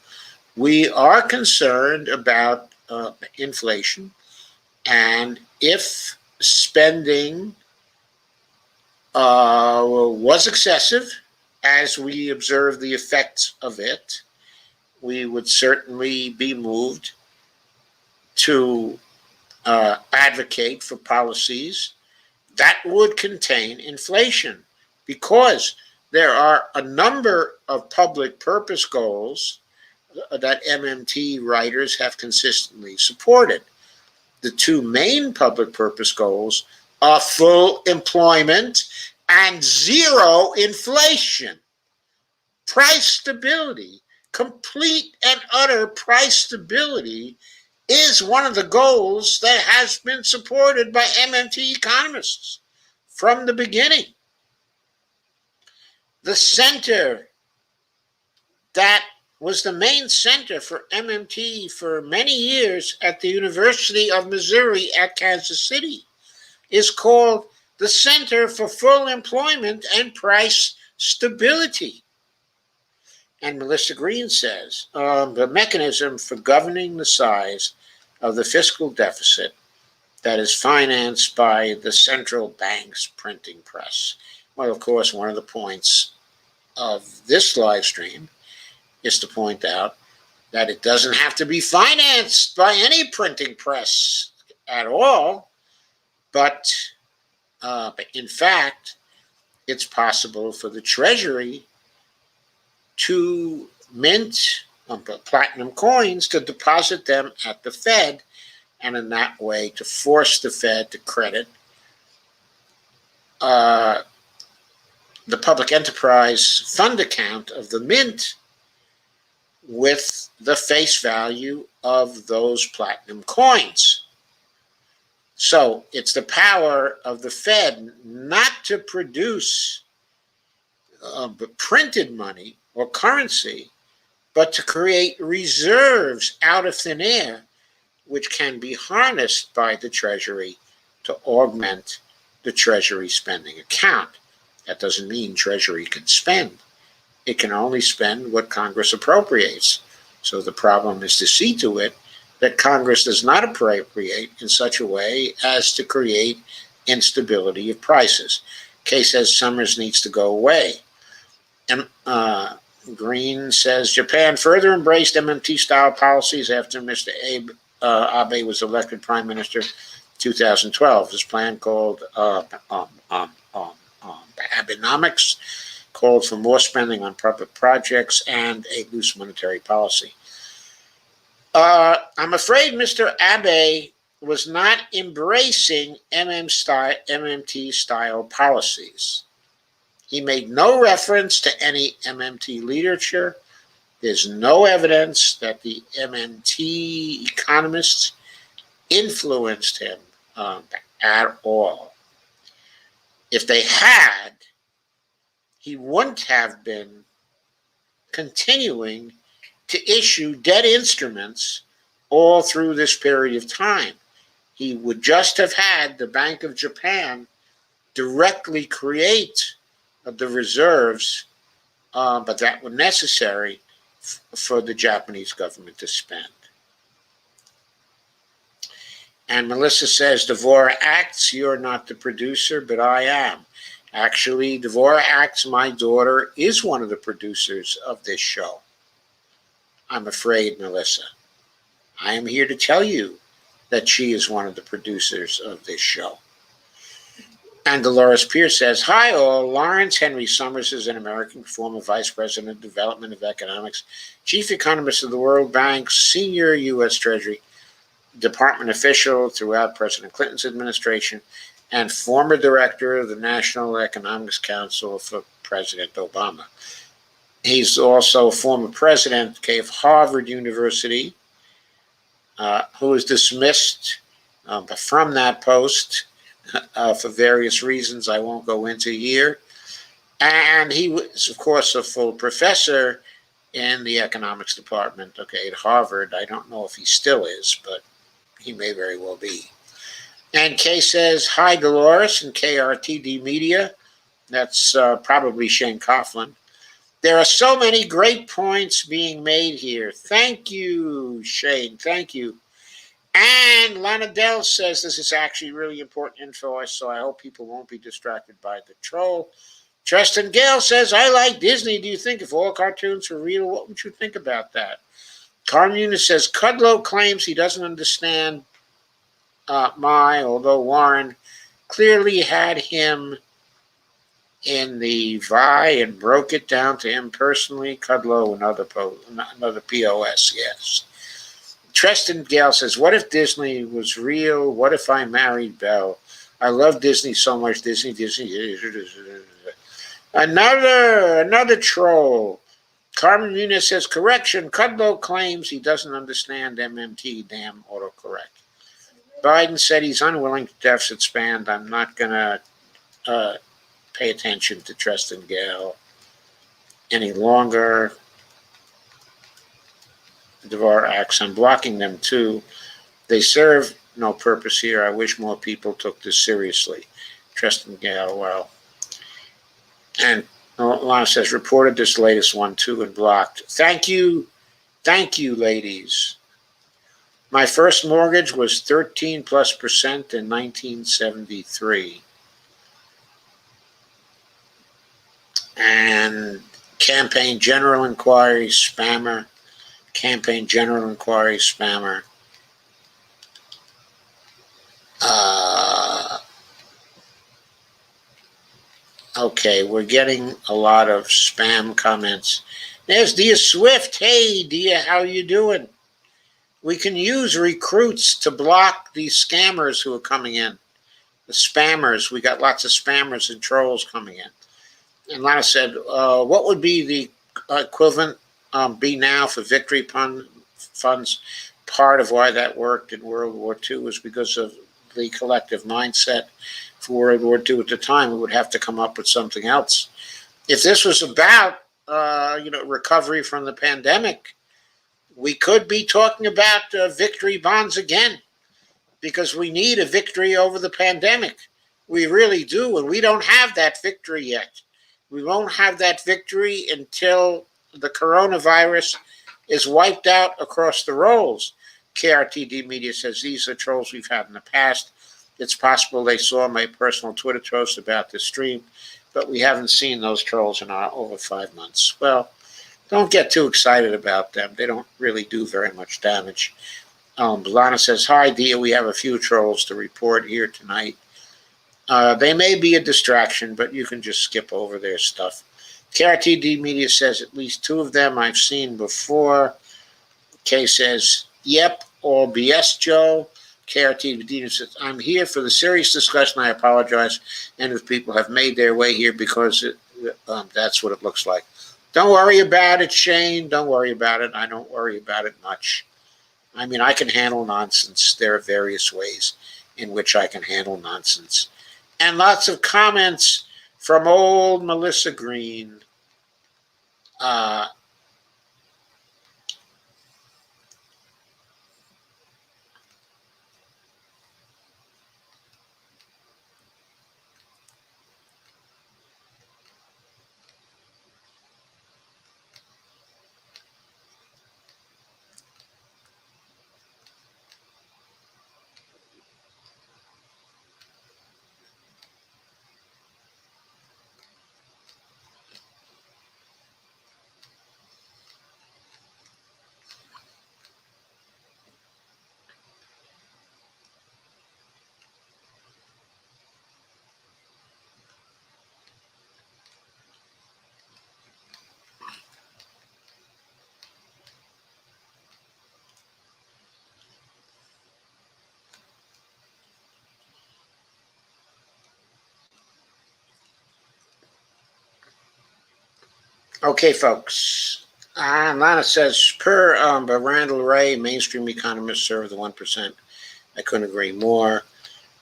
We are concerned about inflation. And if spending was excessive, as we observe the effects of it, we would certainly be moved to advocate for policies that would contain inflation, because there are a number of public purpose goals that MMT writers have consistently supported. The 2 main public purpose goals are full employment and zero inflation. Price stability, complete and utter price stability, is one of the goals that has been supported by MMT economists from the beginning. The center that was the main center for MMT for many years at the University of Missouri at Kansas City is called the Center for Full Employment and Price Stability. And Melissa Green says, the mechanism for governing the size of the fiscal deficit that is financed by the central bank's printing press. Well, of course, one of the points of this live stream is to point out that it doesn't have to be financed by any printing press at all, but in fact, it's possible for the Treasury to mint platinum coins, to deposit them at the Fed, and in that way to force the Fed to credit the public enterprise fund account of the mint with the face value of those platinum coins. So it's the power of the Fed not to produce printed money or currency, but to create reserves out of thin air, which can be harnessed by the Treasury to augment the Treasury spending account. That doesn't mean Treasury can spend. It can only spend what Congress appropriates. So the problem is to see to it that Congress does not appropriate in such a way as to create instability of prices. Kay says Summers needs to go away. And Green says Japan further embraced MMT-style policies after Mr. Abe was elected prime minister in 2012. His plan called Abenomics called for more spending on public projects and a loose monetary policy. I'm afraid Mr. Abe was not embracing MMT-style policies. He made no reference to any MMT literature. There's no evidence that the MMT economists influenced him at all. If they had, he wouldn't have been continuing to issue debt instruments all through this period of time. He would just have had the Bank of Japan directly create the reserves, but that were necessary for the Japanese government to spend. And Melissa says, Dvorak Acts, you're not the producer, but I am. Actually, Dvorak Acts, my daughter, is one of the producers of this show. I'm afraid, Melissa. I am here to tell you that she is one of the producers of this show. And Dolores Pierce says, hi all, Lawrence Henry Summers is an American former Vice President of Development of Economics, Chief Economist of the World Bank, Senior U.S. Treasury Department official throughout President Clinton's administration, and former Director of the National Economics Council for President Obama. He's also a former president of Harvard University, who was dismissed from that post for various reasons I won't go into here. And he was, of course, a full professor in the economics department, at Harvard. I don't know if he still is, but he may very well be. And Kay says, hi, Dolores and KRTD Media. That's probably Shane Coughlin. There are so many great points being made here. Thank you, Shane. Thank you. And Lana Dell says this is actually really important info, so I hope people won't be distracted by the troll. Tristan Gale says, I like Disney. Do you think if all cartoons were real, what would you think about that? Carmen Eunice says, Kudlow claims he doesn't understand although Warren clearly had him in the VI and broke it down to him personally. Kudlow, another POS, yes. Tristan Gale says, what if Disney was real? What if I married Belle? I love Disney so much. Disney. Another troll. Carmen Muniz says, correction, Kudlow claims he doesn't understand MMT, damn autocorrect. Biden said he's unwilling to deficit spend. I'm not going to pay attention to Tristan Gale any longer. Dvorak Acts, I'm blocking them too. They serve no purpose here. I wish more people took this seriously. Tristan Gale, well. And Lana says, reported this latest one too and blocked. Thank you, ladies. My first mortgage was 13+% in 1973. And campaign general inquiry, spammer. Campaign general inquiry, spammer. Okay, we're getting a lot of spam comments. There's Dia Swift. Hey, Dia, how you doing? We can use recruits to block these scammers who are coming in. The spammers. We got lots of spammers and trolls coming in. And Lana said, what would be the equivalent be now for victory funds? Part of why that worked in World War II was because of the collective mindset for World War II at the time. We would have to come up with something else. If this was about, recovery from the pandemic, we could be talking about victory bonds again, because we need a victory over the pandemic. We really do, and we don't have that victory yet. We won't have that victory until the coronavirus is wiped out across the rolls. KRTD Media says these are trolls we've had in the past. It's possible they saw my personal Twitter post about this stream, but we haven't seen those trolls in over 5 months. Well, don't get too excited about them. They don't really do very much damage. Lana says, hi, Dia. We have a few trolls to report here tonight. They may be a distraction, but you can just skip over their stuff. KRTD Media says at least 2 of them I've seen before. Kay says, yep, all BS, Joe. KRT says, I'm here for the serious discussion. I apologize. And if people have made their way here because that's what it looks like. Don't worry about it, Shane. Don't worry about it. I don't worry about it much. I mean, I can handle nonsense. There are various ways in which I can handle nonsense. And lots of comments from old Melissa Green. Okay, folks. Lana says, per Randall Ray, mainstream economists serve the 1%. I couldn't agree more.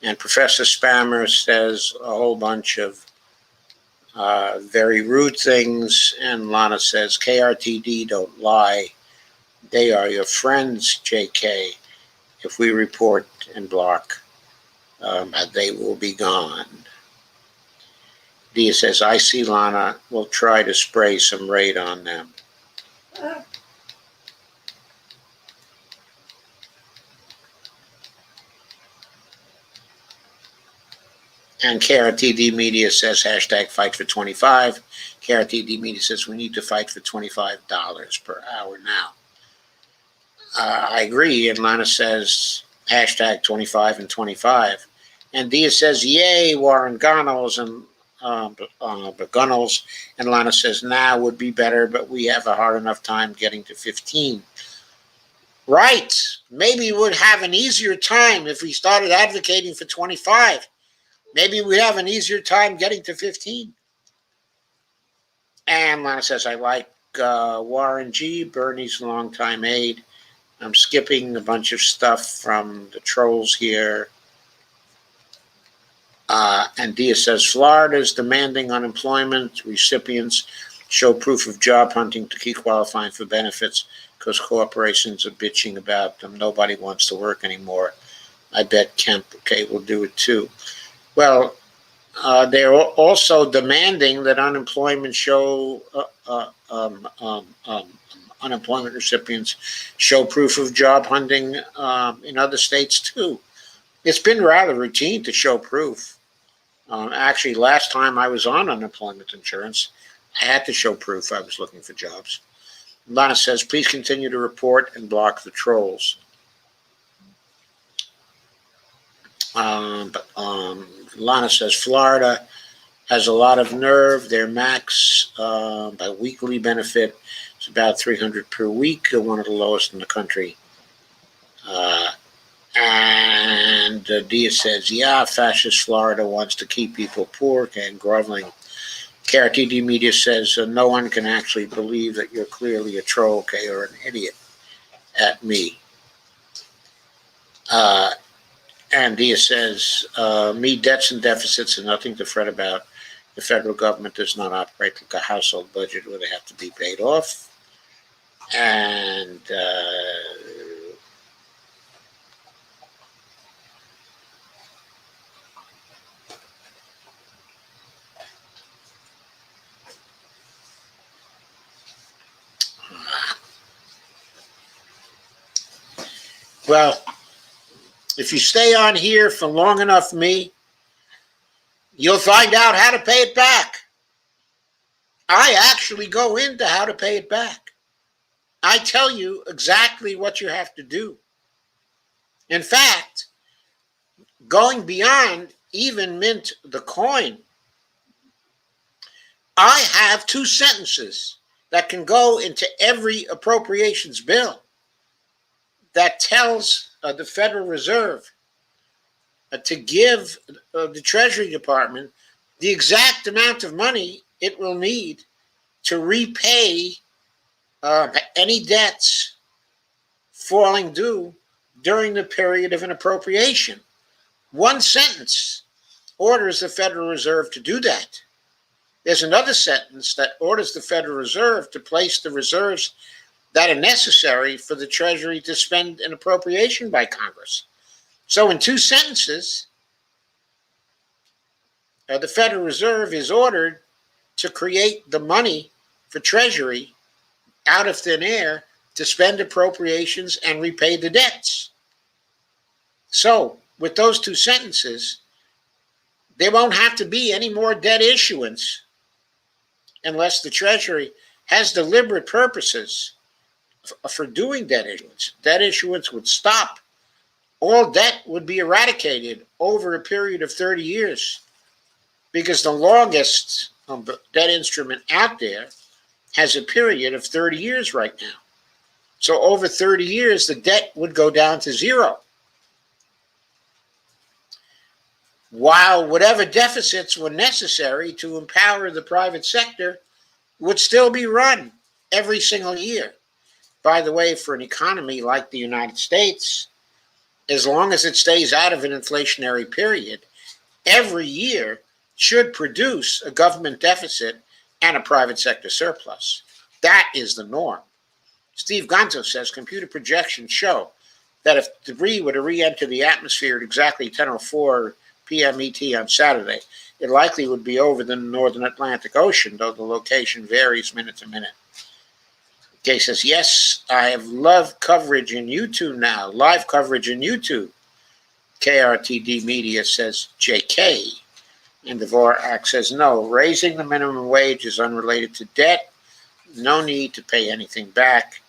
And Professor Spammer says a whole bunch of very rude things. And Lana says, KRTD don't lie. They are your friends, JK. If we report and block, they will be gone. Dia says, I see Lana. We'll try to spray some raid on them. And KRTD Media says, hashtag fight for 25. KRTD Media says, we need to fight for $25 per hour now. I agree. And Lana says, hashtag 25 and 25. And Dia says, yay, Warren Gunnels and Gunnels. And Lana says, now would be better, but we have a hard enough time getting to 15. Right. Maybe we'd have an easier time if we started advocating for 25. Maybe we'd have an easier time getting to 15. And Lana says, I like Warren G., Bernie's longtime aide. I'm skipping a bunch of stuff from the trolls here. And Dia says, Florida's demanding unemployment recipients show proof of job hunting to keep qualifying for benefits because corporations are bitching about them. Nobody wants to work anymore. I bet Kemp, will do it too. Well, they're also demanding that unemployment unemployment recipients show proof of job hunting in other states too. It's been rather routine to show proof. Actually, last time I was on unemployment insurance, I had to show proof I was looking for jobs. Lana says, please continue to report and block the trolls. Lana says, Florida has a lot of nerve. Their max by weekly benefit is about $300 per week, one of the lowest in the country. And Dia says, yeah, fascist Florida wants to keep people poor and groveling. KRTD Media says, no one can actually believe that you're clearly a troll, or an idiot at me. And Dia says, me, debts and deficits are nothing to fret about. The federal government does not operate like a household budget where they have to be paid off. And well, if you stay on here for long enough, you'll find out how to pay it back. I actually go into how to pay it back. I tell you exactly what you have to do. In fact, going beyond even mint the coin, I have 2 sentences that can go into every appropriations bill that tells the Federal Reserve to give the Treasury Department the exact amount of money it will need to repay any debts falling due during the period of an appropriation. One sentence orders the Federal Reserve to do that. There's another sentence that orders the Federal Reserve to place the reserves that are necessary for the Treasury to spend an appropriation by Congress. So in two sentences, the Federal Reserve is ordered to create the money for Treasury out of thin air to spend appropriations and repay the debts. So with those two sentences, there won't have to be any more debt issuance unless the Treasury has deliberate purposes for doing debt issuance. Debt issuance would stop. All debt would be eradicated over a period of 30 years because the longest debt instrument out there has a period of 30 years right now. So over 30 years, the debt would go down to zero. While whatever deficits were necessary to empower the private sector would still be run every single year. By the way, for an economy like the United States, as long as it stays out of an inflationary period, every year should produce a government deficit and a private sector surplus. That is the norm. Steve Gonzo says computer projections show that if debris were to re-enter the atmosphere at exactly 10:04 p.m. ET on Saturday, it likely would be over the northern Atlantic Ocean, though the location varies minute to minute. Kay says, yes, I have live coverage in YouTube now, live coverage in YouTube. KRTD Media says, JK. And Dvorak says, no, raising the minimum wage is unrelated to debt. No need to pay anything back.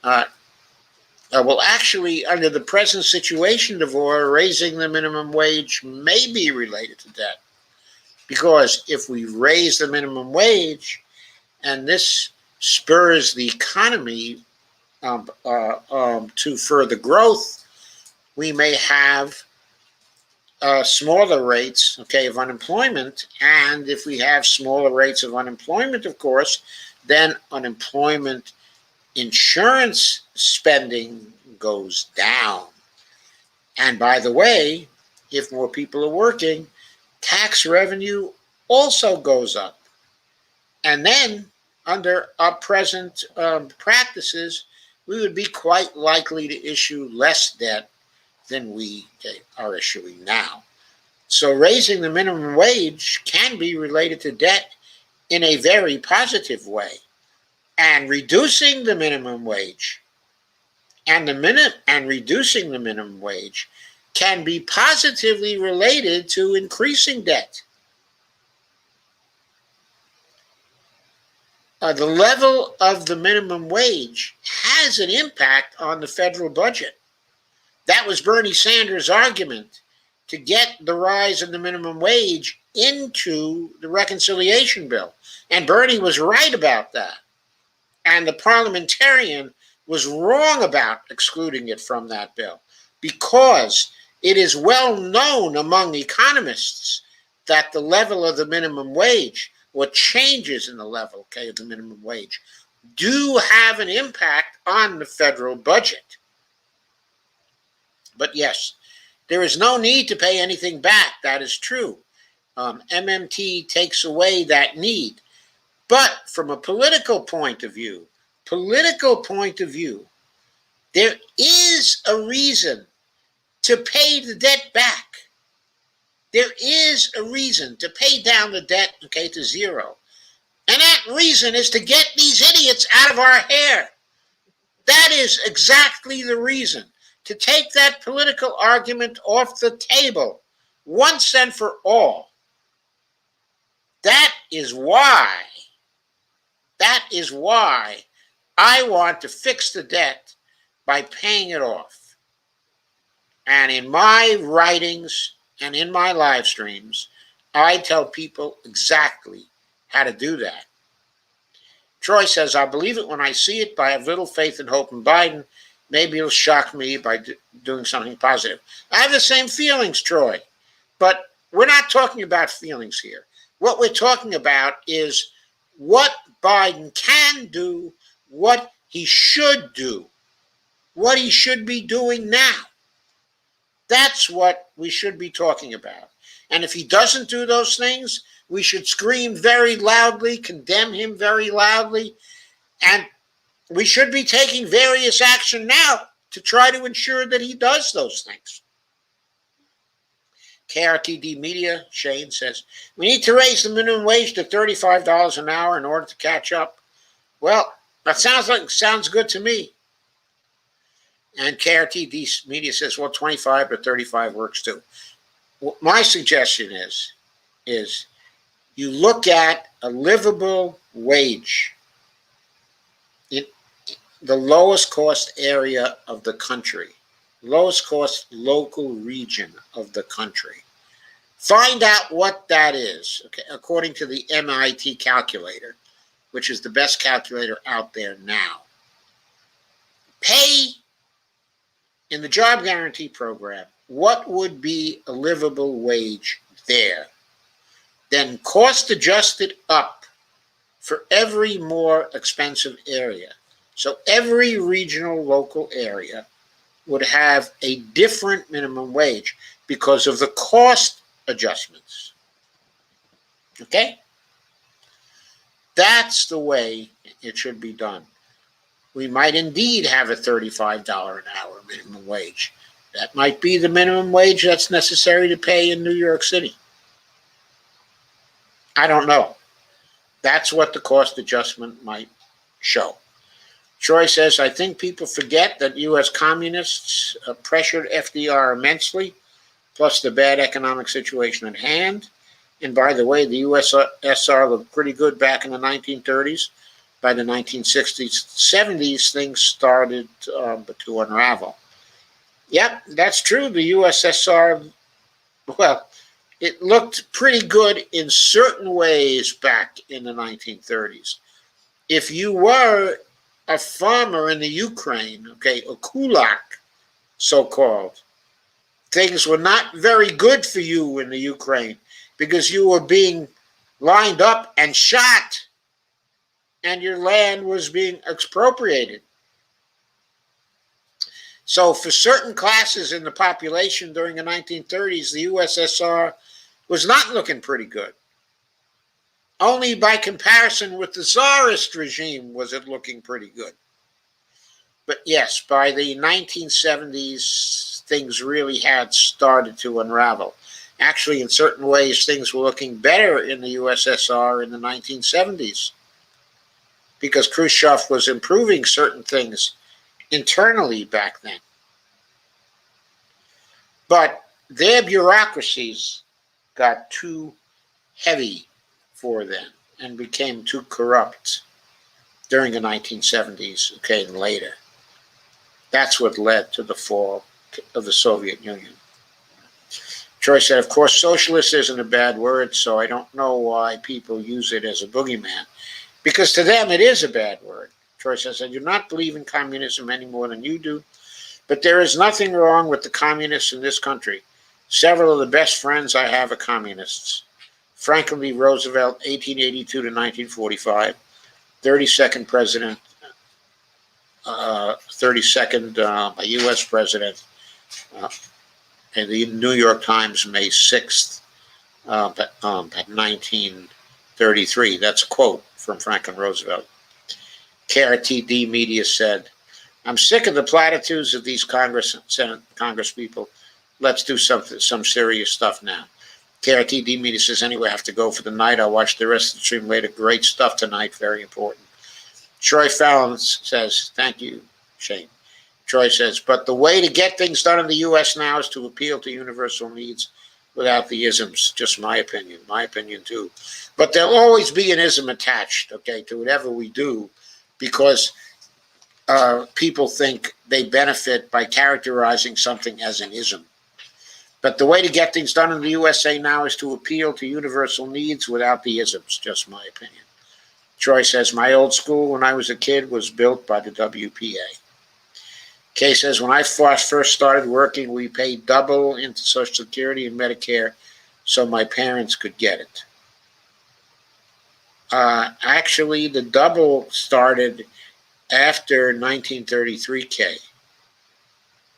Well, actually, under the present situation, Dvorak, raising the minimum wage may be related to debt. Because if we raise the minimum wage and this spurs the economy to further growth, we may have smaller rates, of unemployment. And if we have smaller rates of unemployment, of course, then unemployment insurance spending goes down. And by the way, if more people are working, tax revenue also goes up. And then, under our present practices, we would be quite likely to issue less debt than we are issuing now. So raising the minimum wage can be related to debt in a very positive way. And reducing the minimum wage and reducing the minimum wage can be positively related to increasing debt. The level of the minimum wage has an impact on the federal budget. That was Bernie Sanders' argument to get the rise in the minimum wage into the reconciliation bill. And Bernie was right about that. And the parliamentarian was wrong about excluding it from that bill because it is well known among economists that the level of the minimum wage, what changes in the level of the minimum wage, do have an impact on the federal budget. But yes, there is no need to pay anything back. That is true. MMT takes away that need. But from a political point of view, there is a reason to pay the debt back. There is a reason to pay down the debt, to zero. And that reason is to get these idiots out of our hair. That is exactly the reason. To take that political argument off the table once and for all. That is why I want to fix the debt by paying it off. And in my writings and in my live streams, I tell people exactly how to do that. Troy says, I believe it when I see it, but I have little faith and hope in Biden. Maybe it'll shock me by doing something positive. I have the same feelings, Troy, but we're not talking about feelings here. What we're talking about is what Biden can do, what he should do, what he should be doing now. That's what we should be talking about. And if he doesn't do those things, we should scream very loudly, condemn him very loudly, and we should be taking various action now to try to ensure that he does those things. KRTD Media, Shane says, we need to raise the minimum wage to $35 an hour in order to catch up. Well, that sounds good to me. And KRTD Media says, well, 25 to 35 works too. Well, my suggestion is you look at a livable wage in the lowest cost area of the country, lowest cost local region of the country. Find out what that is, okay, according to the MIT calculator, which is the best calculator out there now. Pay in the job guarantee program, what would be a livable wage there? Then cost adjust it up for every more expensive area. So every regional local area would have a different minimum wage because of the cost adjustments. Okay? That's the way it should be done. We might indeed have a $35 an hour minimum wage. That might be the minimum wage that's necessary to pay in New York City. I don't know. That's what the cost adjustment might show. Troy says, I think people forget that U.S. communists pressured FDR immensely, plus the bad economic situation at hand. And by the way, the USSR looked pretty good back in the 1930s. By the 1960s, 70s, things started to unravel. Yep, that's true. The USSR, well, it looked pretty good in certain ways back in the 1930s. If you were a farmer in the Ukraine, okay, a kulak, so-called, things were not very good for you in the Ukraine because you were being lined up and shot and your land was being expropriated. So for certain classes in the population during the 1930s, the USSR was not looking pretty good. Only by comparison with the Tsarist regime was it looking pretty good. But yes, by the 1970s, things really had started to unravel. Actually, in certain ways, things were looking better in the USSR in the 1970s because Khrushchev was improving certain things internally back then. But their bureaucracies got too heavy for them and became too corrupt during the 1970s, okay, and later. That's what led to the fall of the Soviet Union. Troy said, of course, socialist isn't a bad word, so I don't know why people use it as a boogeyman. Because to them, it is a bad word. Troy says, I do not believe in communism any more than you do, but there is nothing wrong with the communists in this country. Several of the best friends I have are communists. Franklin D. Roosevelt, 1882 to 1945, 32nd president, 32nd U.S. president, in the New York Times, May 6th, 1933. That's a quote from Franklin Roosevelt. KRTD Media said, I'm sick of the platitudes of these Congress people. Let's do some serious stuff now. KRTD Media says, anyway, I have to go for the night. I'll watch the rest of the stream later. Great stuff tonight. Very important. Troy Fallon says, thank you, Shane. Troy says, but the way to get things done in the U.S. now is to appeal to universal needs without the isms. Just my opinion too. But there'll always be an ism attached, okay, to whatever we do, because people think they benefit by characterizing something as an ism. But the way to get things done in the USA now is to appeal to universal needs without the isms. Just my opinion. Troy says, my old school when I was a kid was built by the WPA. Kay says, when I first started working, we paid double into Social Security and Medicare so my parents could get it. Actually, the double started after 1933, Kay.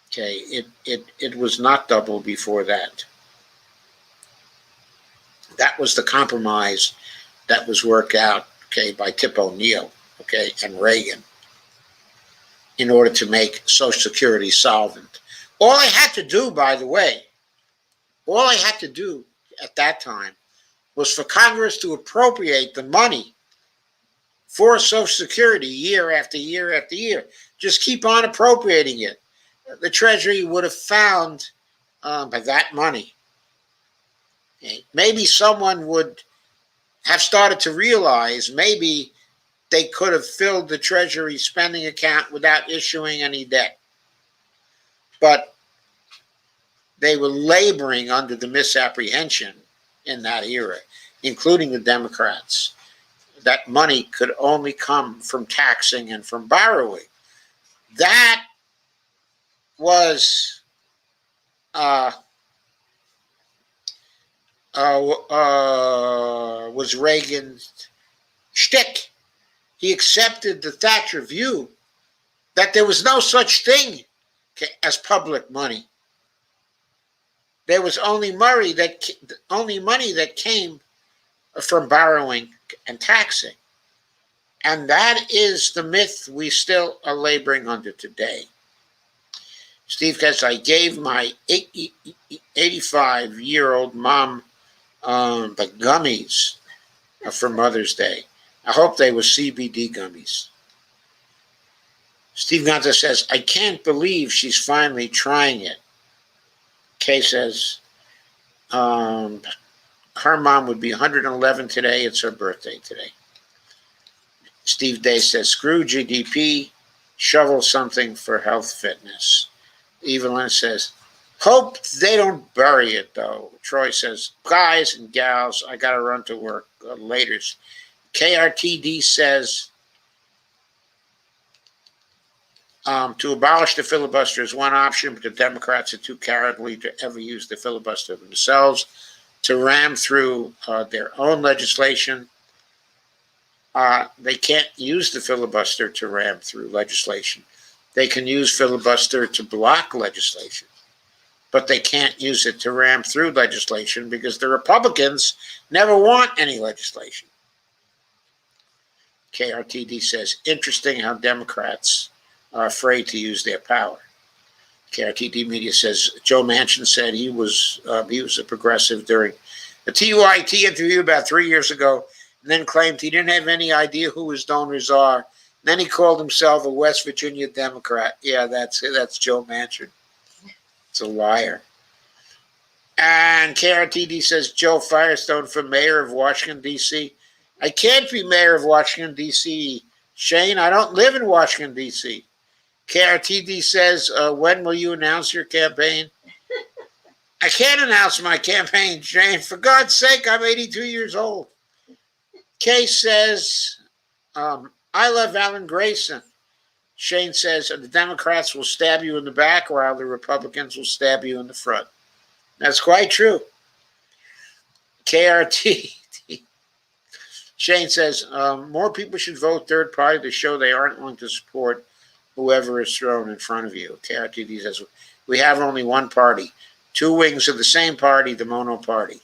Okay, it was not double before that. That was the compromise that was worked out, okay, by Tip O'Neill, okay, and Reagan in order to make Social Security solvent. All I had to do, by the way, all I had to do at that time was for Congress to appropriate the money for Social Security year after year after year. Just keep on appropriating it. The Treasury would have found by that money. Okay, maybe someone would have started to realize maybe they could have filled the Treasury spending account without issuing any debt. But they were laboring under the misapprehension in that era, including the Democrats, that money could only come from taxing and from borrowing. That was Reagan's shtick. He accepted the Thatcher view that there was no such thing as public money. There was only money that came from borrowing and taxing. And that is the myth we still are laboring under today. Steve says, I gave my 85-year-old mom the gummies for Mother's Day. I hope they were CBD gummies. Steve Gonza says, I can't believe she's finally trying it. Kay says, her mom would be 111 today. It's her birthday today. Steve Day says, screw GDP, shovel something for health fitness. Evelyn says, hope they don't bury it, though. Troy says, guys and gals, I got to run to work later. KRTD says, to abolish the filibuster is one option, but the Democrats are too cowardly to ever use the filibuster themselves to ram through their own legislation. They can't use the filibuster to ram through legislation. They can use filibuster to block legislation, but they can't use it to ram through legislation because the Republicans never want any legislation. KRTD says, interesting how Democrats are afraid to use their power. KRTD Media says, Joe Manchin said he was a progressive during a TUIT interview about 3 years ago, and then claimed he didn't have any idea who his donors are. And then he called himself a West Virginia Democrat. Yeah, that's Joe Manchin. It's a liar. And KRTD says, Joe Firestone for mayor of Washington, D.C. I can't be mayor of Washington, D.C., Shane. I don't live in Washington, D.C. KRTD says, when will you announce your campaign? I can't announce my campaign, Shane. For God's sake, I'm 82 years old. Kay says, I love Alan Grayson. Shane says, the Democrats will stab you in the back while the Republicans will stab you in the front. That's quite true. KRT. Shane says, more people should vote third party to show they aren't willing to support whoever is thrown in front of you. KRTD says, we have only one party. Two wings of the same party, the mono party.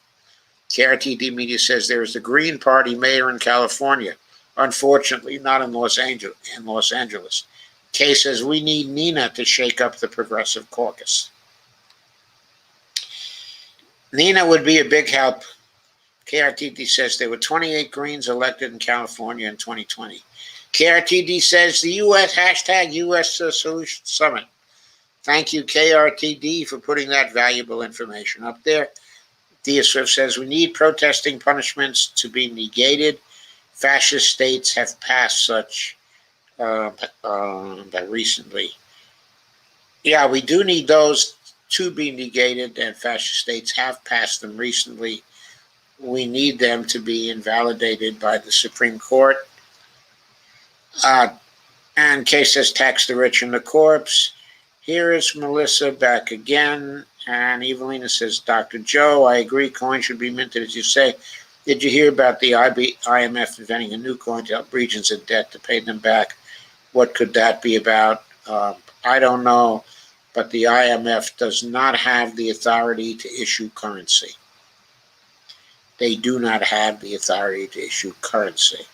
KRTD Media says there is the Green Party mayor in California. Unfortunately, not in Los Angeles. Kay says, we need Nina to shake up the Progressive Caucus. Nina would be a big help. KRTD says there were 28 Greens elected in California in 2020. KRTD says the U.S. hashtag U.S. Solution Summit. Thank you, KRTD, for putting that valuable information up there. Dia Swift says we need protesting punishments to be negated. Fascist states have passed such recently. Yeah, we do need those to be negated, and fascist states have passed them recently. We need them to be invalidated by the Supreme Court. And Kay says tax the rich and the corpse. Here is Melissa back again. And Evelina says, Dr. Joe, I agree coins should be minted as you say. Did you hear about the IMF inventing a new coin to help regions in debt to pay them back? What could that be about? I don't know, but the IMF does not have the authority to issue currency. They do not have the authority to issue currency.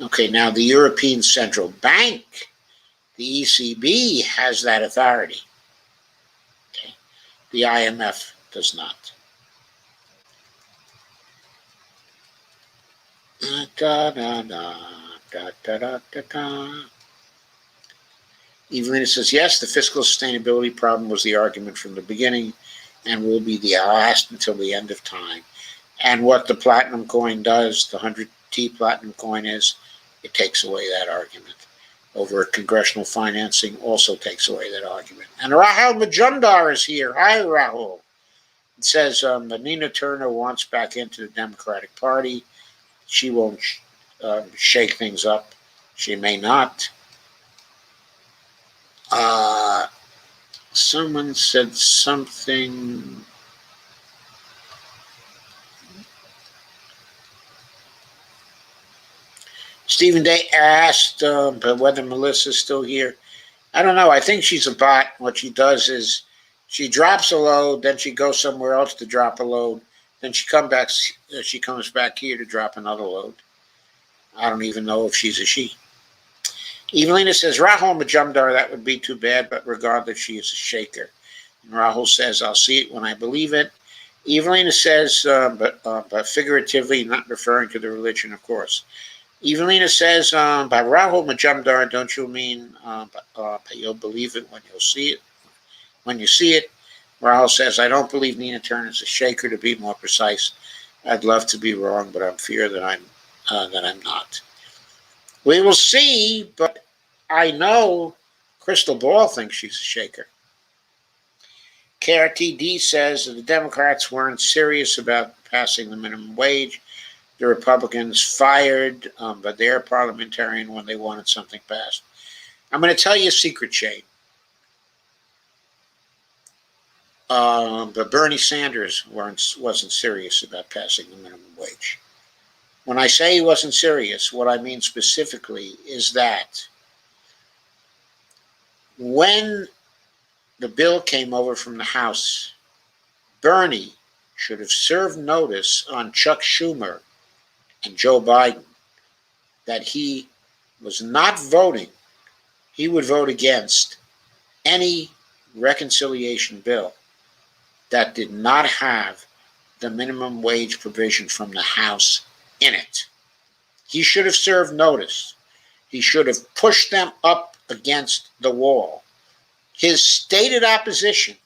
Okay, now the European Central Bank, the ECB, has that authority. Okay, the IMF does not. Da, da, da, da, da, da, da, da. Evelina says, yes, the fiscal sustainability problem was the argument from the beginning and will be the last until the end of time. And what the platinum coin does, the 100T platinum coin is, it takes away that argument. Over congressional financing also takes away that argument. And Rahul Majumdar is here. Hi, Rahul. It says Nina Turner wants back into the Democratic Party. She won't shake things up. She may not. Someone said something. Stephen Day asked whether Melissa's still here. I don't know. I think she's a bot. What she does is she drops a load, then she goes somewhere else to drop a load, then she comes back here to drop another load. I don't even know if she's a she. Evelina says, Rahul Majumdar, that would be too bad, but regardless, she is a shaker. And Rahul says, I'll see it when I believe it. Evelina says, but figuratively, not referring to the religion, of course. Evelina says, by Rahul Majumdar, don't you mean but you'll believe it when you'll see it? When you see it, Rahul says, I don't believe Nina Turner is a shaker, to be more precise. I'd love to be wrong, but I'm fear that I'm not. We will see, but I know Crystal Ball thinks she's a shaker. KRTD says that the Democrats weren't serious about passing the minimum wage. The Republicans fired but their parliamentarian when they wanted something passed. I'm going to tell you a secret, Shane. But Bernie Sanders wasn't serious about passing the minimum wage. When I say he wasn't serious, what I mean specifically is that when the bill came over from the House, Bernie should have served notice on Chuck Schumer and Joe Biden that he was not voting. He would vote against any reconciliation bill that did not have the minimum wage provision from the House in it. He should have served notice. He should have pushed them up against the wall. His stated opposition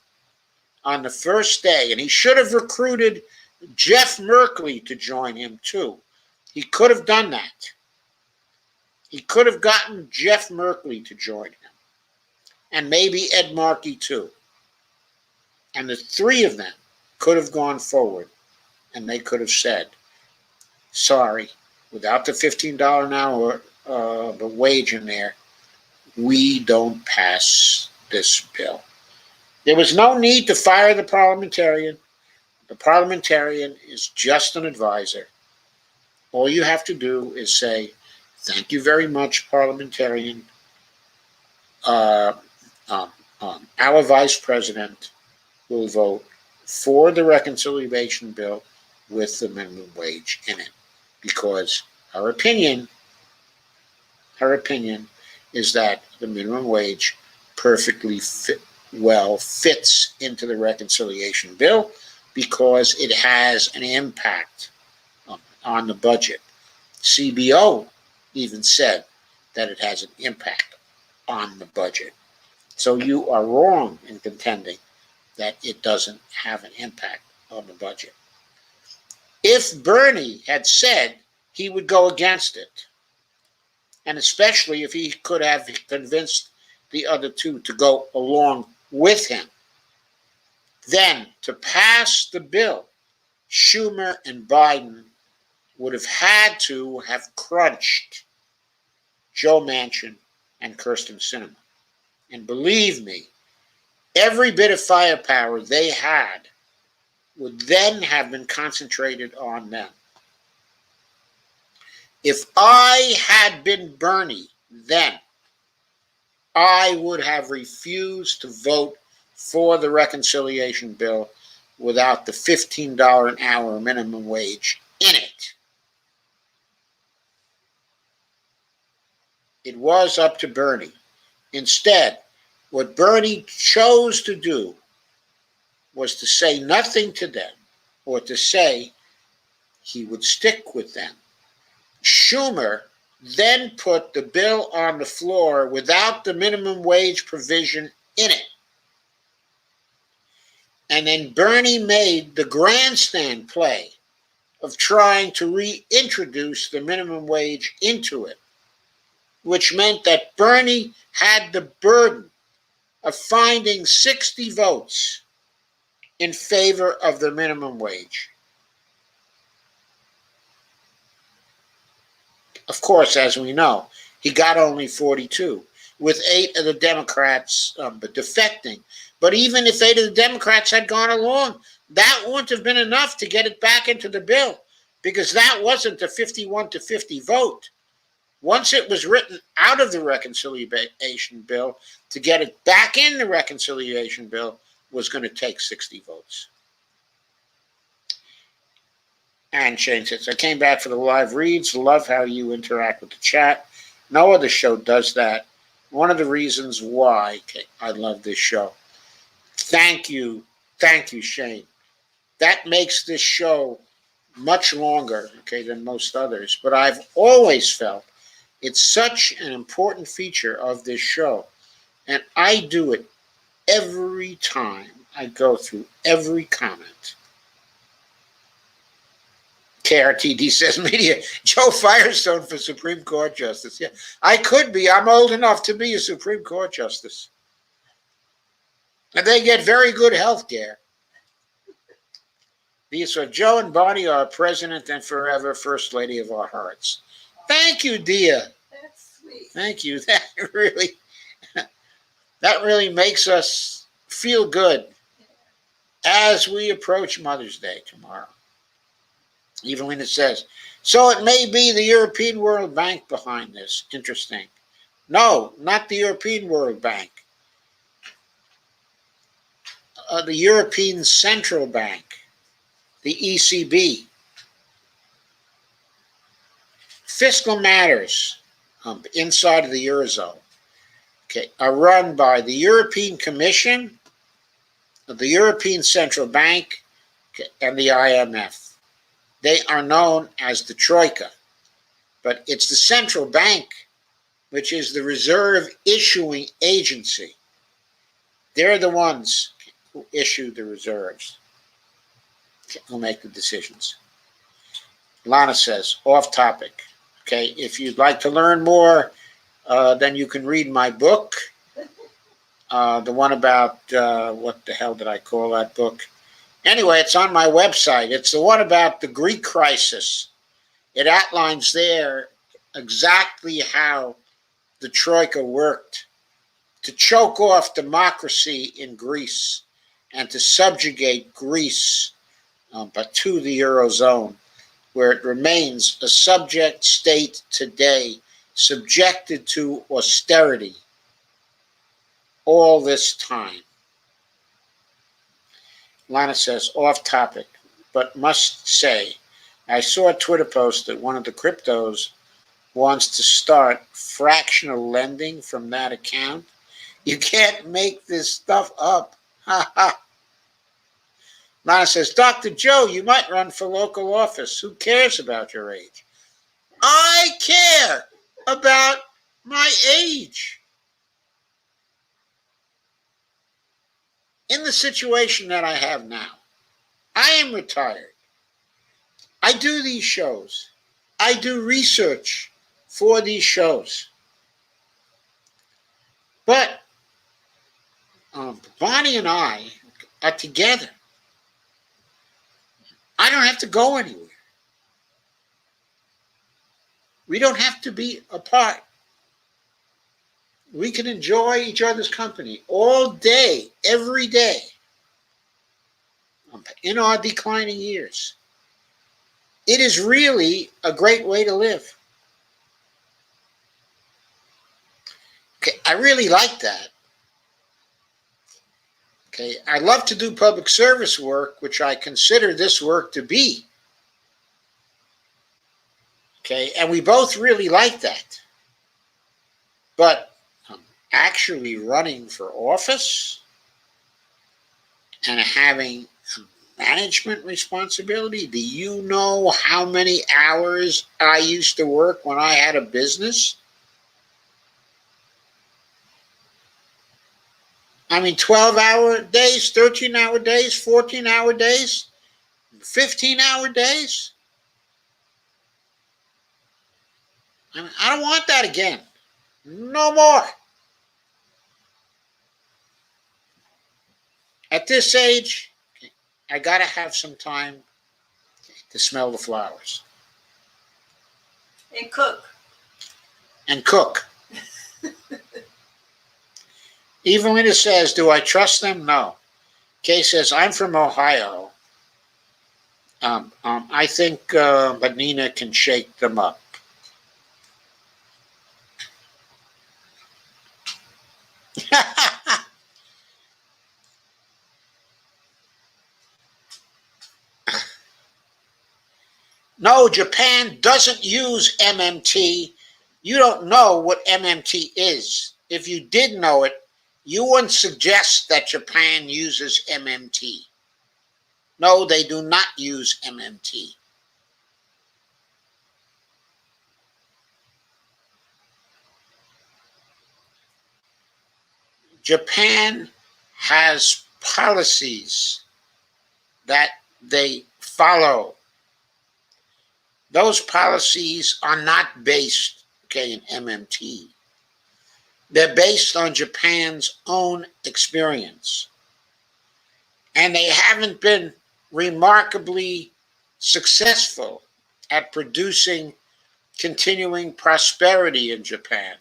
on the first day, and he should have recruited Jeff Merkley to join him too. He could have done that. He could have gotten Jeff Merkley to join him, and maybe Ed Markey too. And the three of them could have gone forward, and they could have said, sorry, without the $15 an hour the wage in there, we don't pass this bill. There was no need to fire the parliamentarian. The parliamentarian is just an advisor. All you have to do is say, thank you very much, parliamentarian. Our vice president will vote for the reconciliation bill with the minimum wage in it, because her opinion is that the minimum wage perfectly fits into the reconciliation bill because it has an impact on the budget. CBO even said that it has an impact on the budget. So you are wrong in contending that it doesn't have an impact on the budget. If Bernie had said he would go against it, and especially if he could have convinced the other two to go along with him, then to pass the bill, Schumer and Biden would have had to have crunched Joe Manchin and Kyrsten Sinema. And believe me, every bit of firepower they had would then have been concentrated on them. If I had been Bernie then, I would have refused to vote for the reconciliation bill without the $15 an hour minimum wage in it. It was up to Bernie. Instead, what Bernie chose to do was to say nothing to them, or to say he would stick with them. Schumer then put the bill on the floor without the minimum wage provision in it. And then Bernie made the grandstand play of trying to reintroduce the minimum wage into it, which meant that Bernie had the burden of finding 60 votes in favor of the minimum wage. Of course, as we know, he got only 42, with 8 of the Democrats defecting. But even if 8 of the Democrats had gone along, that wouldn't have been enough to get it back into the bill, because that wasn't a 51-50 vote. Once it was written out of the reconciliation bill, to get it back in the reconciliation bill was going to take 60 votes. And Shane says, I came back for the live reads. Love how you interact with the chat. No other show does that. One of the reasons why I love this show. Thank you, Shane. That makes this show much longer, than most others. But I've always felt it's such an important feature of this show. And I do it every time I go through every comment. KRTD says, media, Joe Firestone for Supreme Court Justice. Yeah, I could be. I'm old enough to be a Supreme Court Justice. And they get very good health care. These are Joe and Bonnie, our president and forever First Lady of our hearts. Thank you, Dia. That's sweet. Thank you. That really makes us feel good as we approach Mother's Day tomorrow. Evelina says, so it may be the European World Bank behind this. Interesting. No, not the European World Bank. The European Central Bank, the ECB. Fiscal matters inside of the Eurozone are run by the European Commission, the European Central Bank, and the IMF. They are known as the Troika, but it's the central bank, which is the reserve issuing agency. They're the ones who issue the reserves, who make the decisions. Lana says, off topic. If you'd like to learn more, then you can read my book, the one about, what the hell did I call that book? Anyway, it's on my website. It's the one about the Greek crisis. It outlines there exactly how the Troika worked to choke off democracy in Greece and to subjugate Greece, but to the Eurozone, where it remains a subject state today, subjected to austerity all this time. Lana says, off topic, but must say, I saw a Twitter post that one of the cryptos wants to start fractional lending from that account. You can't make this stuff up. Ha ha. Lana says, Dr. Joe, you might run for local office. Who cares about your age? I care about my age. In the situation that I have now, I am retired. I do these shows. I do research for these shows. But Bonnie and I are together. I don't have to go anywhere. We don't have to be apart. We can enjoy each other's company all day, every day, in our declining years. It is really a great way to live. Okay, I really like that. Okay, I love to do public service work, which I consider this work to be. Okay, and we both really like that. But actually running for office and having management responsibility, do you know how many hours I used to work when I had a business? I mean, 12-hour days, 13-hour days, 14-hour days, 15-hour days. I mean, I don't want that again. No more. At this age, I got to have some time to smell the flowers. And cook. And cook. Evelina says, do I trust them? No. Kay says, I'm from Ohio. I think Nina can shake them up. No, Japan doesn't use MMT. You don't know what MMT is. If you did know it, you wouldn't suggest that Japan uses MMT. No, they do not use MMT. Japan has policies that they follow. Those policies are not based, in MMT. They're based on Japan's own experience. And they haven't been remarkably successful at producing continuing prosperity in Japan.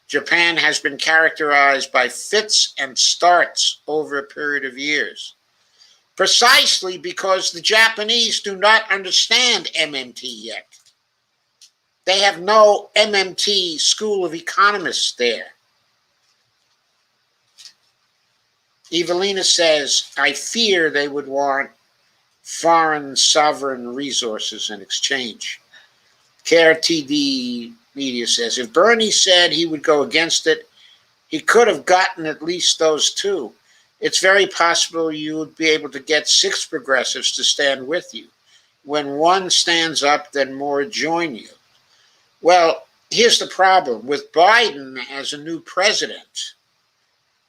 Japan has been characterized by fits and starts over a period of years, precisely because the Japanese do not understand MMT yet. They have no MMT school of economists there. Evelina says, I fear they would want foreign sovereign resources in exchange. KRTD Media says, if Bernie said he would go against it, he could have gotten at least those two. It's very possible you would be able to get 6 progressives to stand with you. When one stands up, then more join you. Well, here's the problem. With Biden as a new president,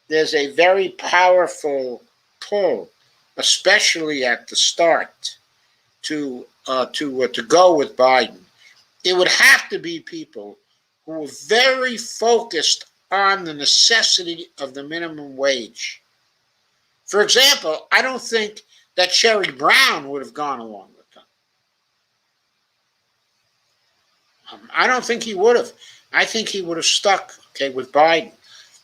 there's a very powerful pull, especially at the start, to go with Biden. It would have to be people who are very focused on the necessity of the minimum wage. For example, I don't think that Sherry Brown would have gone along with them. I don't think he would have. I think he would have stuck, with Biden.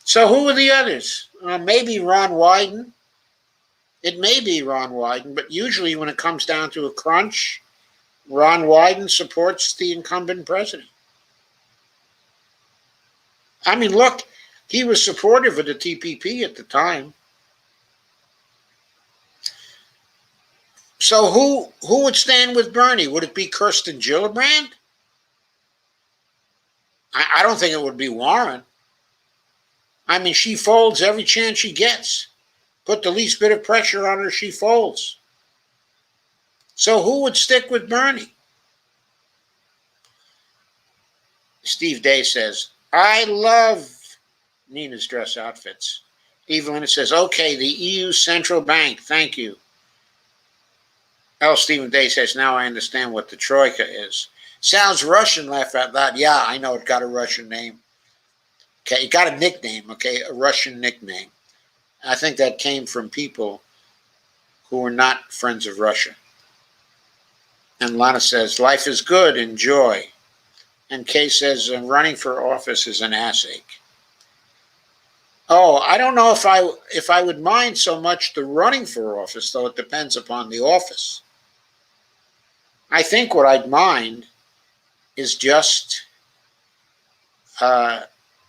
So who are the others? Maybe Ron Wyden. It may be Ron Wyden, but usually when it comes down to a crunch, Ron Wyden supports the incumbent president. I mean, look, he was supportive of the TPP at the time. So who would stand with Bernie? Would it be Kirsten Gillibrand? I don't think it would be Warren. I mean, she folds every chance she gets. Put the least bit of pressure on her, she folds. So who would stick with Bernie? Steve Day says, I love Nina's dress outfits. Evelyn says, okay, the EU Central Bank, thank you. Stephen Day says, now I understand what the Troika is. Sounds Russian, laugh out loud. Yeah, I know it got a Russian name. It got a nickname, a Russian nickname. I think that came from people who were not friends of Russia. And Lana says, life is good, enjoy. And Kay says, running for office is an ass ache. Oh, I don't know if I would mind so much the running for office, though it depends upon the office. I think what I'd mind is just uh,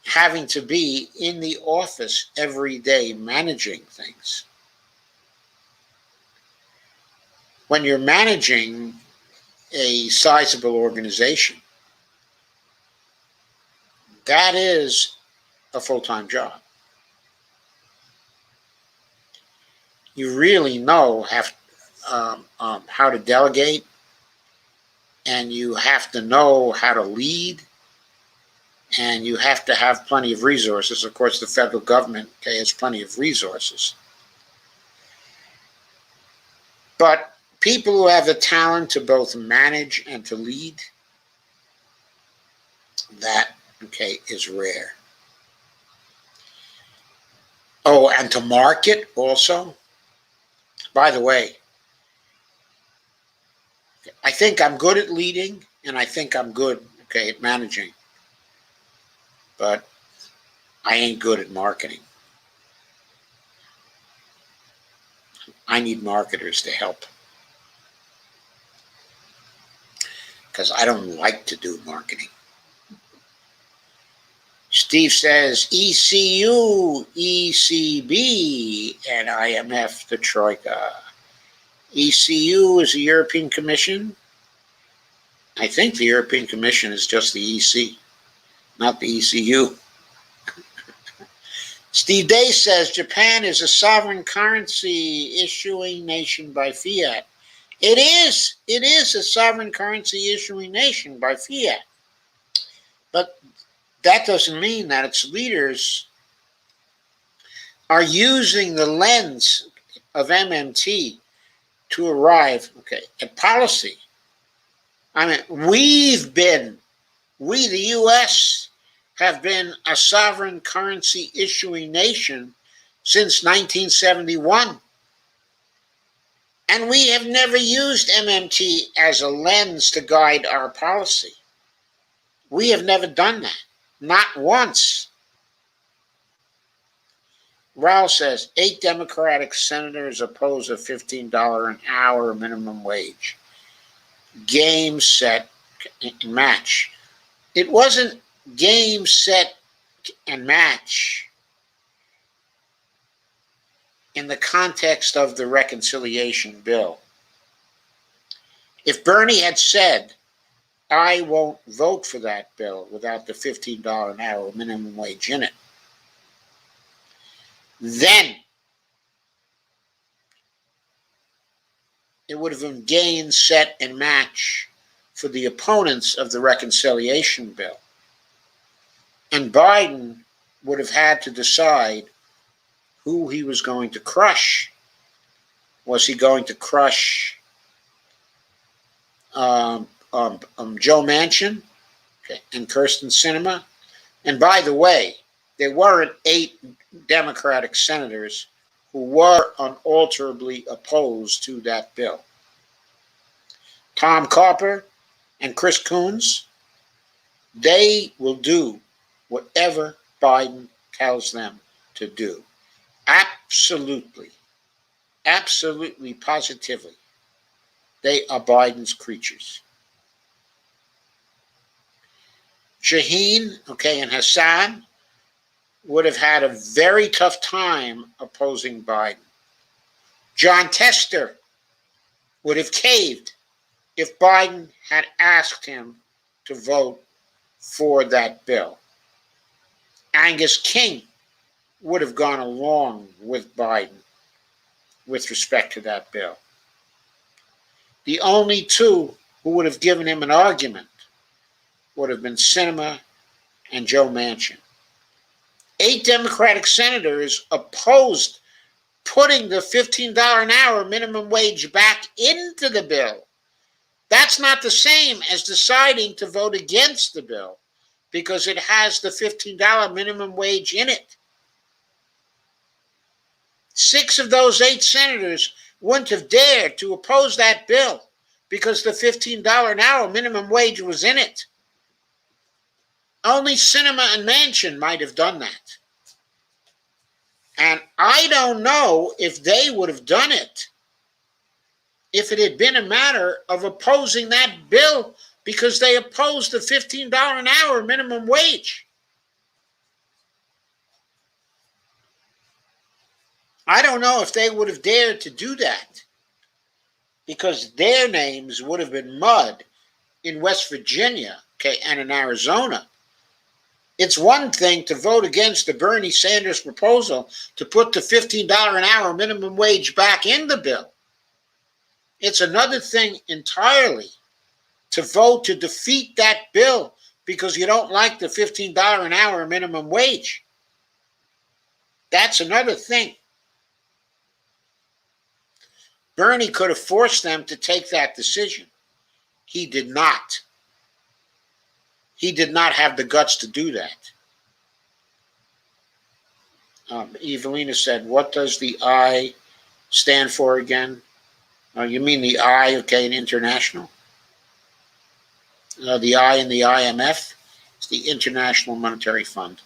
having to be in the office every day managing things. When you're managing a sizable organization, that is a full-time job. You really know how to delegate, and you have to know how to lead, and you have to have plenty of resources. Of course, the federal government has plenty of resources. But people who have the talent to both manage and to lead, that, is rare. Oh, and to market also. By the way, I think I'm good at leading, and I think I'm good, at managing. But I ain't good at marketing. I need marketers to help, because I don't like to do marketing. Steve says ECU, ECB, and IMF, the Troika. ECU is the European Commission. I think the European Commission is just the EC, not the ECU. Steve Day says Japan is a sovereign currency issuing nation by fiat. It is. It is a sovereign currency issuing nation by fiat. But that doesn't mean that its leaders are using the lens of MMT to arrive, at policy. I mean, we, the U.S., have been a sovereign currency issuing nation since 1971. And we have never used MMT as a lens to guide our policy. We have never done that. Not once. Raul says 8 Democratic senators oppose a $15 an hour minimum wage. Game, set, and match. It wasn't game, set, and match in the context of the reconciliation bill. If Bernie had said, I won't vote for that bill without the $15 an hour minimum wage in it, then it would have been gain, set, and match for the opponents of the reconciliation bill. And Biden would have had to decide who he was going to crush. Was he going to crush Joe Manchin and Kirsten Sinema? And by the way, there weren't 8 Democratic senators who were unalterably opposed to that bill. Tom Copper and Chris Coons, they will do whatever Biden tells them to do. Absolutely, positively. They are Biden's creatures. Shaheen, and Hassan would have had a very tough time opposing Biden. John Tester would have caved if Biden had asked him to vote for that bill. Angus King would have gone along with Biden with respect to that bill. The only 2 who would have given him an argument would have been Sinema and Joe Manchin. 8 Democratic senators opposed putting the $15 an hour minimum wage back into the bill. That's not the same as deciding to vote against the bill because it has the $15 minimum wage in it. 6 of those 8 senators wouldn't have dared to oppose that bill because the $15 an hour minimum wage was in it. Only Sinema and Manchin might have done that. And I don't know if they would have done it if it had been a matter of opposing that bill because they opposed the $15 an hour minimum wage. I don't know if they would have dared to do that because their names would have been mud in West Virginia, okay, and in Arizona. It's one thing to vote against the Bernie Sanders proposal to put the $15 an hour minimum wage back in the bill. It's another thing entirely to vote to defeat that bill because you don't like the $15 an hour minimum wage. That's another thing. Bernie could have forced them to take that decision. He did not. He did not have the guts to do that. Evelina said, what does the I stand for again? You mean the I, okay, in international? The I in the IMF? It's the International Monetary Fund.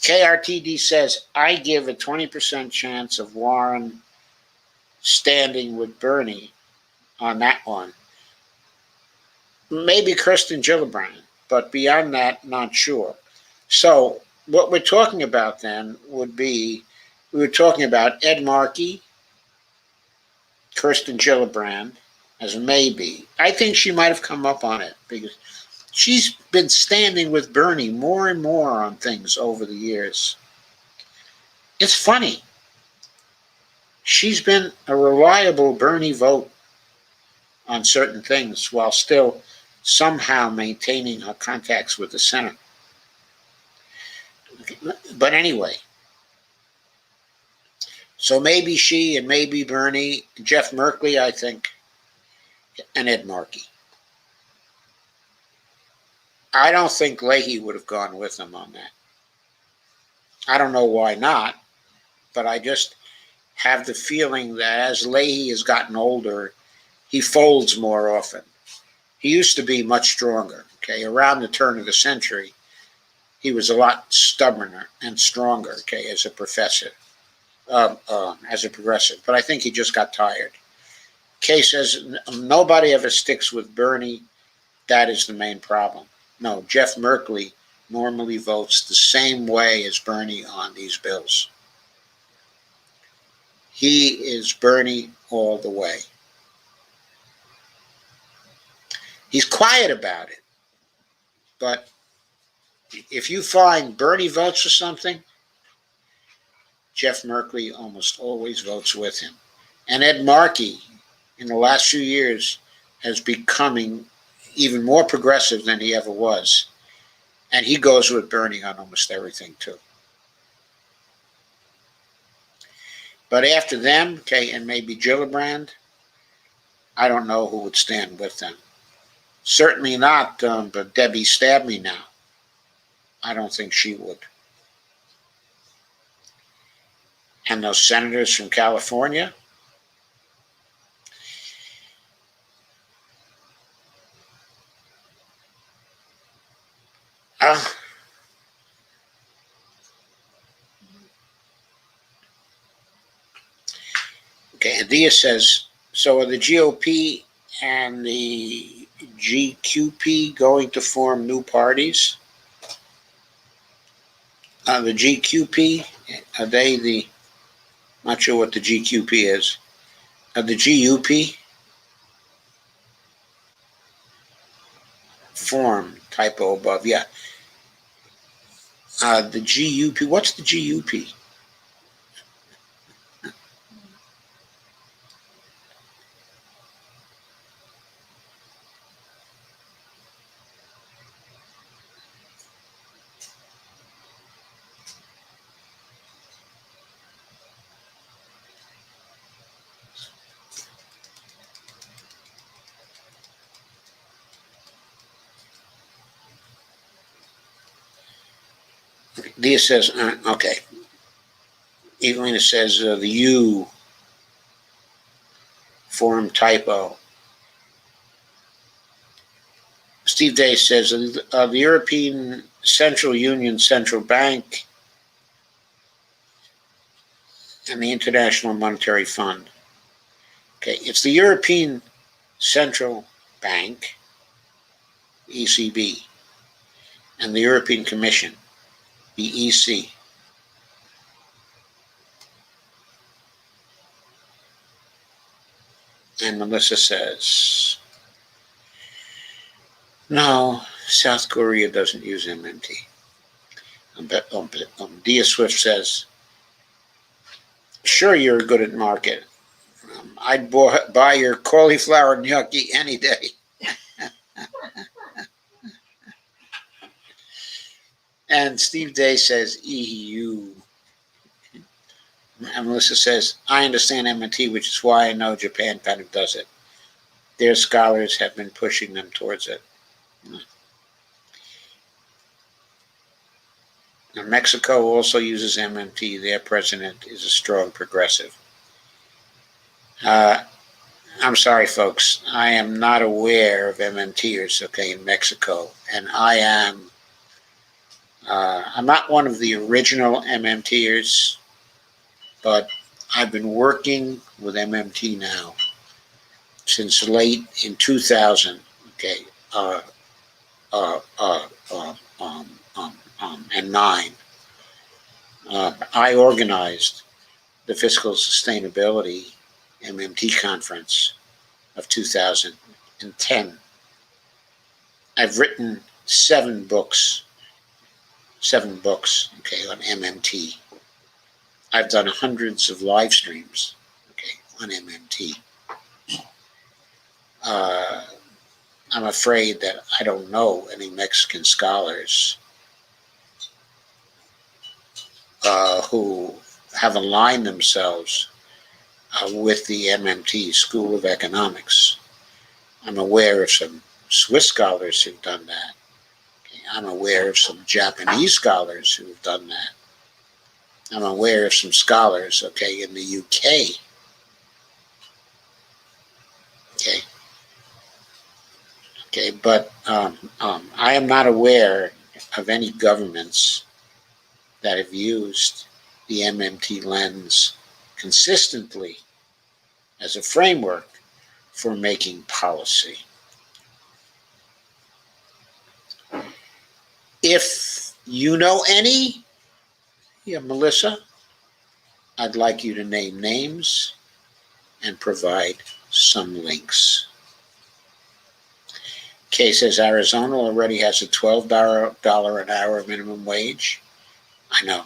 KRTD says, I give a 20% chance of Warren standing with Bernie on that one. Maybe Kirsten Gillibrand, but beyond that, not sure. So what we're talking about then would be, we were talking about Ed Markey, Kirsten Gillibrand, as a maybe. I think she might have come up on it because she's been standing with Bernie more and more on things over the years. It's funny. She's been a reliable Bernie vote on certain things while still somehow maintaining her contacts with the Senate. But anyway, so maybe she and maybe Bernie, Jeff Merkley, I think, and Ed Markey. I don't think Leahy would have gone with them on that. I don't know why not, but I just have the feeling that as Leahy has gotten older, he folds more often. He used to be much stronger. Okay, around the turn of the century, he was a lot stubborner and stronger. Okay, as a professor, as a progressive. But I think he just got tired. Kay says nobody ever sticks with Bernie. That is the main problem. No, Jeff Merkley normally votes the same way as Bernie on these bills. He is Bernie all the way. He's quiet about it, but if you find Bernie votes for something, Jeff Merkley almost always votes with him. And Ed Markey, in the last few years, has becoming even more progressive than he ever was. And he goes with Bernie on almost everything, too. But after them, okay, and maybe Gillibrand, I don't know who would stand with them. Certainly not, but Debbie Stab Me Now. I don't think she would. And those senators from California, okay, and Dia says, so are the GOP and the GQP going to form new parties? The GQP, are they the, not sure what the GQP is. The GUP? Form, typo above, yeah. The GUP, what's the GUP? Dia says, okay. Evelina says the U form typo. Steve Day says the European Central Union Central Bank and the International Monetary Fund. Okay, it's the European Central Bank, ECB, and the European Commission, the EC. And Melissa says, no, South Korea doesn't use MMT. Dia Swift says, sure, you're good at market. I'd buy your cauliflower gnocchi any day. And Steve Day says, EU. And Melissa says, I understand MMT, which is why I know Japan kind of does it. Their scholars have been pushing them towards it. Now, Mexico also uses MMT. Their president is a strong progressive. I'm sorry, folks. I am not aware of MMTers, okay, in Mexico. And I'm not one of the original MMTers, but I've been working with MMT now since late in 2000, okay, and 9. I organized the Fiscal Sustainability MMT Conference of 2010. I've written 7 books, okay, on MMT. I've done hundreds of live streams, okay, on MMT. I'm afraid that I don't know any Mexican scholars who have aligned themselves with the MMT School of Economics. I'm aware of some Swiss scholars who've done that. Okay, I'm aware of some Japanese scholars who've done that. I'm aware of some scholars, okay, in the UK. Okay, but I am not aware of any governments that have used the MMT lens consistently as a framework for making policy. If you know any, Melissa, I'd like you to name names and provide some links. Kay says Arizona already has a $12 an hour minimum wage. I know.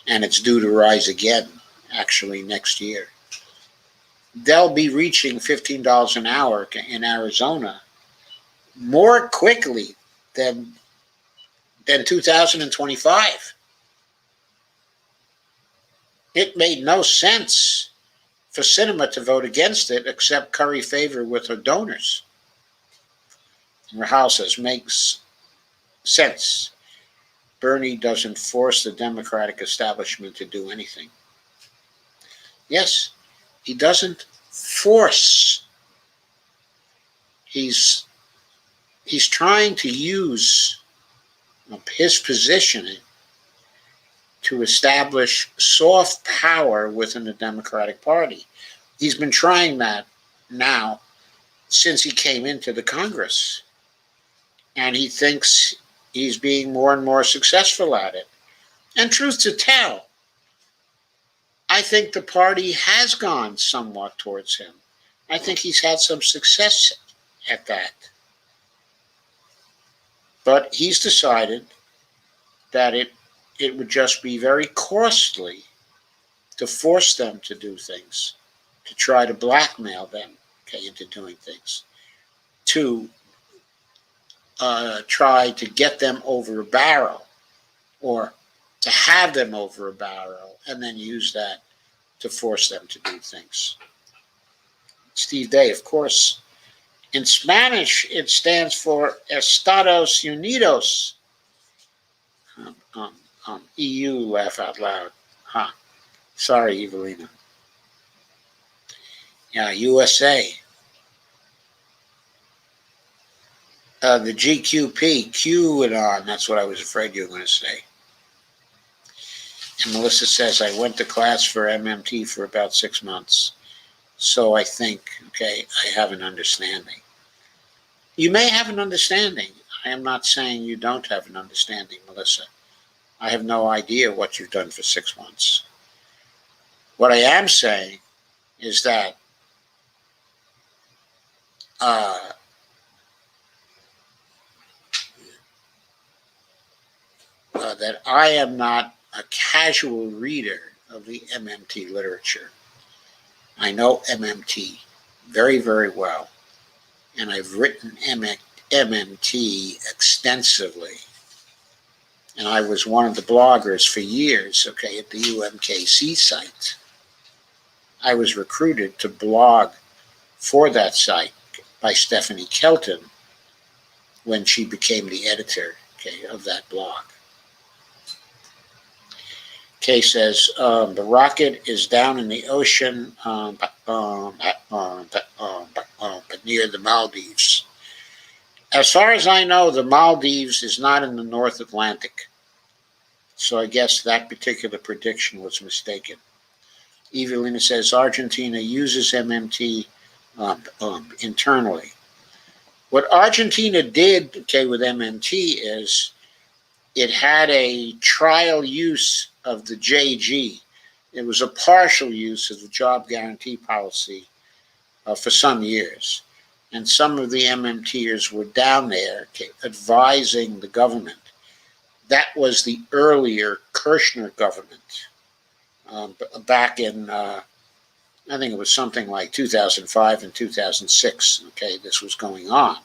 And it's due to rise again, actually, next year. They'll be reaching $15 an hour in Arizona more quickly than 2025. It made no sense for Sinema to vote against it except curry favor with her donors. And Rahal says, makes sense. Bernie doesn't force the Democratic establishment to do anything. Yes, he doesn't force. He's trying to use his positioning to establish soft power within the Democratic Party. He's been trying that now since he came into the Congress. And he thinks he's being more and more successful at it. And truth to tell, I think the party has gone somewhat towards him. I think he's had some success at that. But he's decided that it would just be very costly to force them to do things, to try to blackmail them, okay, into doing things, to try to get them over a barrel, or to have them over a barrel, and then use that to force them to do things. Steve Day, of course, in Spanish, it stands for Estados Unidos. EU, laugh out loud. Sorry, Evelina. Yeah, USA. The GQP, QAnon, that's what I was afraid you were going to say. And Melissa says, I went to class for MMT for about 6 months. So I think, okay, I have an understanding. You may have an understanding. I am not saying you don't have an understanding, Melissa. I have no idea what you've done for 6 months. What I am saying is that that I am not a casual reader of the MMT literature. I know MMT very, very well, and I've written MMT extensively. And I was one of the bloggers for years, okay, at the UMKC site. I was recruited to blog for that site by Stephanie Kelton when she became the editor, okay, of that blog. Kay says, the rocket is down in the ocean, but near the Maldives. As far as I know, the Maldives is not in the North Atlantic. So I guess that particular prediction was mistaken. Evelina says, Argentina uses MMT internally. What Argentina did, okay, with MMT is it had a trial use of the JG. It was a partial use of the job guarantee policy for some years. And some of the MMTers were down there, okay, advising the government. That was the earlier Kirchner government back in, I think it was something like 2005 and 2006, okay, this was going on.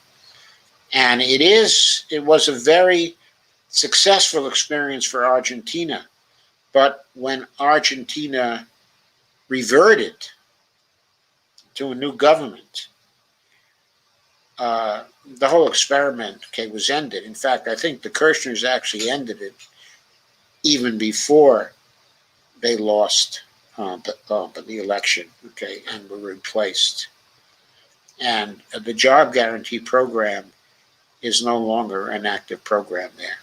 And it was a very successful experience for Argentina. But when Argentina reverted to a new government, the whole experiment, okay, was ended. In fact, I think the Kirchners actually ended it even before they lost the election, okay, and were replaced. And the job guarantee program is no longer an active program there.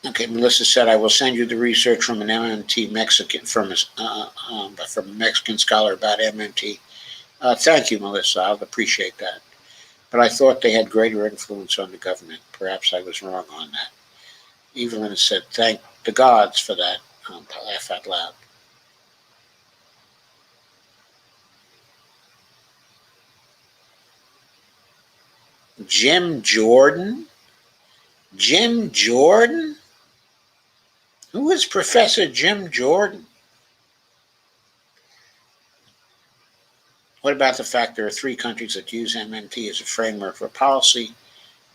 Okay, Melissa said, I will send you the research from an MMT Mexican, from a Mexican scholar about MMT. Thank you, Melissa. I'll appreciate that. But I thought they had greater influence on the government. Perhaps I was wrong on that. Evelyn said, thank the gods for that. Laugh out loud. Jim Jordan? Jim Jordan? Who is Professor Jim Jordan? What about the fact there are 3 countries that use MMT as a framework for policy?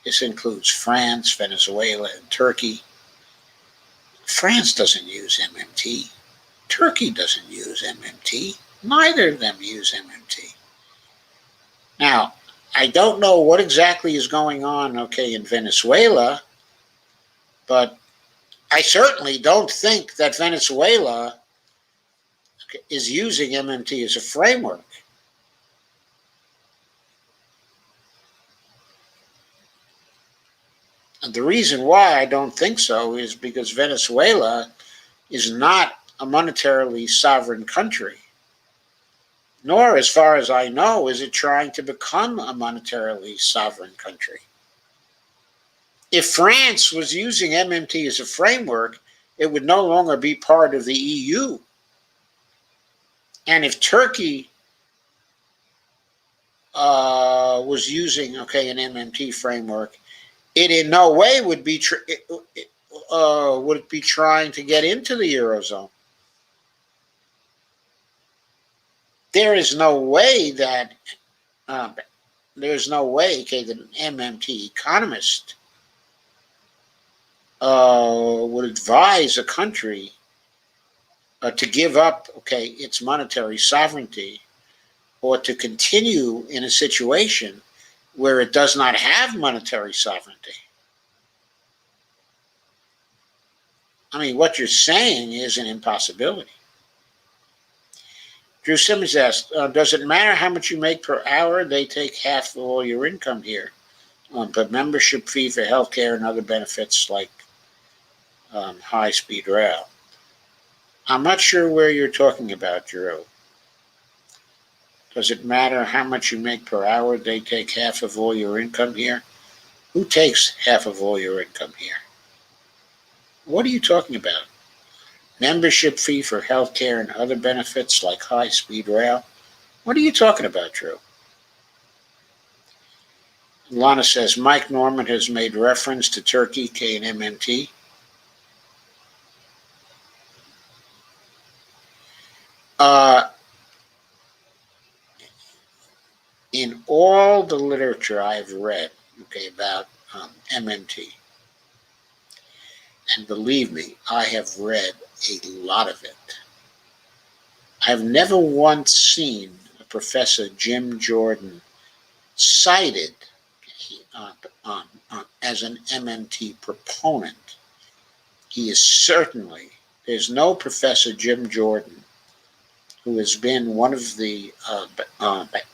This includes France, Venezuela, and Turkey. France doesn't use MMT. Turkey doesn't use MMT. Neither of them use MMT. Now, I don't know what exactly is going on, okay, in Venezuela, but I certainly don't think that Venezuela is using MMT as a framework. And the reason why I don't think so is because Venezuela is not a monetarily sovereign country, nor, as far as I know, is it trying to become a monetarily sovereign country. If France was using MMT as a framework, it would no longer be part of the EU. And if Turkey was using, okay, an MMT framework, it in no way would be trying to get into the Eurozone. There is no way that okay, that an MMT economist would advise a country to give up, okay, its monetary sovereignty, or to continue in a situation where it does not have monetary sovereignty. I mean, what you're saying is an impossibility. Drew Simmons asked, does it matter how much you make per hour? They take half of all your income here. but membership fee for healthcare and other benefits like high-speed rail. I'm not sure where you're talking about, Drew. Does it matter how much you make per hour? They take half of all your income here? Who takes half of all your income here? What are you talking about? Membership fee for healthcare and other benefits like high-speed rail? What are you talking about, Drew? Lana says Mike Norman has made reference to Turkey, K, and MMT. In all the literature I've read, okay, about MMT, and believe me, I have read a lot of it. I've never once seen Professor Jim Jordan cited as an MMT proponent. He is certainly, there's no Professor Jim Jordan who has been one of the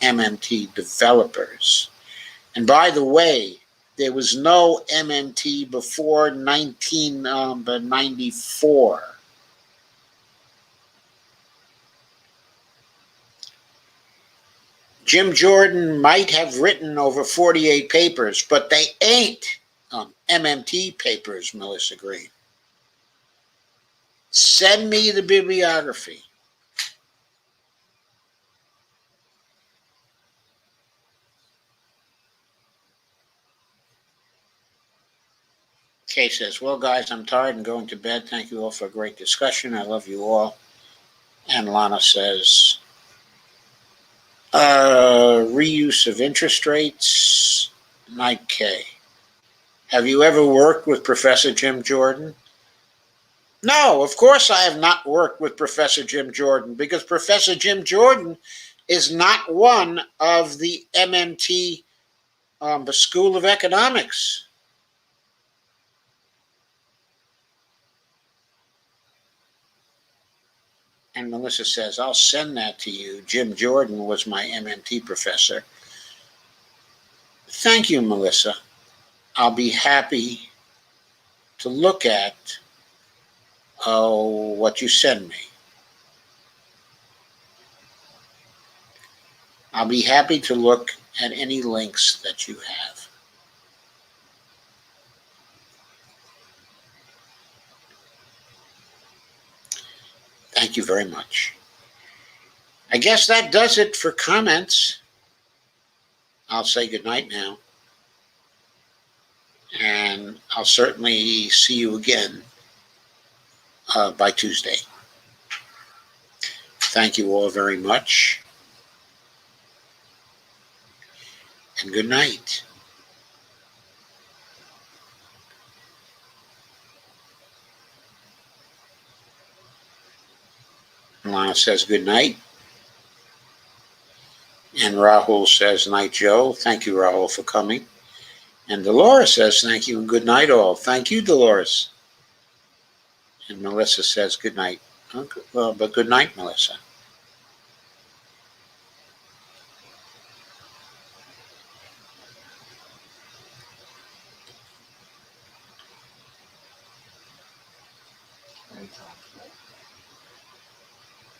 MMT developers. And by the way, there was no MMT before 1994. Jim Jordan might have written over 48 papers, but they ain't MMT papers, Melissa Green. Send me the bibliography. Kay says, well, guys, I'm tired and going to bed. Thank you all for a great discussion. I love you all. And Lana says, reuse of interest rates, Night K. Have you ever worked with Professor Jim Jordan? No, of course I have not worked with Professor Jim Jordan, because Professor Jim Jordan is not one of the MMT School of Economics. And Melissa says, I'll send that to you. Jim Jordan was my MMT professor. Thank you, Melissa. I'll be happy to look at what you send me. I'll be happy to look at any links that you have. Thank you very much. I guess that does it for comments. I'll say goodnight now. And I'll certainly see you again by Tuesday. Thank you all very much. And good night. Lana says good night. And Rahul says, night, Joe. Thank you, Rahul, for coming. And Dolores says, thank you and good night, all. Thank you, Dolores. And Melissa says, good night. Well, but good night, Melissa.